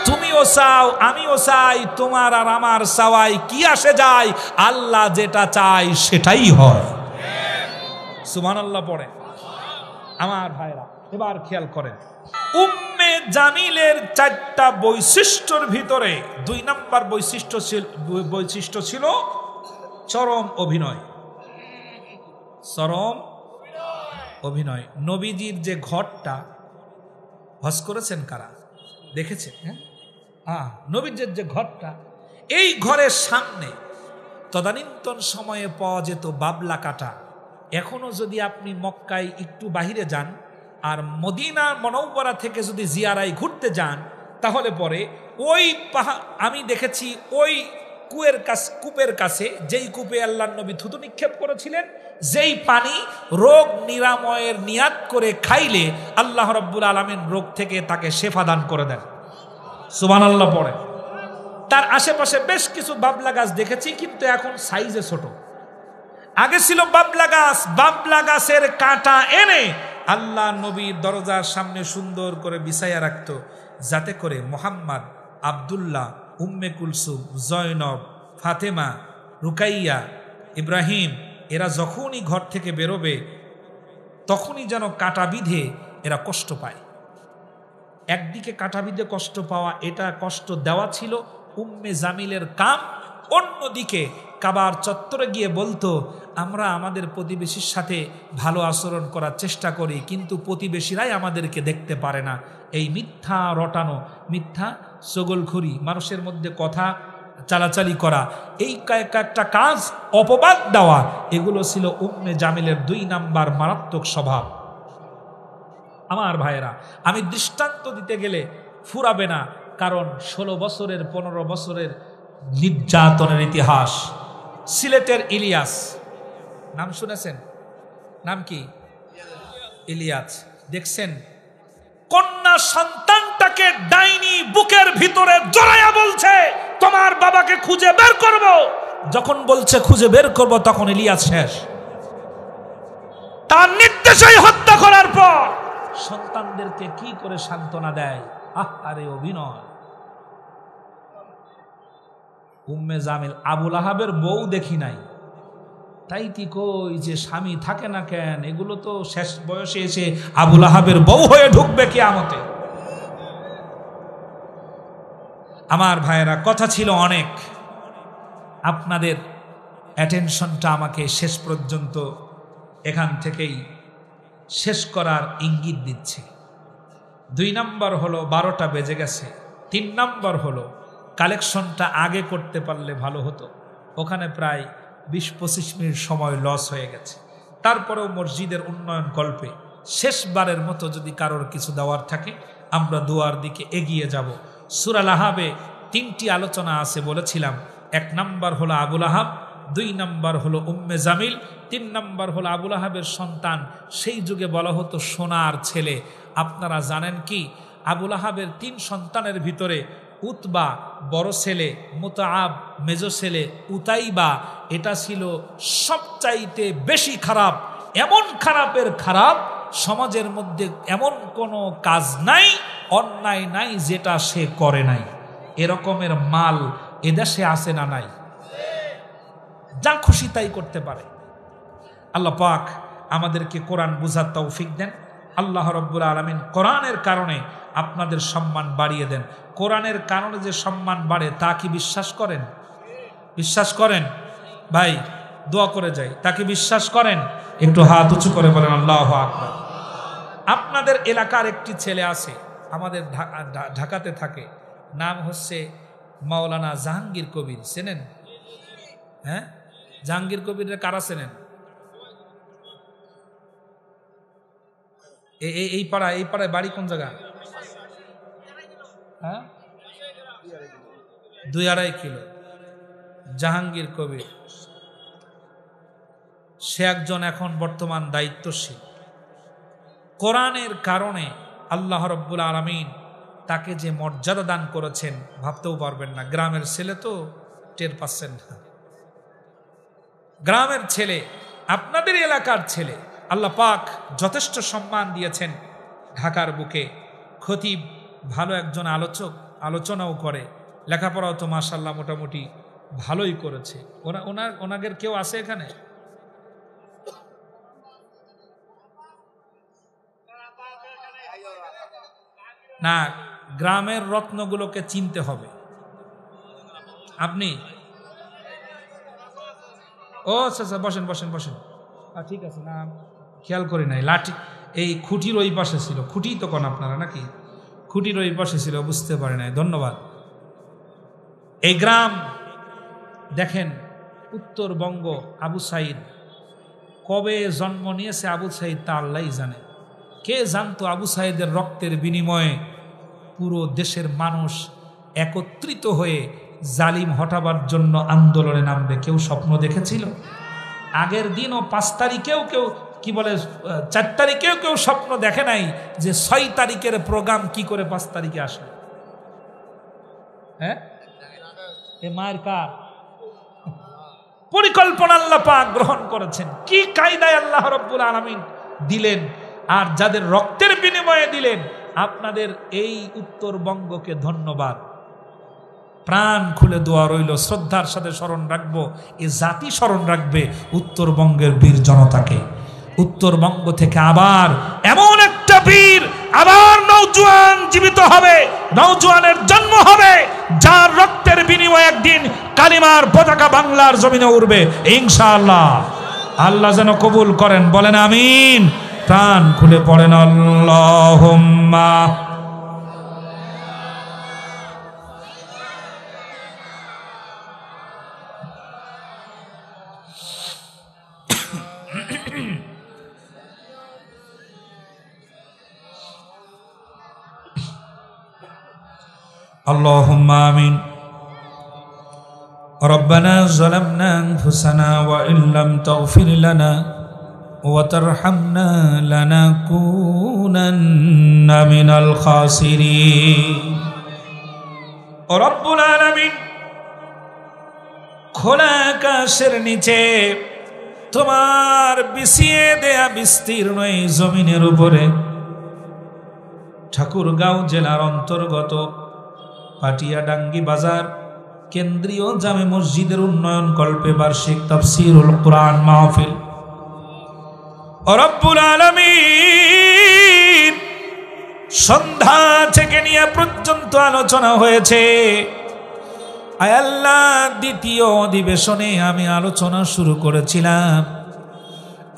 তুমিও চাও, আমিও চাই, তোমার আর আমার চাওয়াই কি আসে যায়? আল্লাহ যেটা চায় সেটাই হয়। সুবহানাল্লাহ পড়ে। আমার ভাইরা, এবার খেয়াল করেন, উম্মে জামিলের ৪টা বৈশিষ্ট্যর ভিতরে ২ নম্বর বৈশিষ্ট্য ছিল চরম অভিনয়। চরম অভিনয়। নবীজির যে ঘরটা, হজ করেছেন কারা? দেখেছেন? হ্যাঁ, নবীজির যে ঘরটা, এই ঘরের সামনে তদানীন্তন সময়ে পাওয়া যেত বাবলা কাটা। এখনো যদি আপনি মক্কায় একটু বাহিরে যান আর মদিনা মুনাওয়ারা থেকে যদি জিয়ারায় ঘুরতে যান, তাহলে পরে ওই আমি দেখেছি ওই কূপের কাছে, যেই কূপে আল্লাহর নবী থুতু নিক্ষেপ করেছিলেন, যেই পানি রোগ নিরাময়ের নিয়াত করে খাইলে আল্লাহ রাব্বুল আলামিন রোগ থেকে তাকে শেফা দান করে দেন। সুবহানাল্লাহ পড়ে। তার আশেপাশে বেশ কিছু বাবলা গাছ দেখেছি, কিন্তু এখন সাইজে ছোট। আগে ছিল বাবলা গাছ, বাবলা গাছের কাঁটা এনে আল্লাহ নবীর দরজার সামনে সুন্দর করে বিছাইয়া রাখত, যাতে করে মোহাম্মদ, আব্দুল্লাহ, উম্মে কুলসুম, জয়নব, ফাতেমা, রুকাইয়া, ইব্রাহিম এরা যখনই ঘর থেকে বেরোবে তখনই যেন কাঁটা বিধে এরা কষ্ট পায়। একদিকে কাঁটা বিধে কষ্ট পাওয়া, এটা কষ্ট দেওয়া ছিল উম্মে জামিলের কাম। অন্যদিকে কাবার চত্বরে গিয়ে বলতো, আমরা আমাদের প্রতিবেশীর সাথে ভালো আচরণ করার চেষ্টা করি, কিন্তু প্রতিবেশীরাই আমাদেরকে দেখতে পারে না। এই মিথ্যা রটানো, মিথ্যা চগলখড়ি, মানুষের মধ্যে কথা চালাচালি করা, এই একটা কাজ, অপবাদ দেওয়া, এগুলো ছিল উম্মে জামিলের 2 নাম্বার মারাত্মক স্বভাব। আমার ভাইয়েরা, আমি দৃষ্টান্ত দিতে গেলে ফুরাবে না, কারণ 16 বছরের 15 বছরের নির্যাতনের ইতিহাস। সিলেটের ইলিয়াস নাম শুনেছেন? নাম কি? ইলিয়াস। দেখছেন কন্যা সন্তানটাকে ডাইনি বুকের ভিতরে জড়াইয়া বলছে, তোমার বাবাকে খুঁজে বের করব। যখন বলছে খুঁজে বের করব, তখন ইলিয়াস শেষ। তার নির্দেশেই হত্যা করার পর সন্তানদেরকে কি করে সান্ত্বনা দেয়! আরে অভিনয়! উম্মে জামিল, আবুল আহাবের বউ দেখি নাই, তাই কি কই যে স্বামী থাকে না কেন? এগুলো তো শেষ বয়সে এসে আবুল আহাবের বউ হয়ে ঢুকবে কিয়ামতে। আমার ভাইয়েরা, কথা ছিল অনেক, আপনাদের অ্যাটেনশনটা আমাকে শেষ পর্যন্ত এখান থেকেই শেষ করার ইঙ্গিত দিচ্ছে। 2 নাম্বার হলো 12টা বেজে গেছে। 3 নাম্বার হলো কালেকশনটা আগে করতে পারলে ভালো হতো। ওখানে প্রায় 20-25 মিনিট সময় লস হয়ে গেছে। তারপরেও মসজিদের উন্নয়ন গল্পে শেষবারের মতো যদি কারোর কিছু দেওয়ার থাকে, আমরা দোয়ার দিকে এগিয়ে যাব। সূরা আহজাবে 3টি আলোচনা আছে বলেছিলাম। 1 নাম্বার হলো আবুল আহাব, 2 নাম্বার হলো উম্মে জামিল, 3 নাম্বার হলো আবুল আহাবের সন্তান। সেই যুগে বলা হতো সোনার ছেলে। আপনারা জানেন কি, আবুল আহাবের 3 সন্তানের ভিতরে উতবা বড় ছেলে, মুতাআব মেজো ছেলে, উতাইবা এটা ছিল সবচাইতে বেশি খারাপ। এমন খারাপের খারাপ, সমাজের মধ্যে এমন কোনো কাজ নাই, অন্যায় নাই যেটা সে করে নাই। এরকমের মাল এদেশে আছে না নাই? যা খুশি তাই করতে পারে। আল্লাহ পাক আমাদেরকে কোরআন বুঝার তৌফিক দেন। আল্লাহ রাব্বুল আলামিন কোরআনের কারণে আপনাদের সম্মান বাড়িয়ে দেন। কোরআনের কারণে যে সম্মান বাড়ে তা কি বিশ্বাস করেন? বিশ্বাস করেন? ভাই দোয়া করে যাই, তাকে বিশ্বাস করেন? একটু হাত উঁচু করে বলেন আল্লাহু আকবার। আপনাদের এলাকার একটি ছেলে আছে, আমাদের ঢাকাতে থাকে, নাম হচ্ছে মাওলানা জাহাঙ্গীর কবির। চেনেন? হ্যাঁ, জাহাঙ্গীর কবিরের কারা চেনেন? এই পাড়ায় বাড়ি কোন জায়গা? হ্যাঁ, 2-2.5 কিলো। জাহাঙ্গীর কবির সে একজন এখন বর্তমান দায়িত্বশীল। কোরআনের কারণে আল্লাহ রাব্বুল আলামিন তাকে যে মর্যাদা দান করেছেন ভাবতেও পারবেন না। গ্রামের ছেলে তো টের পাচ্ছেন না। গ্রামের ছেলে, আপনাদের এলাকার ছেলে, আল্লাহ পাক যথেষ্ট সম্মান দিয়েছেন। ঢাকার বুকে খতিব, ভালো একজন আলোচক, আলোচনাও করে, লেখাপড়াও তো মাশাআল্লাহ মোটামুটি ভালোই করেছে। ওনাদের কেউ আছে এখানে? না, গ্রামের রত্নগুলোকে চিনতে হবে। আপনি ও আচ্ছা, বসেন বসেন বসেন। ঠিক আছে, না খেয়াল করি নাই। লাঠি এই খুঁটির ওই পাশে ছিল। খুঁটি তো কোন আপনারা নাকি? খুঁটির ওই পাশে ছিল, বুঝতে পারি নাই। ধন্যবাদ। এই গ্রাম দেখেন, উত্তরবঙ্গ। আবু সাইদ কবে জন্ম নিয়েছে আবু সাইদ তা আল্লাহই জানে। কে জানতো আবু সাইদের রক্তের বিনিময়ে পুরো দেশের মানুষ একত্রিত হয়ে জালিম হটাবার জন্য আন্দোলনে নামবে? কেউ স্বপ্ন দেখেছিল? আগের দিনও 5 তারিখেও কেউ, কি বলে 4 তারিখেও কেউ স্বপ্ন দেখে নাই যে 6 তারিখের প্রোগ্রাম কি করে 5 তারিখে আসবে। হ্যাঁ, এ মায়ের কার পরিকল্পনা আল্লাহ পাক গ্রহণ করেছেন, কি কায়দায় আল্লাহ রাব্বুল আলামিন দিলেন, আর যাদের রক্তের বিনিময়ে দিলেন। আপনাদের এই উত্তরবঙ্গকে ধন্যবাদ, প্রাণ খুলে দোয়া রইল, শ্রদ্ধার সাথে স্মরণ রাখবো, এ জাতি স্মরণ রাখবে উত্তরবঙ্গের বীর জনতাকে। উত্তরবঙ্গ থেকে আবার এমন একটা বীর, আবার নওজোয়ান জীবিত হবে, নওজোয়ানের জন্ম হবে, যার রক্তের বিনিময়ে একদিন কালিমার পতাকা বাংলার জমিনে উড়বে ইনশাআল্লাহ। আল্লাহ যেন কবুল করেন, বলেন আমিন। প্রাণ খুলে পড়েন আল্লাহুম্মা। اللهم آمين. ربنا ظلمنا أنفسنا وإن لم تغفر لنا وترحمنا لنكونن من الخاسرين. رب العالمين খোলা আকাশের নিচে তোমার বিছিয়ে দেয়া বিস্তীর্ণ এই জমিনের উপরে ঠাকুরগাঁও জেলার অন্তর্গত পাটিয়াডাঙ্গি বাজার কেন্দ্রীয় জামে মসজিদের উন্নয়ন কল্পে বার্ষিক তাফসীরুল কুরআন মাহফিল রব্বুল আলামিন সন্ধ্যা থেকে নিয়ে পর্যন্ত আলোচনা হয়েছে। আয় আল্লাহ, দ্বিতীয় অধিবেশনে আমি আলোচনা শুরু করেছিলাম,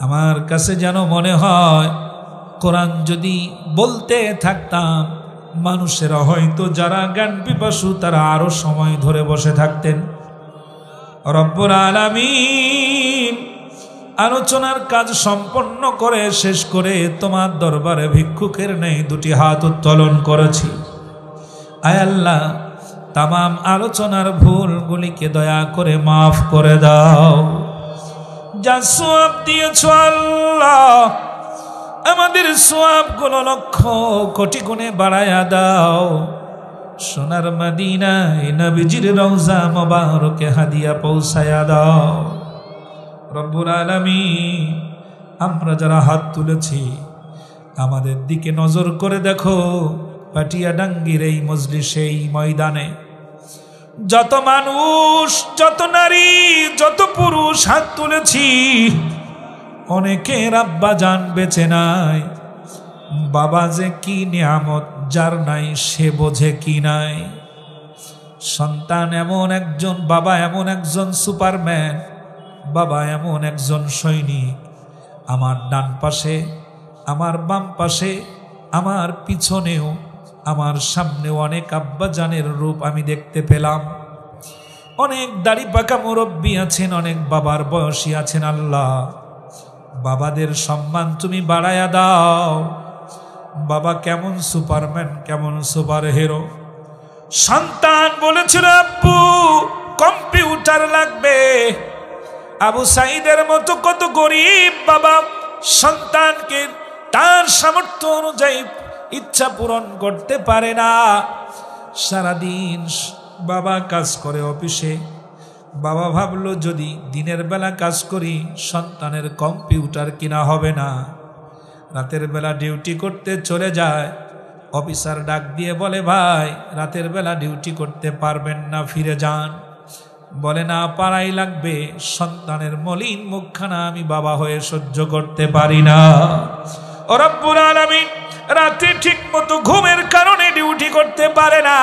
আমার কাছে যেন মনে হয় কোরআন যদি বলতে থাকতাম মানুষেরা হয়তো যারা জ্ঞান পিপাসু তারা আরো সময় ধরে বসে থাকতেন। রব্বুল আলামিন আলোচনার কাজ সম্পন্ন করে শেষ করে তোমার দরবারে ভিক্ষুকের নেই দুটি হাত উত্তোলন করেছি। আয় আল্লাহ, তামাম আলোচনার ভুলগুলিকে দয়া করে মাফ করে দাও। যা সওয়াব দিয়েছো আল্লাহ, আমাদের সওয়াবগুলো লক্ষ কোটি গুণে বাড়ায়া দাও। সোনার মদিনায় নবীজির রওজা মোবারকে হাদিয়া পৌঁছায়া দাও। রব্বুল আলামিন, আমরা যারা হাত তুলেছি আমাদের দিকে নজর করে দেখো। পাটিয়াডাঙ্গির এই মজলিসে, এই ময়দানে যত মানুষ, যত নারী, যত পুরুষ হাত তুলেছি, অনেকের আব্বা জান বেঁচে নাই। বাবা যে কি নিয়ামত, যার নাই সে বোঝে কি নাই। সন্তান এমন একজন, বাবা এমন একজন সুপারম্যান, বাবা এমন একজন সৈনিক। আমার ডান পাশে, আমার বাম পাশে, আমার পিছনেও, আমার সামনেও অনেক আব্বা জানের রূপ আমি দেখতে পেলাম। অনেক দাড়ি পাকা মুরব্বী আছেন, অনেক বাবার বয়সী আছেন। আল্লাহ, বাবাদের সম্মান তুমি বাড়ায়া দাও। বাবা কেমন সুপারম্যান, কেমন সুপার হিরো। সন্তান বলেছিল আব্বু কম্পিউটার লাগবে। আবু সাইদের মতো কত গরিব বাবা সন্তানকে তার সামর্থ্য অনুযায়ী ইচ্ছা পূরণ করতে পারে না। সারাদিন বাবা কাজ করে অফিসে। বাবা ভাবলো যদি দিনের বেলা কাজ করি সন্তানের কম্পিউটার কিনা হবে না। রাতের বেলা ডিউটি করতে চলে যায়। অফিসার ডাক দিয়ে বলে, ভাই রাতের বেলা ডিউটি করতে পারবেন না, ফিরে যান। বলে, না পারাই লাগবে, সন্তানের মলিন মুখখানা আমি বাবা হয়ে সহ্য করতে পারি না। ও রব্বুল আলামিন, রাতে ঠিক মতো ঘুমের কারণে ডিউটি করতে পারে না।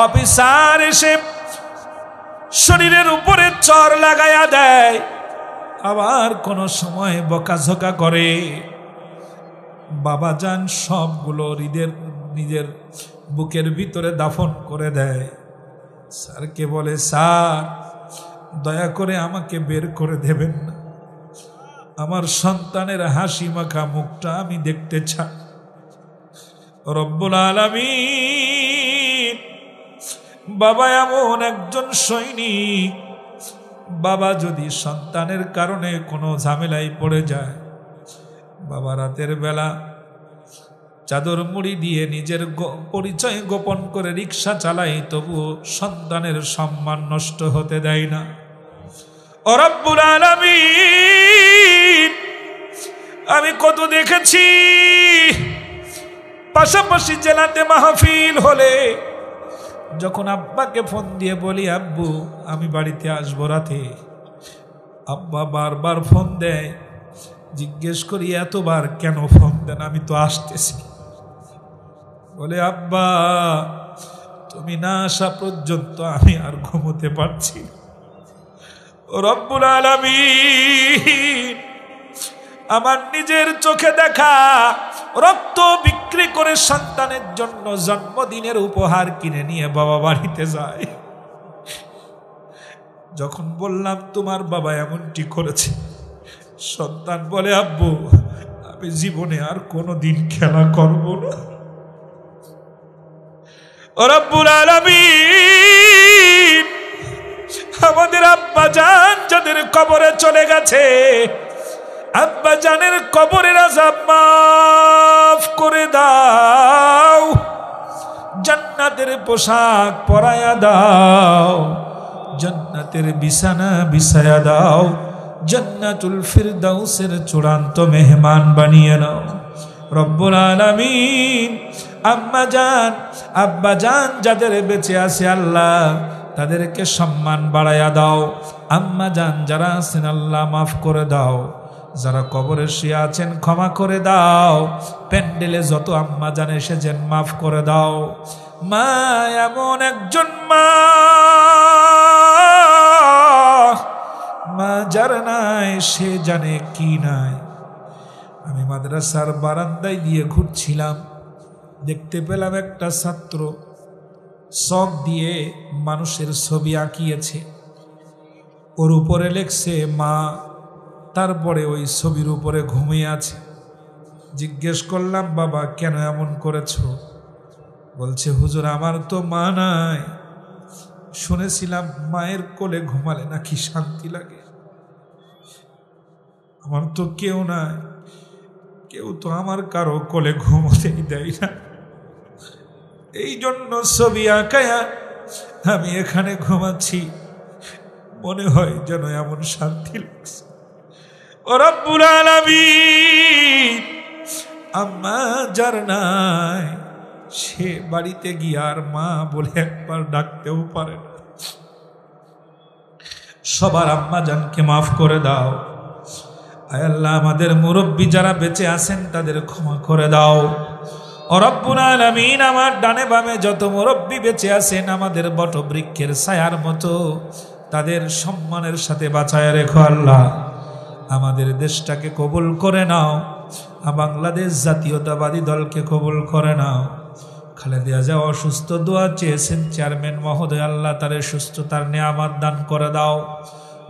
অফিসার এসে শরীরের উপরে চর লাগায়া দেয়, আবার কোন সময় বকাঝকা করে। বাবা যান সবগুলো নিজের বুকের ভিতরে দাফন করে দেয়। স্যারকে বলে, স্যার দয়া করে আমাকে বের করে দেবেন না, আমার সন্তানের হাসি মাখা মুখটা আমি দেখতে চাই। রব্বুল আলামিন, বাবা এমন একজন সৈনিক, বাবা যদি সন্তানের কারণে কোনো ঝামেলায় পড়ে যায়, বাবা রাতের বেলা চাদর মুড়ি দিয়ে নিজের পরিচয় গোপন করে রিক্সা চালাই, তবু সন্তানের সম্মান নষ্ট হতে দেয় না। ও রব্বুল আলামিন, আমি কত দেখেছি পাশাপাশি জেলাতে মাহফিল হলে যখন আব্বাকে ফোন দিয়ে বলি আব্বু আমি বাড়িতে আসবো রাতে, আব্বা বারবার ফোন দেয়। জিজ্ঞেস করি এতবার কেন ফোন দেন, আমি তো আসতেছি। বলে আব্বা তুমি না আসা পর্যন্ত আমি আর ঘুমোতে পারছি। ও রব্বুল আলামিন, আমার নিজের চোখে দেখা রক্ত বিক্রি করে সন্তানের জন্য জন্মদিনের উপহার কিনে নিয়ে বাবা বাড়িতে যায়। যখন বললাম তোমার বাবা এমনটি করেছে, সন্তান বলে আব্বু আমি জীবনে আর কোনোদিন খেলা করব না। ও রব্বুল আলামিন, আমাদের আব্বা জান যাদের কবরে চলে গেছে, আব্বা জানের কবরের আযাব মাফ করে দাও, জান্নাতের পোশাক পরায়া দাও, জান্নাতের বিছানা বিছায়া দাও, জান্নাতুল ফিরদাউসের চূড়ান্ত মেহমান বানিয়ে নাও। রব্বুল আলামিন, আম্মা জান আব্বা জান যাদের বেঁচে আছে আল্লাহ তাদেরকে সম্মান বাড়ায়া দাও। আম্মা জান যারা আছেন আল্লাহ মাফ করে দাও, যারা কবরে শুয়ে আছেন ক্ষমা করে দাও, প্যান্ডেলে যত আম্মা জান এসেছেন মাফ করে দাও। মা এমন একজন মা যার নাই সে জানে কি নাই। আমি মাদ্রাসার বারান্দায় দিয়ে ঘুরছিলাম, দেখতে পেলাম একটা ছাত্র চক দিয়ে মানুষের ছবি আঁকিয়েছে, ওর উপরে লেখছে মা, তারপরে ওই ছবির উপরে ঘুমিয়ে আছে। জিজ্ঞেস করলাম বাবা কেন এমন করেছো? বলছে হুজুর আমার তো মা নাই, শুনেছিলাম মায়ের কোলে ঘুমালে নাকি শান্তি লাগে, আমার তো কেউ নাই, কেউ তো আমার কারো কোলে ঘুমোতেই দেয় না, এই জন্য ছবি আঁকায়া আমি এখানে ঘুমাচ্ছি, মনে হয় যেন এমন শান্তি লাগছে। ও রব্বুল আলামিন, আম্মা যার নাই সে বাড়িতে গিয়ে আর মা বলে একবার ডাকতেও পারে না। সবার আম্মা জানকে মাফ করে দাও। আয় আল্লাহ, আমাদের মুরব্বী যারা বেঁচে আছেন তাদের ক্ষমা করে দাও। ও রব্বুল আলামিন, আমার ডানে বামে যত মুরব্বী বেঁচে আছেন আমাদের বটবৃক্ষের ছায়ার মতো তাদের সম্মানের সাথে বাঁচায় রেখো আল্লাহ। আমাদের দেশটাকে কবুল করে নাও, বাংলাদেশ জাতীয়তাবাদী দলকে কবুল করে নাও। খালেদা জিয়া অসুস্থ, দোয়া চেয়েছেন চেয়ারম্যান মহোদয়, আল্লাহ তারে সুস্থতার নিয়ামত দান করে দাও।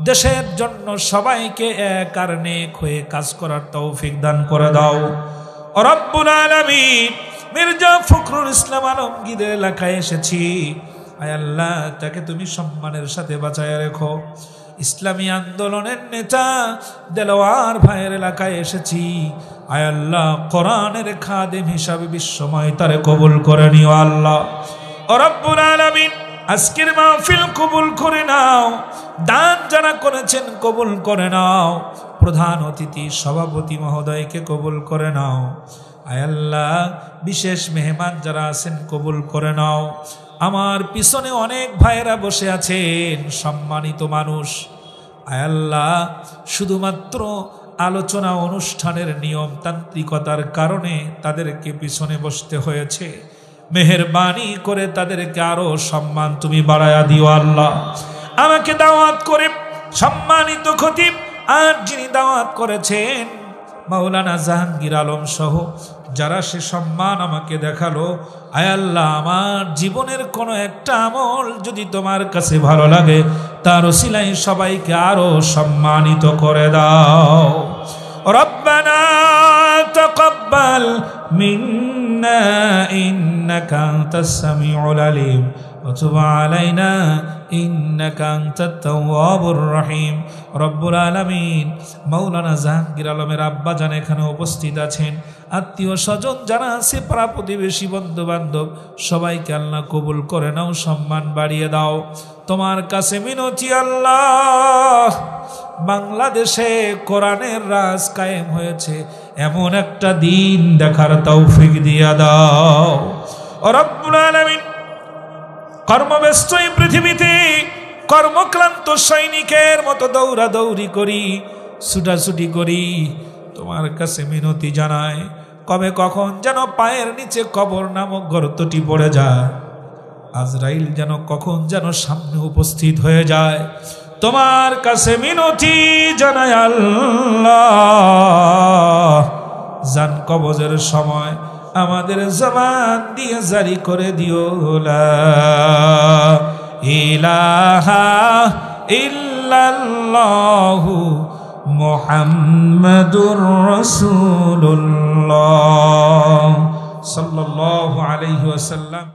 দেশের জন্য সবাইকে এক আর নেক হয়ে কাজ করার তৌফিক দান করে দাও। রব্বুল আলামিন, মির্জা ফখরুল ইসলাম আলমগীরের এলাকায় এসেছি, আয় আল্লাহ তাকে তুমি সম্মানের সাথে বাঁচায় রেখো। ইসলামী আন্দোলনের নেতা দেলোয়ার ভাইয়ের এলাকায় এসেছি, আয় আল্লাহ কোরআনের খাদেম হিসাবে বিশ্বময় তারে কবুল করে নিও আল্লাহ। ও রব্বুল আলামিন, আজকের মাহফিল কবুল করে নাও, দান যারা করেছেন কবুল করে নাও, প্রধান অতিথি সভাপতি মহোদয়কে কবুল করে নাও। আয় আল্লাহ, বিশেষ মেহমান যারা আছেন কবুল করে নাও। আমার পিছনে অনেক ভাইয়েরা বসে আছেন, সম্মানিত মানুষ। আয় আল্লাহ, শুধুমাত্র আলোচনা অনুষ্ঠানের নিয়মতান্ত্রিকতার কারণে তাদেরকে পিছনে বসতে হয়েছে, মেহেরবানি করে তাদেরকে আরো সম্মান তুমি বাড়ায়া দিও আল্লাহ। আমাকে দাওয়াত করে সম্মানিত খতিব আর যিনি দাওয়াত করেছেন মাওলানা জাহাঙ্গীর আলম সহ যারা সে সম্মান আমাকে দেখালো, আয় আল্লাহ আমার জীবনের কোনো একটা আমল যদি তোমার কাছে ভালো লাগে তার ওসিলায় সবাইকে আরো সম্মানিত করে দাও। রব্বানা তাকাব্বাল মিন্না ইন্নাকা আনতাস সামিউল আলিম وتب علينا إنك أنت التواب الرحيم রব্বুল আলামিন মাওলানা জাহাঙ্গীর আলমের আব্বা জান এখানে উপস্থিত আছেন, আত্মীয় স্বজন যারা আছে, পাড়া প্রতিবেশী বন্ধু বান্ধব সবাইকে আল্লাহ কবুল করে নাও, সম্মান বাড়িয়ে দাও। তোমার কাছে মিনতি আল্লাহ, বাংলাদেশে কোরআনের রাজ কায়েম হয়েছে, এমন একটা দিন দেখার তৌফিক দিয়া দাও রব্বুল আলামিন। কর্মব্যস্ত এই পৃথিবীতে কর্মক্লান্ত সৈনিকের মতো দৌড়াদৌড়ি করি, ছুটাছুটি করি, তোমার কাছে মিনতি জানায় কবে কখন যেন পায়ের নিচে কবর নামক গর্তটি পড়ে যায়, আজরাইল যেন কখন যেন সামনে উপস্থিত হয়ে যায়। তোমার কাছে মিনতি জানায় আল্লাহ, জান কবজের সময় আমাদের জবান দিয়ে জারি করে দিও লা ইলাহা ইল্লাল্লাহু মুহাম্মাদুর রাসূলুল্লাহ সাল্লাল্লাহু আলাইহি ওয়াসাল্লাম।